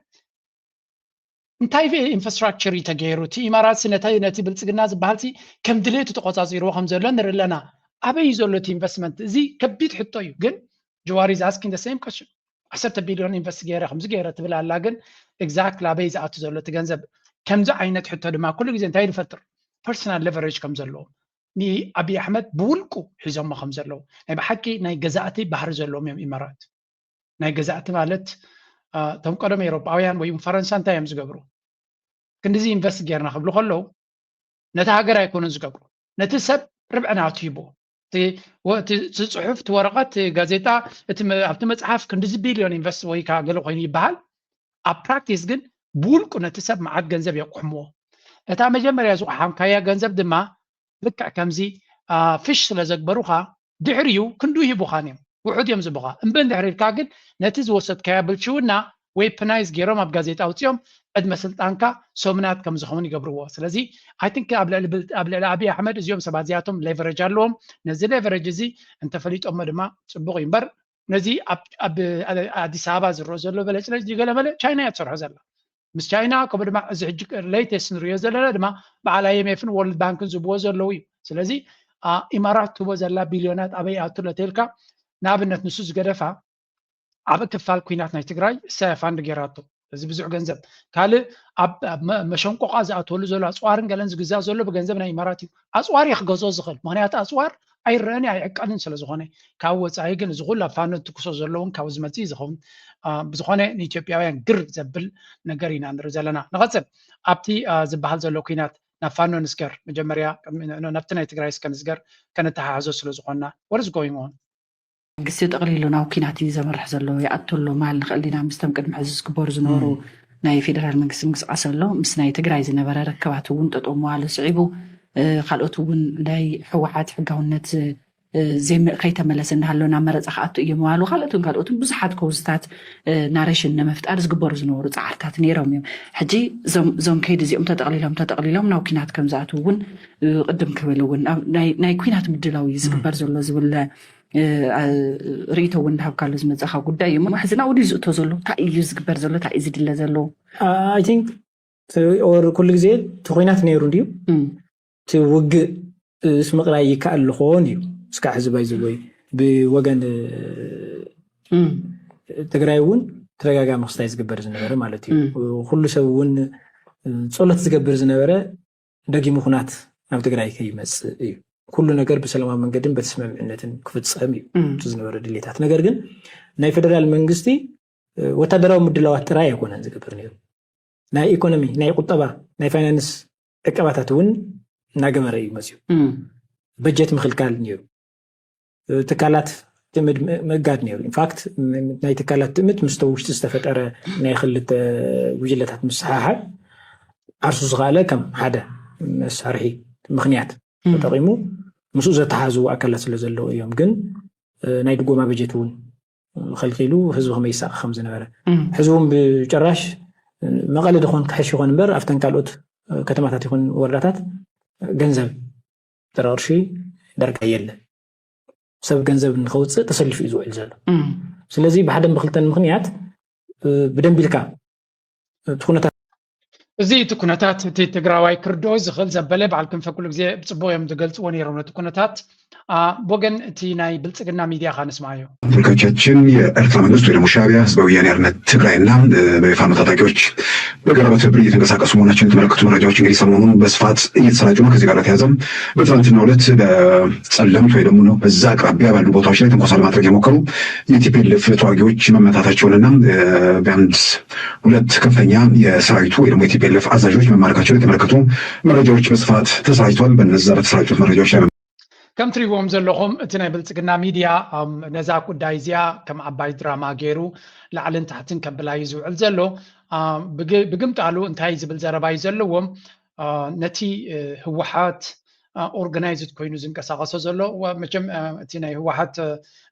እንታይ ኢንፍራስትራክቸር ተገይሩ እቲ ኢማራት ነቲ ብልፅግና ዝበሃልሲ ከም ድሌቱ ተቆፃፂርዎ ከም ዘሎ ንርኢ ኣለና ኣበይ ዘሎ እቲ ኢንቨስትመንት እዚ ከቢድ ሕቶ እዩ ግን ጀዋሪ is asking the same question 10 ቢልዮን ኢንቨስት ገይረ ከምዚ ገይረ ትብል ኣላ ግን ኤግዛክትሊ ኣበይ ዝኣቱ ዘሎ እቲ ገንዘብ ከምዚ ዓይነት ሕቶ ድማ ኩሉ ግዜ እንታይ ይፈጥር ፐርሰናል ሌቨሬጅ ከም ዘለዎ ንኣብይ ኣሕመድ ብውልቁ ሒዞሞ ከም ዘለዎ ናይ ብሓቂ ናይ ገዛእቲ ባህሪ ዘለዎም እዮም ኢማራት ናይ ገዛእቲ ማለት እቶም ቀደም ኤውሮጳውያን ወይ ፈረንሳ እንታይ እዮም ዝገብሩ ክንዲዚ ኢንቨስት ገይርና ክብሉ ከለዉ ነቲ ሃገር ኣይኮኑን ዝገብሩ ነቲ ሰብ ርብዕናቱ ሂቦ እቲ ፅሑፍ እቲ ወረቐት እቲ ጋዜጣ ኣብቲ መፅሓፍ ክንዲዚ ቢልዮን ኢንቨስት ወይ ከዓ ገለ ኮይኑ ይበሃል ኣብ ፕራክቲስ ግን ብውልቁ ነቲ ሰብ መዓት ገንዘብ የቁሕምዎ እታ መጀመርያ ዝቑሓምካያ ገንዘብ ድማ ልክዕ ከምዚ ፍሽ ስለ ዘግበሩኻ ድሕሪኡ ክንዱ ሂቡኻን እዮም ውሑድ እዮም ዝብኻ እምበን ድሕሪልካ ግን ነቲ ዝወሰድካዮ ብልሽውና ዌፐናይዝ ገይሮም ኣብ ጋዜጣ ኣውፅኦም ዕድመ ስልጣንካ ሶምናት ከም ዝኸውን ይገብርዎ ስለዚ ኣይ ቲንክ ኣብ ልዕሊ ኣብይ ኣሕመድ እዚኦም ሰባት እዚኣቶም ሌቨሬጅ ኣለዎም ነዚ ሌቨሬጅ እዚ እንተፈሊጦሞ ድማ ፅቡቅ እዩ እምበር ነዚ ኣብ ኣዲስ ኣበባ ዝረአ ዘሎ በለጭለጭ ገለመለ ቻይና እያ ትሰርሖ ዘላ ምስ ቻይና ከምኡ ድማ እዚ ሕጂ ሌይተስት ንሪኦ ዘለና ድማ በዓል IMF-ን ወርልድ ባንክን ዝብዎ ዘለው እዩ ስለዚ ኢማራት ትቦ ዘላ ቢልዮናት ኣበይ ኣቱ ለተልካ ንኣብነት ንሱ ዝገደፋ ኣብ ክፋል ኩናት ናይ ትግራይ ሰፋንድ ጌራቶ እዚ ብዙሕ ገንዘብ ካልእ ኣብ መሸንቆቃ ዝኣተወሉ ዘሎ ኣፅዋርን ገለን ዝግዛእ ዘሎ ብገንዘብ ናይ ኢማራት እዩ ኣፅዋር ክገዝኦ ዝኽእል ምክንያቱ ኣፅዋር ኣይረአን ኣይዕቀልን ስለ ዝኾነ ካብ ወፃኢ ግን እዚ ኩሉ ኣብ ፋኖ ትኩሶ ዘለውን ካብ ዝመፅእ ዝኸውን ብዝኾነ ንኢትዮጵያውያን ግር ዘብል ነገር ኢና ንርኢ ዘለና ንቐፅል ኣብቲ ዝበሃል ዘሎ ኩናት ናብ ፋኖ ንስገር መጀመርያ ናብቲ ናይ ትግራይ እስከ ንስገር ከነተሓሓዞ ስለ ዝኾንና what is going on ግስቲ ጠቕሊሉ ናብ ኩናት እዩ ዘመርሕ ዘሎ ይኣተሎ ማል ንኽእል ኢና ምስቶም ቅድሚ ሕዚ ዝግበሩ ዝነበሩ ናይ ፌደራል መንግስቲ ምንቅስቃስ ኣሎ ምስ ናይ ትግራይ ዝነበረ ረከባት እውን ጠጠው ምባሉ ስዒቡ ካልኦት እውን ናይ ሕወሓት ሕጋውነት ከይተመለሰ እንዳሃሎ ናብ መረፃ ክኣቱ እዩ ምባሉ ካልኦትን ብዙሓት ከውዝታት ናሬሽን ንምፍጣር ዝግበሩ ዝነበሩ ፃዕርታት ነይሮም እዮም ሕጂ እዞም ከይዲ እዚኦም ተጠቕሊሎም ናብ ኩናት ከም ዝኣትው እውን ቅድም ክብል እውን ናይ ኩናት ምድላው እዩ ዝግበር ዘሎ ዝብል ርኢቶ እውን እንዳሃብካሉ ዝመፀኻ ጉዳይ እዩ ሕዝና ውድዩ ዝእቶ ዘሎ እንታይ እዩ ዝግበር ዘሎ እንታይ እዩ ዝድለ ዘሎ ኣይ ቲንክ ኩሉ ግዜ እቲ ኩናት ነይሩ ድዩ እቲ ውግእ ስምቕላይ ይከኣል ዝኾን እዩ እስካዕ ሕዚ ባይዘወይ ብወገን ትግራይ እውን ተደጋጋሚ ክስታይ ዝግበር ዝነበረ ማለት እዩ ኩሉ ሰብ እውን ጸሎት ዝገብር ዝነበረ ደጊሙ ኩናት ናብ ትግራይ ከይመፅእ እዩ ኩሉ ነገር ብሰላማዊ መንገድን በተስማምዕነትን ክፍፀም እዩ ዝነበረ ድሌታት ነገር ግን ናይ ፌደራል መንግስቲ ወታደራዊ ምድላዋት ጥራይ ኣይኮነን ዝገብር ነይሩ ናይ ኢኮኖሚ ናይ ቁጠባ ናይ ፋይናንስ ዕቀባታት እውን እናገበረ እዩ መፅዩ በጀት ምክልካል ነይሩ ትካላት ትምድ መጋድ ነይሩ ኢንፋክት ናይ ትካላት ትምድ ምስተ ውሽጢ ዝተፈጠረ ናይ ክልተ ጉጅለታት ምስሓሓብ ዓርሱ ዝኻለ ከም ሓደ መሳርሒ ምክንያት ተጠቂሙ ምስኡ ዘተሓዙ ኣካላት ስለ ዘለዎ እዮም ግን ናይ ድጎማ በጀት እውን ከልኪሉ ህዝቢ ከመይሳቅ ከም ዝነበረ ሕዚ እውን ብጭራሽ መቐለ ድኾን ክሕሽ ይኾን እምበር ኣብተን ካልኦት ከተማታት ይኹን ወረዳታት ገንዘብ ጥረቅርሺ ዳርጋ የለን ሰብ ገንዘብ ንኸውፅእ ተሰሊፉ እዩ ዝውዕል ዘሎ ስለዚ ብሓደን ብክልተን ምክንያት ብደንቢ ኢልካ እቲ ኩነታት እዚ እቲ ኩነታት እቲ ትግራዋይ ክርድኦ ዝኽእል ዘበለ በዓል ክንፈ ኩሉ ግዜ ብፅቡቅ እዮም ዝገልፅዎ ነይሮም ነቲ ኩነታት ወገን እቲ ናይ ብልፅግና ሚዲያ ካንስማዮ ተመልካቾቻችን የኤርትራ መንግስት ወይ ደግሞ ሻዕቢያ ህዝባዊ ወያነ ሓርነት ትግራይና በፋኖ ታጣቂዎች በጋራ በትብብር እየተንቀሳቀሱ መሆናቸውን የተመለከቱ መረጃዎች እንግዲህ ሰሞኑን በስፋት እየተሰራጩ ነው። ከዚህ ጋር ተያዘም በትናንትናው ዕለት በጸለምት ወይ ደግሞ ነው በዛ አቅራቢያ ባሉ ቦታዎች ላይ ትንኮሳ ለማድረግ የሞከሩ የቲፒኤልኤፍ ተዋጊዎች መመታታቸውንና ቢያንስ ሁለት ከፍተኛ የሰራዊቱ ወይ ደግሞ የቲፒኤልኤፍ አዛዦች መማረካቸውን የተመለከቱ መረጃዎች በስፋት ተሰራጭተዋል። በነዛ በተሰራጩት መረጃዎች ላይ ከም ትሪእዎም ዘለኹም እቲ ናይ ብልፅግና ሚድያ ነዛ ጉዳይ እዚኣ ከም ዓባይ ድራማ ገይሩ ላዕልን ታሕትን ከብላ እዩ ዝውዕል ዘሎ ብግምጣሉ እንታይ ዝብል ዘረባ እዩ ዘለዎም ነቲ ህወሓት ኦርጋናይዝድ ኮይኑ ዝንቀሳቀሶ ዘሎ መቸም እቲ ናይ ህወሓት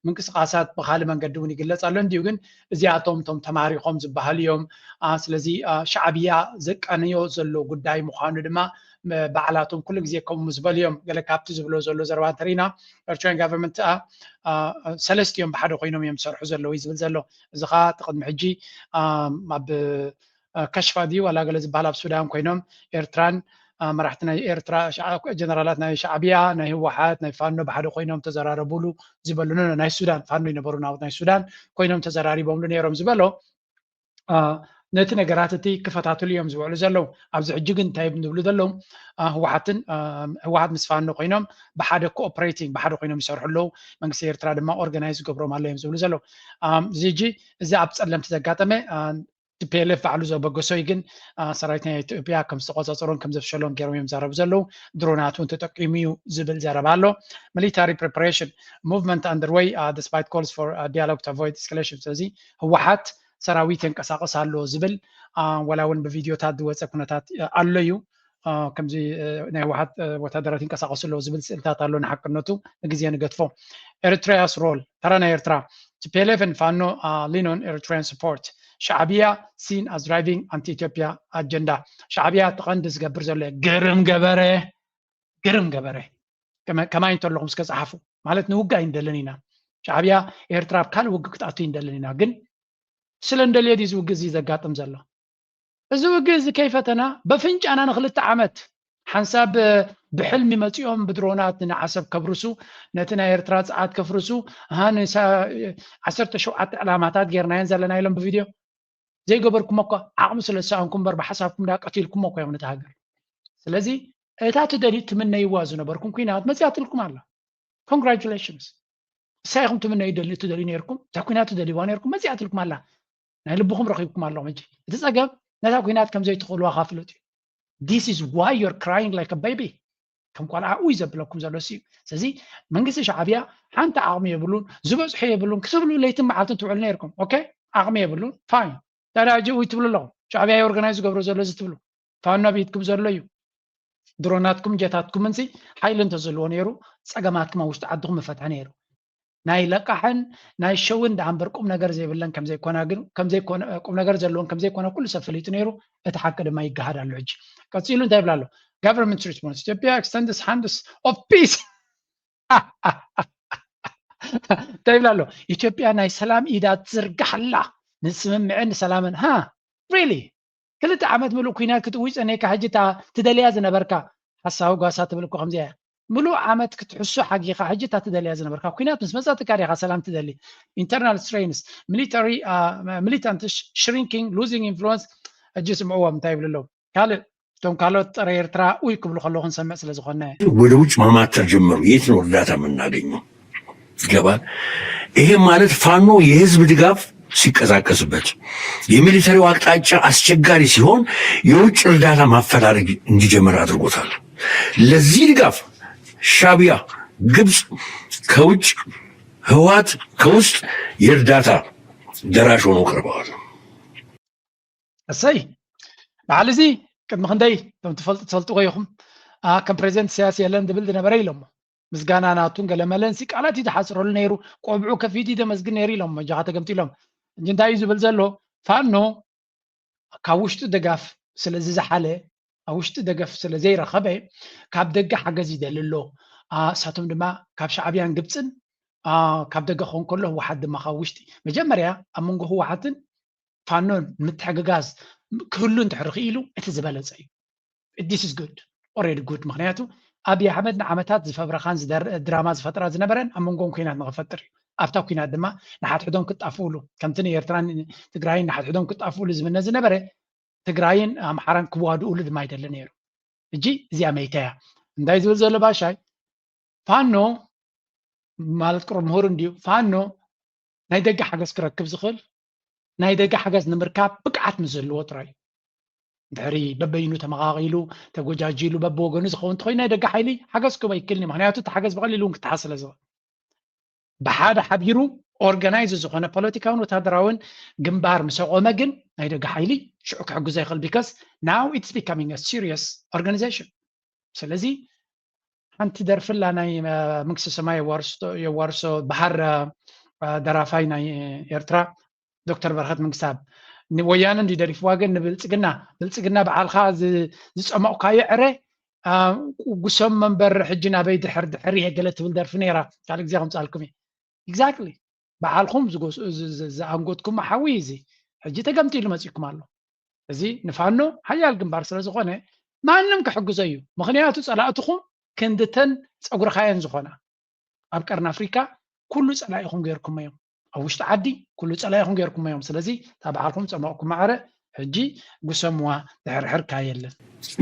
ምንቅስቃሳት ብካልእ መንገዲ እውን ይግለፅ ኣሎ እንዲሁ ግን እዚኣቶም ቶም ተማሪኾም ዝበሃል እዮም ስለዚ ሻዕብያ ዘቃንዮ ዘሎ ጉዳይ ምዃኑ ድማ ባዕላቶም ኩሉ ግዜ ከምኡ ዝበሉ እዮም ገለ ካብቲ ዝብሎ ዘሎ ዘረባ እንተሪኢና ኤርትራን ጋቨርንመንት ሰለስቲኦም ብሓደ ኮይኖም እዮም ዝሰርሑ ዘለው እዩ ዝብል ዘሎ እዚ ከዓ ትቅድሚ ሕጂ ኣብ ከሽፋ ድዩ ዋላ ገለ ዝበሃል ኣብ ሱዳን ኮይኖም ኤርትራን መራሕቲ ናይ ኤርትራ ጀነራላት ናይ ሻዕብያ ናይ ህወሓት ናይ ፋኖ ብሓደ ኮይኖም ተዘራረቡሉ ዝበሉን ናይ ሱዳን ፋኖ ይነበሩ ናብት ናይ ሱዳን ኮይኖም ተዘራሪቦምሉ ነይሮም ዝበሎ ነቲ ነገራት እቲ ክፈታትሉ እዮም ዝውዕሉ ዘለው ኣብዚ ሕጂ ግን እንታይ ንብሉ ዘለው ህወሓት ምስ ፋኖ ኮይኖም ብሓደ ኮኦፕሬቲንግ ብሓደ ኮይኖም ይሰርሑ ኣለው መንግስቲ ኤርትራ ድማ ኦርጋናይዝ ገብሮም ኣሎ እዮም ዝብሉ ዘለው እዚ ሕጂ እዚ ኣብ ፀለምቲ ዘጋጠመ ቲፒኤልኤፍ ባዕሉ ዘበገሶ ግን ሰራዊት ናይ ኢትዮጵያ ከም ዝተቆፃፀሮን ከም ዘፍሸሎም ገይሮም እዮም ዘረቡ ዘለው ድሮናት እውን ተጠቂሙ እዩ ዝብል ዘረባ ኣሎ ሚሊታሪ ፕሪፓሬሽን ሙቭመንት አንደርዌይ ዲስፓይት ኮልስ ፎር ዲያሎግ ቱ አቮይድ ኤስካሌሽን ስለዚ ህወሓት ሰራዊት የንቀሳቀስ ኣሎ ዝብል ወላ እውን ብቪድዮታት ዝወፀ ኩነታት ኣሎ እዩ ከምዚ ናይ ዋሓት ወታደራት ይንቀሳቀሱ ኣለዉ ዝብል ስእልታት ኣሎ ንሓቅነቱ ንግዜ ንገድፎ ኤርትራያስ ሮል ተራ ናይ ኤርትራ TPLF and ፋኖ lean on Eritrean support ሻዕብያ seen as driving anti-Ethiopia agenda ሻዕብያ ተቐንዲ ዝገብር ዘሎ ግርም ገበረ ከማይ እንተለኹም እስከ ፀሓፉ ማለት ንውጋይ እንደለን ኢና ሻዕብያ ኤርትራ ካልእ ውግእ ክትኣቱ እንደለን ኢና ግን ስለ እንደልየ ዲ ዝውግእ እዚ ዘጋጥም ዘሎ እዚ ውግእ እዚ ከይፈተና በፍንጫና ንክልተ ዓመት ሓንሳብ ብሕልሚ መፂኦም ብድሮናት ንዓሰብ ከብርሱ ነቲ ናይ ኤርትራ ፀዓት ከፍርሱ ሃን 17 ዕላማታት ጌርናየን ዘለና ኢሎም ብቪድዮ ዘይገበርኩም እኳ ዓቕሚ ስለ ዝሰኣንኩም በር ብሓሳብኩም ዳ ቀቲልኩም እኳ እዮም ነቲ ሃገር ስለዚ እታ ትደልዩ ትምነይዋ ዝነበርኩም ኩናት መፅያትልኩም ኣላ ኮንግራቹሌሽንስ ሳይኹም ትደልዩ ነርኩም እታ ኩናት ትደልይዋ ነርኩም መፅያትልኩም ኣላ ናይ ልብኹም ረኺብኩም ኣሎ እንጂ እቲ ፀገም ነታ ኩናት ከም ዘይትኽእልዋ ካፍለጥ እዩ This is why you're crying like a baby. ከም ቆልዓ ውይ ዘብለኩም ዘሎ እዩ ስለዚ መንግስቲ ሻዕብያ ሓንቲ ዓቕሚ የብሉን ዝበፅሑ የብሉን ክትብሉ ለይትን መዓልትን ትውዕሉ ነርኩም ኦኬ ዓቕሚ የብሉን ፋይን ታዲያ ውይ ትብሉ ኣለኹም ሻዕብያ ኦርጋናይዝ ዝገብሮ ዘሎ እዚ ትብሉ ፋኖ ቤትኩም ዘሎ እዩ ድሮናትኩም ጀታትኩም እንሲ ሓይሊ እንተዘለዎ ነይሩ ፀገማትኩም ኣብ ውሽጢ ዓድኩም መፈትሐ ነይሩ ናይ ለቃሕን ናይ ሸውን ዳንበር ቁም ነገር ዘይብለን ከምዘይኮነ ቁም ነገር ዘለዎን ከምዘይኮነ ኩሉ ሰብ ፈሊጡ ነይሩ እቲ ሓቂ ድማ ይገሃድ ኣሎ ሕጂ ቀፂሉ እንታይ ይብላ ኣሎ government response Ethiopia extends hands of peace እንታይ ይብላ ኣሎ ኢትዮጵያ ናይ ሰላም ኢዳ ትዝርጋሕላ ንስምምዕን ሰላምን really ክልተ ዓመት ምሉእ ኩናት ክትውይ ፀነይካ ሕጂ ትደልያ ዝነበርካ ሓሳዊ ጓሳ ትብልኮ ከምዚያ ምሉእ ዓመት ክትሕሱ ሓጊኻ ሕጂ ትደልያ ዝነበርካ ኩናት ምስ መፃት ካሪኻ ሰላም ትደሊ internal strains militant shrinking losing influence ሕጂ ስምዕዎም እንታይ ይብሉ ኣለዉ ካልእ ቶም ካልኦት ፀረ ኤርትራ ውይ ክብሉ ከለኹ ንሰምዕ ስለ ዝኾነ ወደ ውጭ ማማተር ጀመሩ የት ነው እርዳታ የምናገኘው ይገባል ይሄ ማለት ፋኖ የህዝብ ድጋፍ ሲቀዛቀዝበት የሚሊተሪው አቅጣጫ አስቸጋሪ ሲሆን የውጭ እርዳታ ማፈላለግ እንዲጀምር አድርጎታል ለዚህ ድጋፍ ሻዕቢያ ግብጽ ከውጭ ህወሓት ከውስጥ የእርዳታ ደራሽ ሆኖ ቀርበዋል እሰይ በዓል እዚ ቅድሚ ክንደይ ከም ትፈልጡ ኮይኹም ከም ፕሬዚደንት ሲያሲ የለን ድብል ዝነበረ ኢሎሞ ምስጋና ናቱን ገለመለንሲ ቃላት ይተሓፅረሉ ነይሩ ቆብዑ ከፊት ይተመስግን ነይሩ ኢሎም መጃኻ ተገምቲ ኢሎም እንጂ እንታይ እዩ ዝብል ዘሎ ፋኖ ካብ ውሽጡ ደጋፍ ስለዚ ዝሓለ ኣብ ውሽጢ ደገፍ ስለ ዘይረኸበ ካብ ደገ ሓገዝ ይደሊ ኣሎ እሳቶም ድማ ካብ ሻዕብያን ግብፅን ካብ ደገ ክኾን ከሎ ህወሓት ድማ ካብ ውሽጢ መጀመርያ ኣብ መንጎ ህወሓትን ፋኖን ምትሕግጋዝ ክህሉ እንድሕር ክኢሉ እቲ ዝበለፀ እዩ this is good already good ምክንያቱ ኣብይ ኣሕመድ ንዓመታት ዝፈብረኻን ድራማ ዝፈጥራ ዝነበረን ኣብ መንጎም ኩናት ንኽፈጥር እዩ ኣብታ ኩናት ድማ ንሓድሕዶም ክጣፍኡሉ ከምቲ ንኤርትራን ትግራይን ንሓድሕዶም ክጣፍኡሉ ዝምነ ዝነበረ ትግራይን ኣምሓራን ክዋድኡሉ ድማ ይደሊ ነይሩ እጂ እዚኣ መይታ እያ እንታይ ዝብል ዘሎ ባሻይ ፋኖ ማለት ቅሩብ ምሁር እንድዩ ፋኖ ናይ ደገ ሓገዝ ክረክብ ዝኽእል ናይ ደገ ሓገዝ ንምርካብ ብቅዓት ምዘለዎ ጥራይ ድሕሪ በበይኑ ተመቃቂሉ ተጎጃጂሉ በብወገኑ ዝኸውን እንተኮይኑ ናይ ደገ ሓይሊ ሓገዝ ክህቦ ይክእልኒ ምክንያቱ እቲ ሓገዝ ብቐሊሉ እውን ክትሓስ ስለ ዝኽእል ብሓደ ሓቢሩ ኦርጋናይዝ ዝኾነ ፖለቲካውን ወታደራውን ግንባር ምስ ቆመ ግን ናይ ደገ ሓይሊ ሽዑ ክሕግዞ ይኽእል ቢካዝ ናው ኢትስ ቢካሚንግ አ ሲሪየስ ኦርጋናይዜሽን ስለዚ ሓንቲ ደርፍላ ናይ መንግስቲ ሰማይ የዋርሶ ባህር ደራፋይ ናይ ኤርትራ ዶክተር በረኸት መንግስታብ ወያነ እንዲደሪፍዋ ግን ብልፅግና በዓልካ ዝፀመቕካዮ ዕረ ጉሶም መንበር ሕጂ ናበይ ድሕር የገለ ትብል ደርፊ ነይራ ካልእ ግዜ ከምፃልኩም እየ ኤግዛክትሊ በዓልኩም ዝኣንጎትኩም ሓዊ እዚ ሕጂ ተገምቲሉ መፂኩም ኣሎ እዚ ንፋኖ ሓያል ግንባር ስለ ዝኾነ ማንም ክሕግዞ እዩ ምክንያቱ ፀላእትኩም ክንድተን ፀጉርካየን ዝኾና ኣብ ቀርኒ ኣፍሪካ ኩሉ ፀላኢኹም ገይርኩም እዮም ኣብ ውሽጢ ዓዲ ኩሉ ፀላኢኹም ገይርኩም እዮም ስለዚ እታ በዓልኩም ፀመቕኩም ማዕረ ሕጂ ጉሰምዋ ድሕርሕር ካየለን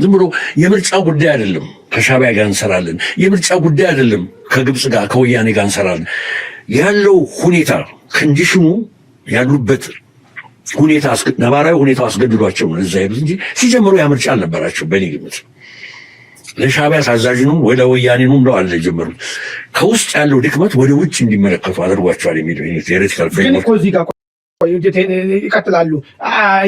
ዝም ብሎ የምርጫ ጉዳይ አይደለም ከሻዕቢያ ጋር እንሰራለን የምርጫ ጉዳይ አይደለም ከግብጽ ጋር ከወያኔ ጋር እንሰራለን ያለው ሁኔታ ኮንዲሽኑ ያሉበት ሁኔታ ነባራዊ ሁኔታው አስገድዷቸው ነው እዛ ሄዱት እንጂ ሲጀምሩ ያ ምርጫ አልነበራቸው በእኔ ግምት ለሻዕቢያ ታዛዥኑም ወደ ወያኔኑም ነው አለ ጀመሩ ከውስጥ ያለው ድክመት ወደ ውጭ እንዲመለከቱ አድርጓቸዋል የሚለው ቴዎሬቲካል ፍሬምወርክ ይቀጥላሉ።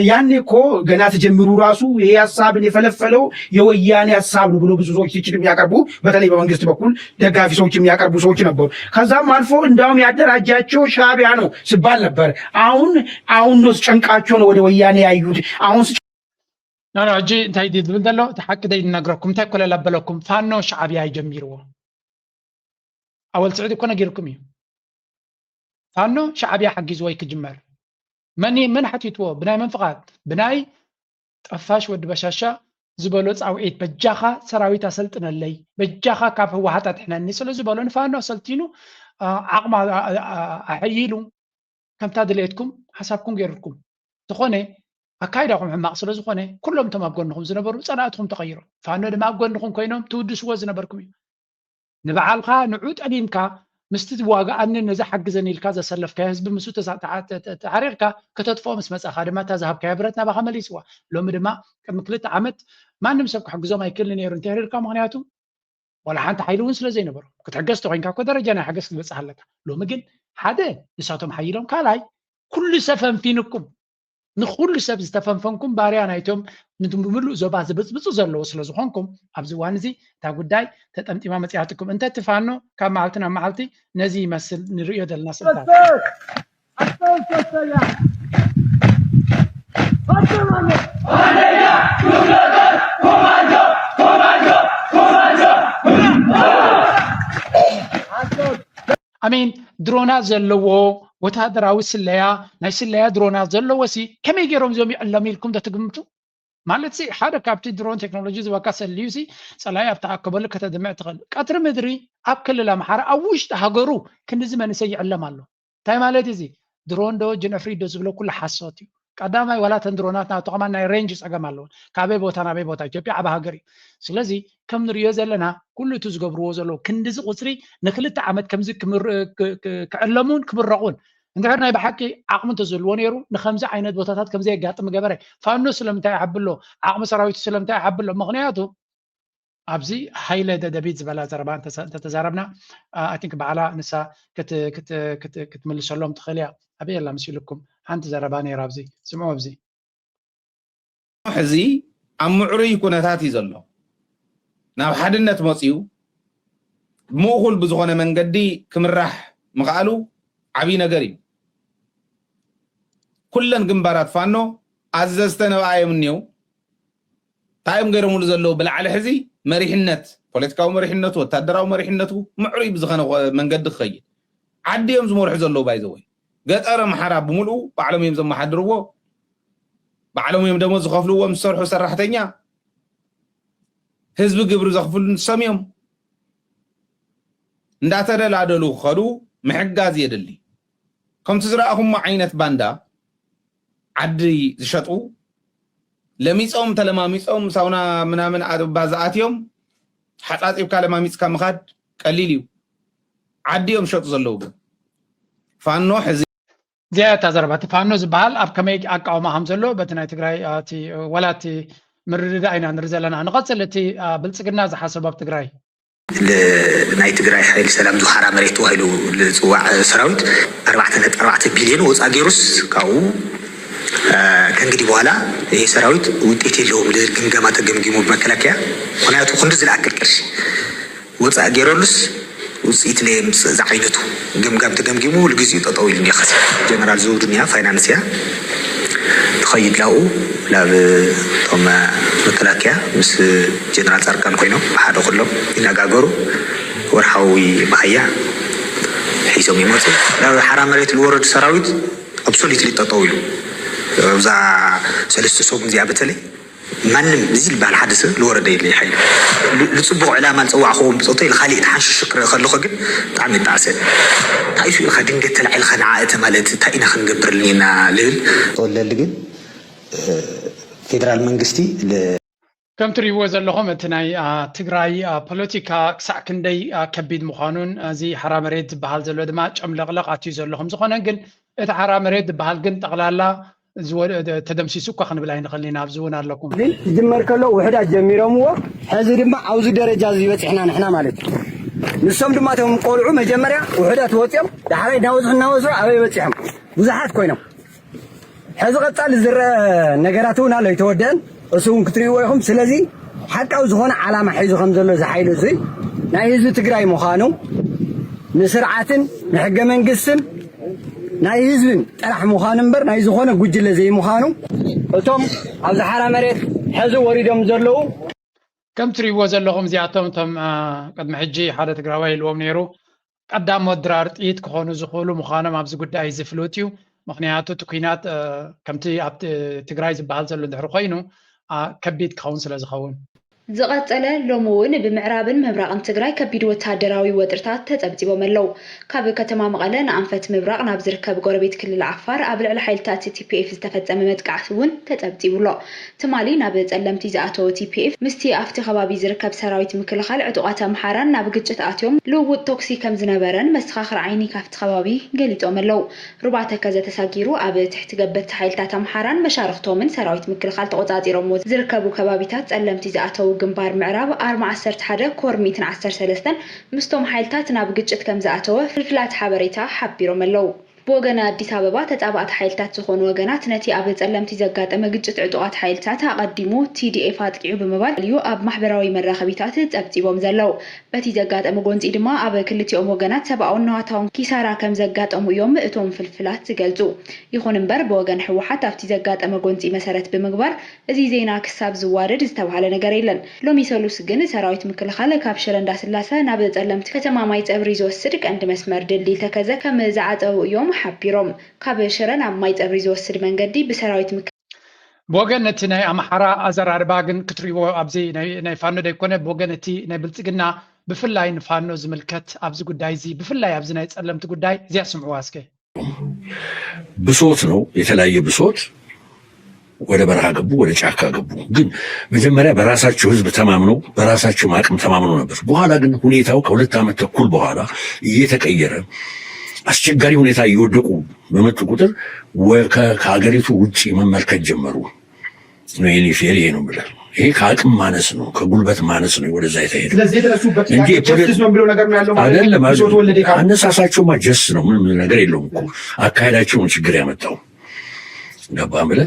ያኔ እኮ ገና ተጀምሩ ራሱ ይሄ ሐሳብን የፈለፈለው የወያኔ ሐሳብ ነው ብሎ ብዙ ሰዎች ሲችል የሚያቀርቡ በተለይ በመንግስት በኩል ደጋፊ ሰዎች የሚያቀርቡ ሰዎች ነበሩ። ከዛም አልፎ እንዳውም ያደራጃቸው ሻዕቢያ ነው ሲባል ነበር። አሁን ነው ጨንቃቸው ነው ወደ ወያኔ ያዩት። አሁን ኖ እጂ እንታይ ድብል ዘሎ ተሓቂ ደይ ንነግረኩም እንታይ ኮለ ለበለኩም ፋኖ ሻዕቢያ ይጀሚርዎ ኣወል ስዑድ እኮ ነጊርኩም እዩ ፋኖ ሻዕቢያ ሓጊዝዎ ይክጅመር من حتيتو بناي منفقات بناي طفاش ود بشاشا زبلو صاويت بجاخا سراويت اسلطنا لي بجاخا كاف هو حتى احنا نسلو زبلو نفانو سلطينو عقما احيلو كم تادليتكم حسابكم غيركم تخوني اكايداكم حماق سلو زخوني كلهم تمام غنكم زنبرو صناعتكم تغيروا فانو دما غنكم كوينوم تودسوا زنبركم نبعالخا نعود قديمكا مستد واقع أن نزح حق زني الكازا سلف كهزب مسوت تعريقك كتطفو مس مسأ خادمات تذهب كابرتنا بخمل يسوى لو مدما كم كلت عمت ما نمسك حق زوما يكلن يرن تهرير كام مغنياتو ولا حتى حيلون سلا زين برو كتحجزتو عين كاكو درجة أنا حجزت بس حلك لو مجن حدا لساتهم حيلهم كالاي كل سفن فينكم نخول سب استفنفنكم باريانا يتم نتم بملو زوبا زبز زلو سلا زخونكم ابزي وانزي تا غداي تطمطي ما مصياتكم انت تفانو كما معلتنا معلتي نزي مسل نريو دلنا سلطان امين درونات زلو وتهدراوي سليا ناي سليا درونات زلو وسي كمي غيروم زوم يعلميلكم تتغمتو ማለት ሲ ሓደ ካብቲ ድሮን ቴክኖሎጂ ዝወካ ሰልዩሲ ፀላይ ኣብ ተኣከበሉ ከተደምዕ ትኽእል ቀትሪ ምድሪ ኣብ ክልል ኣምሓራ ኣብ ውሽጢ ሃገሩ ክንዚ መንእሰይ ይዕለም ኣሎ እንታይ ማለት እዚ ድሮን ዶ ጀነፍሪ ዶ ዝብሎ ኩሉ ሓሶት እዩ ቀዳማይ ዋላተን ድሮናት ናብተቐማ ናይ ሬንጅ ፀገም ኣለዎ ካበይ ቦታ ናበይ ቦታ ኢትዮጵያ ዓብ ሃገር እዩ ስለዚ ከም ንሪኦ ዘለና ኩሉ እቲ ዝገብርዎ ዘሎ ክንዲዚ ቁፅሪ ንክልተ ዓመት ከምዚ ክዕለሙን ክምረቑን እንድሕር ናይ ብሓቂ ዓቕሚ እንተዘልዎ ነይሩ ንከምዚ ዓይነት ቦታታት ከምዚ የጋጥም ገበረ ፋኖ ስለምንታይ ይዓብሎ ዓቕሚ ሰራዊቱ ስለምንታይ ይዓብሎ ምክንያቱ ኣብዚ ሃይለ ደደቢት ዝበላ ዘረባ እንተተዛረብና ኣይ ቲንክ በዓላ ንሳ ክትምልሰሎም ትኽእል እያ ኣበይ ኣላ መሲልኩም ሓንቲ ዘረባ ነይራ ኣብዚ ስምዑ ኣብዚ ሕዚ ኣብ ምዕሩይ ኩነታት እዩ ዘሎ ናብ ሓድነት መፅኡ ብምእኹል ብዝኾነ መንገዲ ክምራሕ ምኽኣሉ ዓብይ ነገር እዩ ኩለን ግንባራት ፋኖ ኣዘዝተ ነብኣዮም እኒው ታይም ገይሮምሉ ዘለዉ ብላዕሊ ሕዚ መሪሕነት ፖለቲካዊ መሪሕነቱ ወታደራዊ መሪሕነቱ ምዕሩይ ብዝኾነ መንገዲ ክኸይድ ዓዲ እዮም ዝመርሑ ዘለዉ ባይዘወይ ገጠር ኣምሓራ ብምልኡ ባዕሎም እዮም ዘመሓድርዎ ባዕሎም እዮም ደሞ ዝኸፍልዎ ምስ ሰርሑ ሰራሕተኛ ህዝቢ ግብሪ ዘኽፍሉ ንሶም እዮም እንዳተደላደሉ ክኸዱ ምሕጋዝ የድሊ ከምቲ ዝረኣኹሞ ዓይነት ባንዳ ዓዲ ዝሸጡ ለሚፆም ተለማሚፆም ሳውና ምናምን ባዝኣትዮም ሓፃፂብካ ለማሚፅካ ምኻድ ቀሊል እዩ ዓዲ እዮም ሸጡ ዘለዉ ግን ፋኖ ሕዚ እዚኣ እታ ዘረባቲ ፋኖ ዝበሃል ኣብ ከመይ ኣቃውማ ከም ዘሎ በቲ ናይ ትግራይ ወላቲ ምርድዳእ ኢና ንርኢ ዘለና ንቐፅል እቲ ብልፅግና ዝሓሰቦ ኣብ ትግራይ ናይ ትግራይ ሓይሊ ሰላም ዙሓራ መሬት ተባሂሉ ዝፅዋዕ ሰራዊት 4.4 ቢልዮን ወፃ ገይሩስ ካብኡ ከእንግዲህ በኋላ ይሄ ሰራዊት ውጤት የለውም ግምገማ ተገምጊሙ በመከላከያ ምክንያቱ ክንዲ ዝለኣክል ቅርሺ ወፃ ገይሩልስ ውፅኢት ለምፅእ ዝዓይነቱ ግምጋም ተገምጊሙ ልግዚኡ ጠጠው ኢሉ እኒኸ ጀነራል ዘውዱ እኒኣ ፋይናንስ እያ تخيل له لا ثم مكلاكيا مس جنرال ጻድቃን ኮይኖም ሓደ ኩሎም ይነጋገሩ ወርሓዊ ባህያ ሒዞም ይመፁ ናብ ሓራ መሬት ዝወረድ ሰራዊት ኣብሶሉትሊ ጠጠው ኢሉ እዛ ሰለስተ ሰው እዚኣ በተለይ ማንም እዚ ልባል ሓደ ሰብ ዝወረደ የለ ይሓይሉ ልፅቡቅ ዕላማ ዝፀዋዕኹም ብፆቶ ኢልካሊእ ተሓንሽሽ ክርኢ ከለኹ ግን ብጣዕሚ ይጣዕሰ ታይሱ ኢልካ ድንገት ተላዒልካ ንዓእተ ማለት እንታይ ኢና ክንገብርልኒ ኢና ልብል ተወለሊ ግን ፌደራል መንግስቲ ከም ትሪእዎ ዘለኹም እቲ ናይ ትግራይ ፖለቲካ ክሳዕ ክንደይ ከቢድ ምዃኑን እዚ ሓራ መሬት ዝበሃል ዘሎ ድማ ጨምለቕለቕ ኣትዩ ዘለኹም ዝኾነ ግን እቲ ሓራ መሬት ዝበሃል ግን ጠቕላላ ተደምሲሱ እኳ ክንብል ኣይንኽእል ኢና ኣብዚ እውን ኣለኩም ዝጅመር ከሎ ውሕዳት ጀሚሮምዎ ሕዚ ድማ ኣብዚ ደረጃ ዝበፅሕና ንሕና ማለት እዩ ንሶም ድማ እቶም ቆልዑ መጀመርያ ውሕዳት ወፂኦም ዳሕራይ እናወፁ ኣበይ በፂሖም ብዙሓት ኮይኖም ሕዚ ቀጻሊ ዝረአ ነገራት እውን ኣሎ ይተወደአን እሱ እውን ክትርእይዎ ኢኹም ስለዚ ሓቃዊ ዝኾነ ዓላማ ሒዙ ከም ዘሎ ዝሓይሉ እዙይ ናይ ህዝቢ ትግራይ ምዃኑ ንስርዓትን ንሕገ መንግስትን ናይ ህዝብን ጥራሕ ምዃኑ እምበር ናይ ዝኾነ ጉጅለ ዘይምዃኑ እቶም ኣብ ዝሓራ መሬት ሕዚ ወሪዶም ዘለዉ ከም ትርእይዎ ዘለኹም እዚኣቶም እቶም ቅድሚ ሕጂ ሓደ ትግራዋይ ኢልዎም ነይሩ ቀዳሞት ድራር ጥይት ክኾኑ ዝኽእሉ ምዃኖም ኣብዚ ጉዳይ ዝፍሉጥ እዩ ምክንያቱ እቲ ኩናት ከምቲ ኣብ ትግራይ ዝበሃል ዘሎ ድሕሪ ኮይኑ ከቢድ ክኸውን ስለ ዝኸውን ዝቐፀለ ሎሚ እውን ብምዕራብን ምብራቕን ትግራይ ከቢድ ወታደራዊ ወጥርታት ተጸብጺቦም ኣለው ካብ ከተማ መቐለ ንኣንፈት ምብራቕ ናብ ዝርከብ ጎረቤት ክልል ዓፋር ኣብ ልዕሊ ሓይልታት TPF ዝተፈጸመ መጥቃዕቲ እውን ተጸብጺቡሎ ትማሊ ናብ ጸለምቲ ዝኣተወ TPF ምስቲ ኣብቲ ከባቢ ዝርከብ ሰራዊት ምክልኻል ዕጡቓት ኣምሓራን ናብ ግጭት ኣትዮም ልውውጥ ቶክሲ ከም ዝነበረን መስተኻኽር ዓይኒ ካብቲ ከባቢ ገሊፆም ኣለው ሩባተ ከዘ ተሳጊሩ ኣብ ትሕቲ ገበቲ ሓይልታት ኣምሓራን መሻርክቶምን ሰራዊት ምክልኻል ተቆጻጺሮሞ ዝርከቡ ከባቢታት ጸለምቲ ዝኣተው ግንባር ምዕራብ 41 ኮር 113 ምስቶም ሓይልታት ናብ ግጭት ከም ዝኣተወ ፍልፍላት ሓበሬታ ሓቢሮም ኣለው بوغن አዲስ አበባ ተጣባዕት ኃይልታት ዝኾኑ ወገናት ነቲ ኣብ ጸለምቲ ዘጋጠመ ግጭት ዕጡቃት ኃይልታት አቀዲሙ TDF አጥቂዑ በመባል እዩ ኣብ ማህበራዊ መራኸቢታት ጸብጺቦም ዘለው በቲ ዘጋጠመ ጎንጺ ድማ ኣብ ክልቲኦም ወገናት ሰብኣውን ነዋታውን ኪሳራ ከም ዘጋጠሙ እዮም እቶም ፍልፍላት ዝገልጹ ይኹን እምበር በወገን ህወሓት ኣብቲ ዘጋጠመ ጎንጺ መሰረት ብምግባር እዚ ዜና ክሳብ ዝዋረድ ዝተባሃለ ነገር የለን ሎሚ ሰሉስ ግን ሰራዊት ምክልኻል ካብ ሽረ እንዳስላሰ ናብ ጸለምቲ ከተማ ማይ ጸብሪ ዝወስድ ቀንዲ መስመር ድልድል ተከዘ ከም ዝዓጠው እዮም حبيرم كابشرن عم ماي تبريز وسد منجدي بسراويت بوغنتي ناي امحرا ازر ارباغن كتريو ابزي ناي فانو ديكونه بوغنتي ناي بلصقنا بفلاي نفانو زملكت ابزي غداي زي بفلاي ابزي ناي ጸለምት ጉዳይ እዚያ ስምዑ አስከ ብሶት ነው የተለያየ ብሶት ወደ በረሃ ገቡ ወደ ጫካ ገቡ ግን መጀመሪያ በራሳቸው ህዝብ ተማምነው በራሳቸው አቅም ተማምነው ነበር በኋላ ግን ሁኔታው ከሁለት ዓመት ተኩል በኋላ እየተቀየረ አስቸጋሪ ሁኔታ ይወደቁ በመጡ ቁጥር ከሀገሪቱ ውጪ መመልከት ጀመሩ ነው የኔ ፌር ይሄ ነው ብለ ይሄ ከአቅም ማነስ ነው ከጉልበት ማነስ ነው ወደዛ የተሄደ ስለዚህ የተነሱበት ጀስቲስ ነው ብለው ነገር ነው ያለው አይደለም አነሳሳቸው ማጀስ ነው ምንም ነገር የለውም እኮ አካሄዳቸው ነው ችግር ያመጣው ገባ ብለ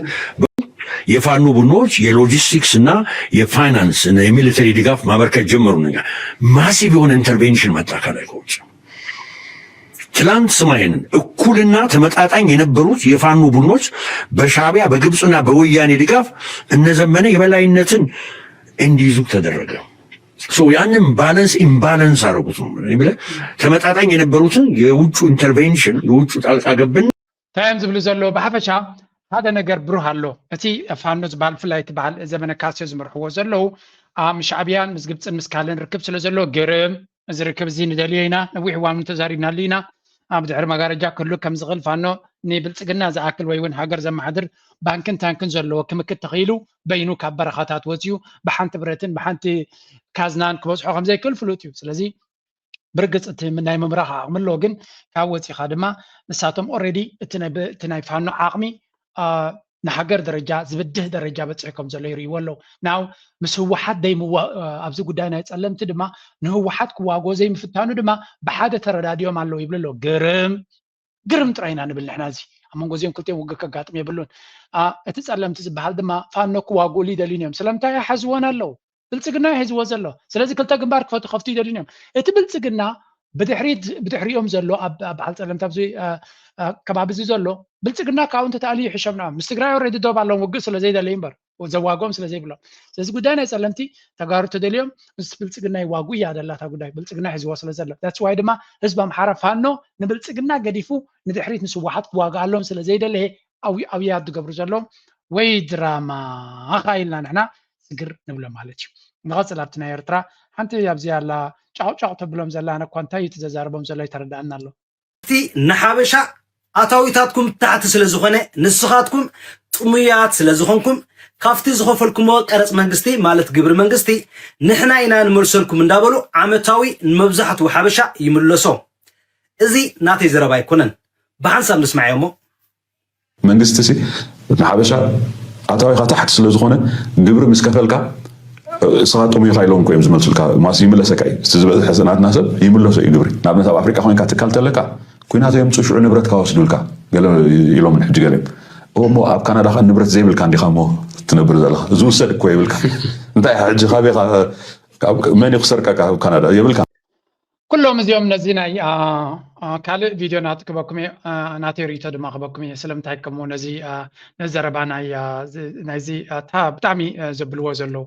የፋኖ ቡድኖች የሎጂስቲክስ እና የፋይናንስ እና የሚሊተሪ ድጋፍ ማበርከት ጀመሩ ነው ማሲቭ የሆነ ኢንተርቬንሽን መጣ ከላይኮች ትላንት ስማይን እኩልና ተመጣጣኝ የነበሩት የፋኖ ቡድኖች በሻቢያ በግብጽና በወያኔ ድጋፍ እነዘመነ የበላይነትን እንዲይዙ ተደረገ ያንን ባላንስ ኢምባላንስ አረጉት ነው ይብለ ተመጣጣኝ የነበሩትን የውጭ ኢንተርቬንሽን የውጭ ጣልቃ ገብን ታይም ዝብሉ ዘሎ በሐፈሻ هذا ነገር ብሩህ አሎ እቲ ፋኖዝ ባልፍላይት ባል ዘመነ ካሴ ዝምርሕዎ ዘለው ምሻዕቢያን ምስ ግብጽን ምስ ካለን ርክብ ስለ ዘሎ ገረም ዝርክብ እዚ ንደልየና ነዊሕ ዋኑ ተዛሪድና ሊና ኣብ ድሕሪ መጋረጃ ክሉ ከም ዝኽእል ፋኖ ንብልጽግና ዝኣክል ወይ እውን ሃገር ዘመሓድር ባንክን ታንክን ዘለዎ ክምክት ተኺሉ በይኑ ካብ በረኻታት ወፅዩ ብሓንቲ ብረትን ብሓንቲ ካዝናን ክበፅሖ ከም ዘይክእል ፍሉጥ እዩ ስለዚ ብርግጽ እቲ ናይ ምምራኽ ዓቕሚ ኣሎ ግን ካብ ወፂኻ ድማ ንሳቶም ኦልሬዲ እቲ ናይ ፋኖ ዓቕሚ ንሃገር ደረጃ ዝብድህ ደረጃ በፅሕኩም ዘሎ ይርእይዎ ኣለዉ ናው ምስ ህወሓት ደይምዋ ኣብዚ ጉዳይ ናይ ጸለምቲ ድማ ንህወሓት ክዋጎ ዘይምፍታኑ ድማ ብሓደ ተረዳድዮም ኣለዉ ይብሉ ኣሎ ግርም ጥራይና ንብል ንሕና እዚ ኣብ መንጎ እዚኦም ክልቲኦም ውግእ ከጋጥም የብሉን እቲ ጸለምቲ ዝበሃል ድማ ፋኖ ክዋግኡ ይደልዩን እዮም ስለምንታይ ይሓዝዎን ኣለዉ ብልጽግና ይሕዝዎ ዘሎ ስለዚ ክልተ ግንባር ክፈቱ ከፍቱ ይደልዩን እዮም እቲ ብልጽግና ብድሕሪኦም ዘሎ ኣብ በዓል ጸለምቲ ኣብዚ ከባቢ እዚ ዘሎ ብልጽግና ካብኡ ተተኣልዩ ይሕሸብና ምስ ትግራይ ኦልሬዲ ዶብ ኣለዎም ውግእ ስለ ዘይደለዩ እምበር ዘዋግኦም ስለ ዘይብሎም ስለዚ ጉዳይ ናይ ጸለምቲ ተጋሩ ተደልዮም ምስ ብልጽግና ይዋግኡ እያ ደላታ ጉዳይ ብልጽግና ሒዝዎ ስለ ዘሎ ዳትስ ዋይ ድማ ህዝቢ ኣምሓራ ፋኖ ንብልጽግና ገዲፉ ንድሕሪት ምስ ህወሓት ክዋግእ ኣለዎም ስለ ዘይደለየ ኣብያ ዝገብሩ ዘሎም ወይ ድራማ ኢልና ንሕና ስግር ንብሎ ማለት እዩ ንቐፅል ኣብቲ ናይ ኤርትራ ሓንቲ ኣብዚ ኣላ ጫውጫው ተብሎም ዘላነ እኳ እንታይ ተዘዛርቦም ዘሎ ይተረዳእና ኣሎ እቲ ንሓበሻ ኣታዊታትኩም ታሕቲ ስለ ዝኾነ ንስኻትኩም ጥሙያት ስለ ዝኾንኩም ካፍቲ ዝኸፈልኩሞ ቀረጽ መንግስቲ ማለት ግብሪ መንግስቲ ንሕና ኢና ንመልሰልኩም እንዳበሉ ዓመታዊ ንመብዛሕትኡ ሓበሻ ይምለሶ እዚ ናተይ ዘረባ ኣይኮነን ብሓንሳብ ንስማዕ እሞ መንግስቲ ሲ ንሓበሻ ኣታዊኻ ታሕቲ ስለ ዝኾነ ግብሪ ምስ ከፈልካ እስኻ ጥሙይኻ ኢሎም እዮም ዝመልሱልካ ማስ ይምለሰካ እዩ እቲ ዝበፅሐ ናትና ሰብ ይምለሶ እዩ ግብሪ ንኣብነት ኣብ ኣፍሪቃ ኮይንካ ትካል ተለካ ኩናት እዮም ፅሽዑ ንብረትካ ወስዱልካ ገለ ኢሎም ሕጂ ገለ እሞ ኣብ ካናዳ ኸ ንብረት ዘይብልካ እንዲኻ ሞ ትነብር ዘለኻ ዝውሰድ እኮ የብልካ እንታይ ሕጂ ካበይኻ መን ይኽሰርቀካ ኣብ ካናዳ የብልካ ኩሎም እዚኦም ነዚ ናይ ካልእ ቪድዮናት ክበኩም እየ ናተይ ርእቶ ድማ ክበኩም እየ ስለምንታይ ከምኡ ነዚ ነዘረባ ናይዚ ብጣዕሚ ዘብልዎ ዘለዉ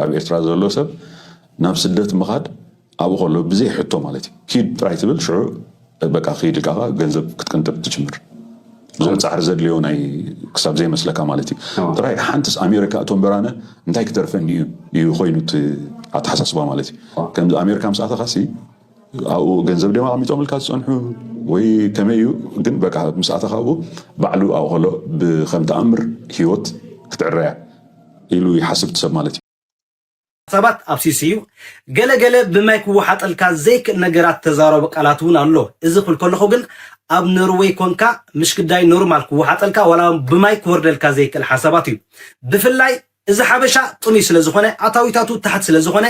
ኣብ ኤርትራ ዘሎ ሰብ ናብ ስደት ምኻድ ኣብኡ ከሎ ብዘይ ሕቶ ማለት እዩ ኪድ ጥራይ ትብል ሽዑ በቃ ኺድ ኢልካ ገንዘብ ክትቅንጥብ ትጅምር ብዙሕ ፃዕሪ ዘድልዮ ናይ ክሳብ ዘይመስለካ ማለት እዩ ጥራይ ሓንቲስ ኣሜሪካ እቶም በራነ እንታይ ክተርፈኒ እዩ ኮይኑ ኣተሓሳስባ ማለት እዩ ከምዚ ኣሜሪካ ምስኣተኻሲ ኣብኡ ገንዘብ ድማ ኣሚጦም ኢልካ ዝፀንሑ ወይ ከመይ እዩ ግን በቃ ምስኣተኻ ኣብኡ ባዕሉ ኣብኡ ከሎ ብከም ተኣምር ሂወት ክትዕረያ ኢሉ ይሓስብ ትሰብ ማለት እዩ ሰባት ኣብሲስ እዩ ገለገለ ብማይ ክወሓጠልካ ዘይክእል ነገራት ተዛረቡ ቃላት እውን ኣሎ እዚ ክብል ከለኹ ግን ኣብ ኖርዌይ ኮንካ ምሽ ግዳይ ኖርማል ክወሓጠልካ ዋላ ብማይ ክወርደልካ ዘይክእል ሓሳባት እዩ ብፍላይ እዚ ሓበሻ ጥሙይ ስለ ዝኾነ ኣታዊታቱ ታሕት ስለ ዝኾነ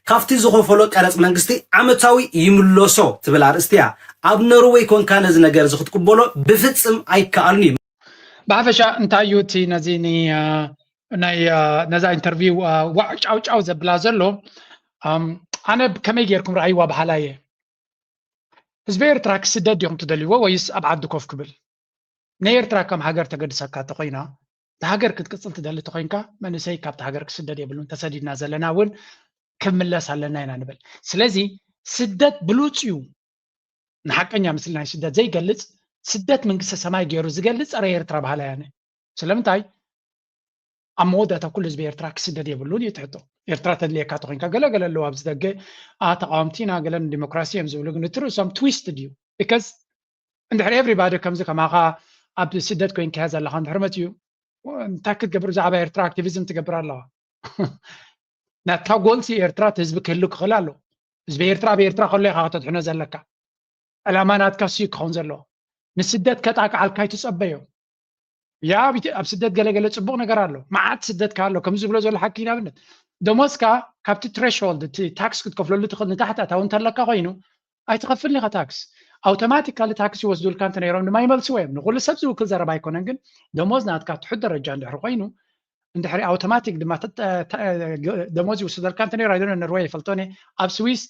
ካብቲ ዝኸፈሎ ቀረፅ መንግስቲ ዓመታዊ ይምለሶ ትብል ኣርእስቲ እያ ኣብ ኖርዌይ ኮንካ ነዚ ነገር እዚ ክትቅበሎ ብፍፅም ኣይከኣልን እዩ ብሓፈሻ እንታይ እዩ እቲ ነዚ ናይ ነዛ ኢንተርቪው ዋዕ ጫውጫው ዘብላ ዘሎ ኣነ ከመይ ጌርኩም ረኣይዋ በሓላ እየ ህዝቢ ኤርትራ ክስደድ ዲኹም ትደልይዎ ወይስ ኣብ ዓዲ ኮፍ ክብል ናይ ኤርትራ ከም ሃገር ተገድሰካ ተኮይና ሃገር ክትቅፅል ትደሊ ተኮይንካ መንእሰይ ካብቲ ሃገር ክስደድ የብሉን ተሰዲድና ዘለና እውን ክምለስ ኣለና ኢና ንብል ስለዚ ስደት ብሉፅ እዩ ንሓቀኛ ምስሊ ናይ ስደት ዘይገልፅ ስደት መንግስቲ ሰማይ ገይሩ ዝገልፅ ፀረ ኤርትራ ባህላ ያነ ስለምንታይ ኣብ መወዳእታ ኩሉ ህዝቢ ኤርትራ ክስደድ የብሉን እዩ ትሕቶ ኤርትራ ተድልየካ ተኮይንካ ገለገለ ኣለዉ ኣብዚ ደገ ተቃወምቲና ገለን ዲሞክራሲ እዮም ዝብሉ ግን እቲ ርእሶም ትዊስትድ እዩ ቢካዝ እንድሕሪ ኤቭሪባዲ ከምዚ ከማኻ ኣብ ስደት ኮይንካ ያ ዘለካ እንድሕሪ መት እዩ እንታይ ክትገብር ብዛዕባ ኤርትራ ኣክቲቪዝም ትገብር ኣለዋ ናትካ ጎልሲ ኤርትራ እቲ ህዝቢ ክህሉ ክኽእል ኣሎ ህዝቢ ኤርትራ ኣብ ኤርትራ ከሎ ኢኻ ከተድሕኖ ዘለካ ዕላማ ናትካ ስዩ ክኸውን ዘለዎ ንስደት ከጣቅዓልካ ይትፀበዮ ያ ኣብ ስደት ገለገለ ፅቡቅ ነገር ኣሎ መዓት ስደት ካ ኣሎ ከምዚ ዝብሎ ዘሎ ሓቂ ንኣብነት ደሞዝካ ካብቲ ትሬሽሆልድ እቲ ታክስ ክትከፍለሉ ትኽእል ንታሕቲ ኣታዊ እንተለካ ኮይኑ ኣይትኸፍልኒ ኢኻ ታክስ ኣውቶማቲካሊ ታክሲ ይወስዱልካ እንተ ነይሮም ድማ ይመልስዎ እዮም ንኩሉ ሰብ ዝውክል ዘረባ ኣይኮነን ግን ደሞዝ ናትካ ትሑት ደረጃ እንድሕሪ ኮይኑ እንድሕሪ ኣውቶማቲክ ድማ ደሞዝ ይወስደልካ እንተ ነይሩ ኣይደነ ኖርዌይ ይፈልጦኒ ኣብ ስዊስ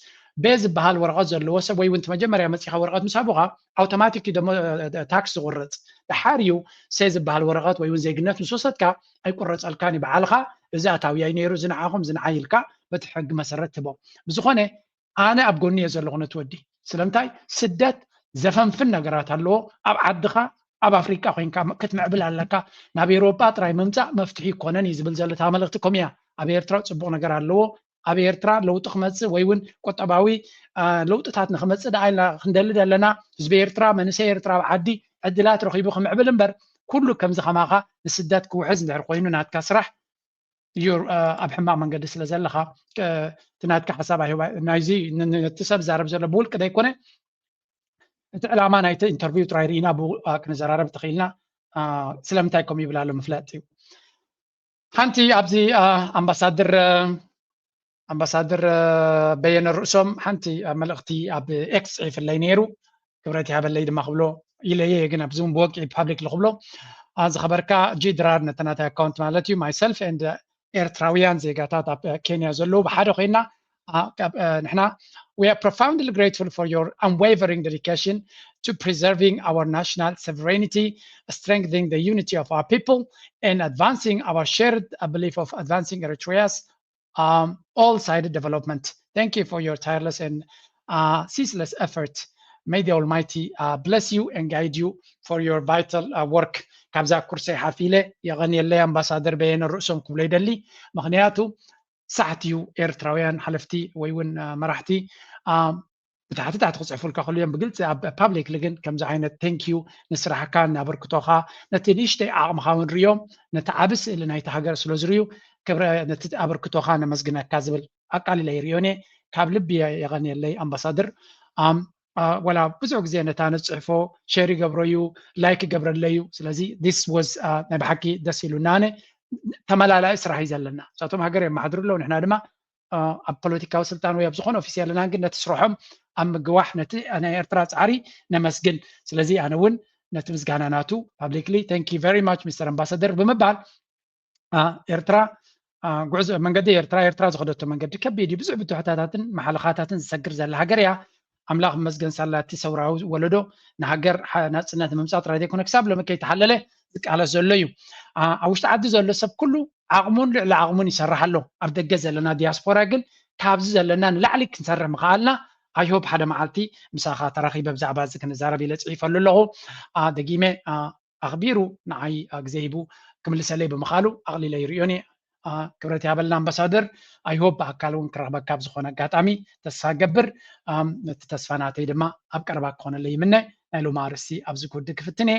ቤ ዝበሃል ወረቐት ዘለዎ ሰብ ወይ እውን እቲ መጀመርያ መፂኻ ወረቐት ምስ ሃቡኻ ኣውቶማቲክ ታክስ ዝቁረፅ ድሓር እዩ ሰ ዝበሃል ወረቐት ወይ እውን ዜግነት ምስ ወሰድካ ኣይቁረፀልካን ይበዓልካ እዚ ኣታዊ ኣይ ነይሩ ዝንዓኹም ዝንዓይልካ በቲ ሕጊ መሰረት ትቦ ብዝኾነ ኣነ ኣብ ጎኒ እየ ዘለኹ ነቲ ወዲ ስለምንታይ ስደት ዘፈንፍን ነገራት ኣለዎ ኣብ ዓድኻ ኣብ ኣፍሪቃ ኮይንካ ክትምዕብል ኣለካ ናብ ኤሮጳ ጥራይ ምምፃእ መፍትሒ ይኮነን እዩ ዝብል ዘሎ እታ መልእኽቲ ከምኡ እያ ኣብ ኤርትራ ፅቡቅ ነገር ኣለዎ ኣብ ኤርትራ ለውጢ ክመፅእ ወይ እውን ቆጠባዊ ለውጥታት ንክመፅእ ዳኣይልና ክንደሊ ዘለና ህዝቢ ኤርትራ መንእሰይ ኤርትራ ኣብ ዓዲ ዕድላት ረኺቡ ክምዕብል እምበር ኩሉ ከምዚ ከማኻ ንስደት ክውሕዝ እንድሕር ኮይኑ ናትካ ስራሕ እዩ ኣብ ሕማቅ መንገዲ ስለ ዘለካ እቲ ናትካ ሓሳብ ናይዚ ነቲ ሰብ ዛረብ ዘሎ ብውልቂ ደይኮነ እቲ ዕላማ ናይቲ ኢንተርቪው ጥራይ ርኢና ብኡ ክንዘራረብ ተኽኢልና ስለምንታይ ከምኡ ይብል ኣሎ ምፍላጥ እዩ ሓንቲ ኣብዚ ኣምባሳደር በየነ ርእሶም ሓንቲ መልእኽቲ ኣብ ኤክስ ፅሒፍለይ ነይሩ ክብረት ይሃበለይ ድማ ክብሎ ኢለየ ግን ኣብዚ እውን ብወቂዒ ፓብሊክ ዝኽብሎ ዝኸበርካ ጂድራር ነተናታይ ኣካውንት ማለት እዩ ማይሰልፍ ኤንድ ኤርትራውያን ዜጋታት ኣብ ኬንያ ዘለዉ ብሓደ ኮይና ንሕና we are profoundly grateful for your unwavering dedication to preserving our national sovereignty, strengthening the unity of our people, and advancing our shared belief of advancing Eritrea's all-sided development. Thank you for your tireless and ceaseless effort. May the Almighty bless you and guide you for your vital work. ካብዛ ኩርሰይ ሓፊለ የغنيለይ ኣምባሳደር በየነ ርእሶም ክብሎ ይደሊ ምክንያቱ ሰዓትዩ ኤርትራውያን ሓለፍቲ ወይ እውን መራሕቲ ብታሕቲ ታሕቲ ክፅሕፉልካ ክእሉ እዮም ብግልፂ ኣብ ፓብሊክ ግን ከምዚ ዓይነት ቴንክዩ ንስራሕካ እናበርክቶኻ ነቲ ንእሽተይ ዓቕምኻ እውን ርዮም ነቲ ዓብ ስእሊ ናይቲ ሃገር ስለ ዝርዩ ነቲ ኣበርክቶኻ ነመስግነካ ዝብል ኣቃሊለ ይርዮኔ ካብ ልቢ የغنيለይ ኣምባሳደር ወላ ብዙሕ ግዜ ነታ ነፅሕፎ ሸር ይገብሮ እዩ ላይክ ይገብረለዩ ስለዚ ዲስ ወዝ ናይ ብሓቂ ደስ ኢሉና ኣነ ተመላላኢ ስራሕ እዩ ዘለና ንሳቶም ሃገር የመሓድሩ ኣለዉ ንሕና ድማ ኣብ ፖለቲካዊ ስልጣን ወይ ኣብ ዝኾነ ኦፊስ ኣለና ግን ነቲ ስርሖም ኣብ ምግዋሕ ነቲ ናይ ኤርትራ ፃዕሪ ነመስግን ስለዚ ኣነ እውን ነቲ ምስጋናናቱ ፓብሊክሊ ታንክ ዩ ቨሪ ማች ሚስተር አምባሳደር ብምባል ኤርትራ ጉዕዞ መንገዲ ኤርትራ ዝኸደቶ መንገዲ ከቢድ ብዙሕ ብትሕታታትን መሓለኻታትን ዝሰግር ዘላ ሃገር እያ ኣምላኽ መስገን ሳላቲ ሰውራዊ ወለዶ ንሃገር ናጽነት ምምጻእ ጥራይ ዘይኮነ ክሳብ ሎሚ ከይተሓለለ ዝቃለስ ዘሎ እዩ ኣብ ውሽጢ ዓዲ ዘሎ ሰብ ኩሉ ዓቕሙን ልዕሊ ዓቕሙን ይሰርሕ ኣሎ ኣብ ደገ ዘለና ዲያስፖራ ግን ካብዚ ዘለና ንላዕሊ ክንሰርሕ ምኽኣልና ኣይሆፕ ሓደ መዓልቲ ምሳኻ ተራኺበ ብዛዕባ እዚ ክንዛረብ ኢለ ፅሒፈሉ ኣለኹ ደጊመ ኣኽቢሩ ንዓይ ግዜ ሂቡ ክምልሰለይ ብምኻሉ ኣቕሊለ ይርዮኒ ክብረት ያበልና ኣምባሳደር ኣይሆፕ ብኣካል እውን ክረኽበካ ብዝኾነ ኣጋጣሚ ተስፋ ገብር ነቲ ተስፋ ናተይ ድማ ኣብ ቀረባ ክኾነለይ ይምነ ናይ ሎማ ኣርእስቲ ኣብዚ ክውድእ ክፍትነ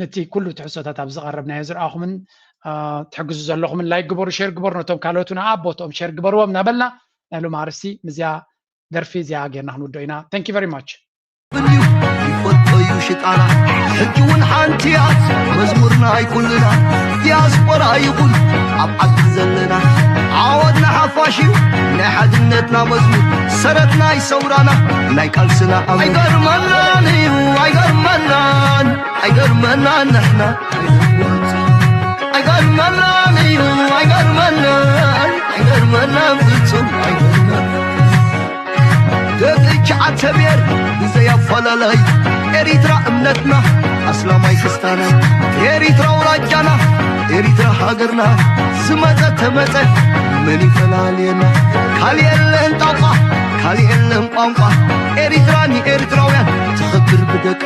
ነቲ ኩሉ ትሕሶታት ኣብ ዝቐረብናዮ ዝረኣኹምን ትሕግዙ ዘለኹምን ላይክ ግበሩ ሼር ግበሩ ነቶም ካልኦቱን ኣቦቶም ሼር ግበርዎም እናበልና ናይ ሎማ ኣርእስቲ ምዝያ ደርፊ እዚኣ ጌርና ክንውድኦ ኢና ታንክ ዩ ቨሪ ማች ይፈጠዩ ሽጣና ሕጂ እውን ሓንቲ እያ መዝሙርና ይኩልና ዲያስፖራ ይኹን ኣብ ዓዲ ዘለና ዓወድና ሓፋሽ እዩ ናይ ሓድነትና መዝሙር ሰረትና ይሰውራና ናይ ቃልስና ኣይገርመናን እዩ ኣይገርመናን ኣይገርመናን ንሕና ኣይገርመናን እዩ ኣይገርመናን ኣይገርመናን ፍጹም ኣይገርመናን ደቂ ዓተብየር ብዘያፈላለይ ኤሪትራ እምነትና ኣስላማይ ክርስታናይ ኤሪትራ ውላጃና ኤሪትራ ሃገርና ዝመፀ ተመፀ ምን ይፈላለየና ካልእ የለን ጣውቃ ካልእ የለን ቋንቋ ኤሪትራ ንኤርትራውያን ትኽብር ብደቃ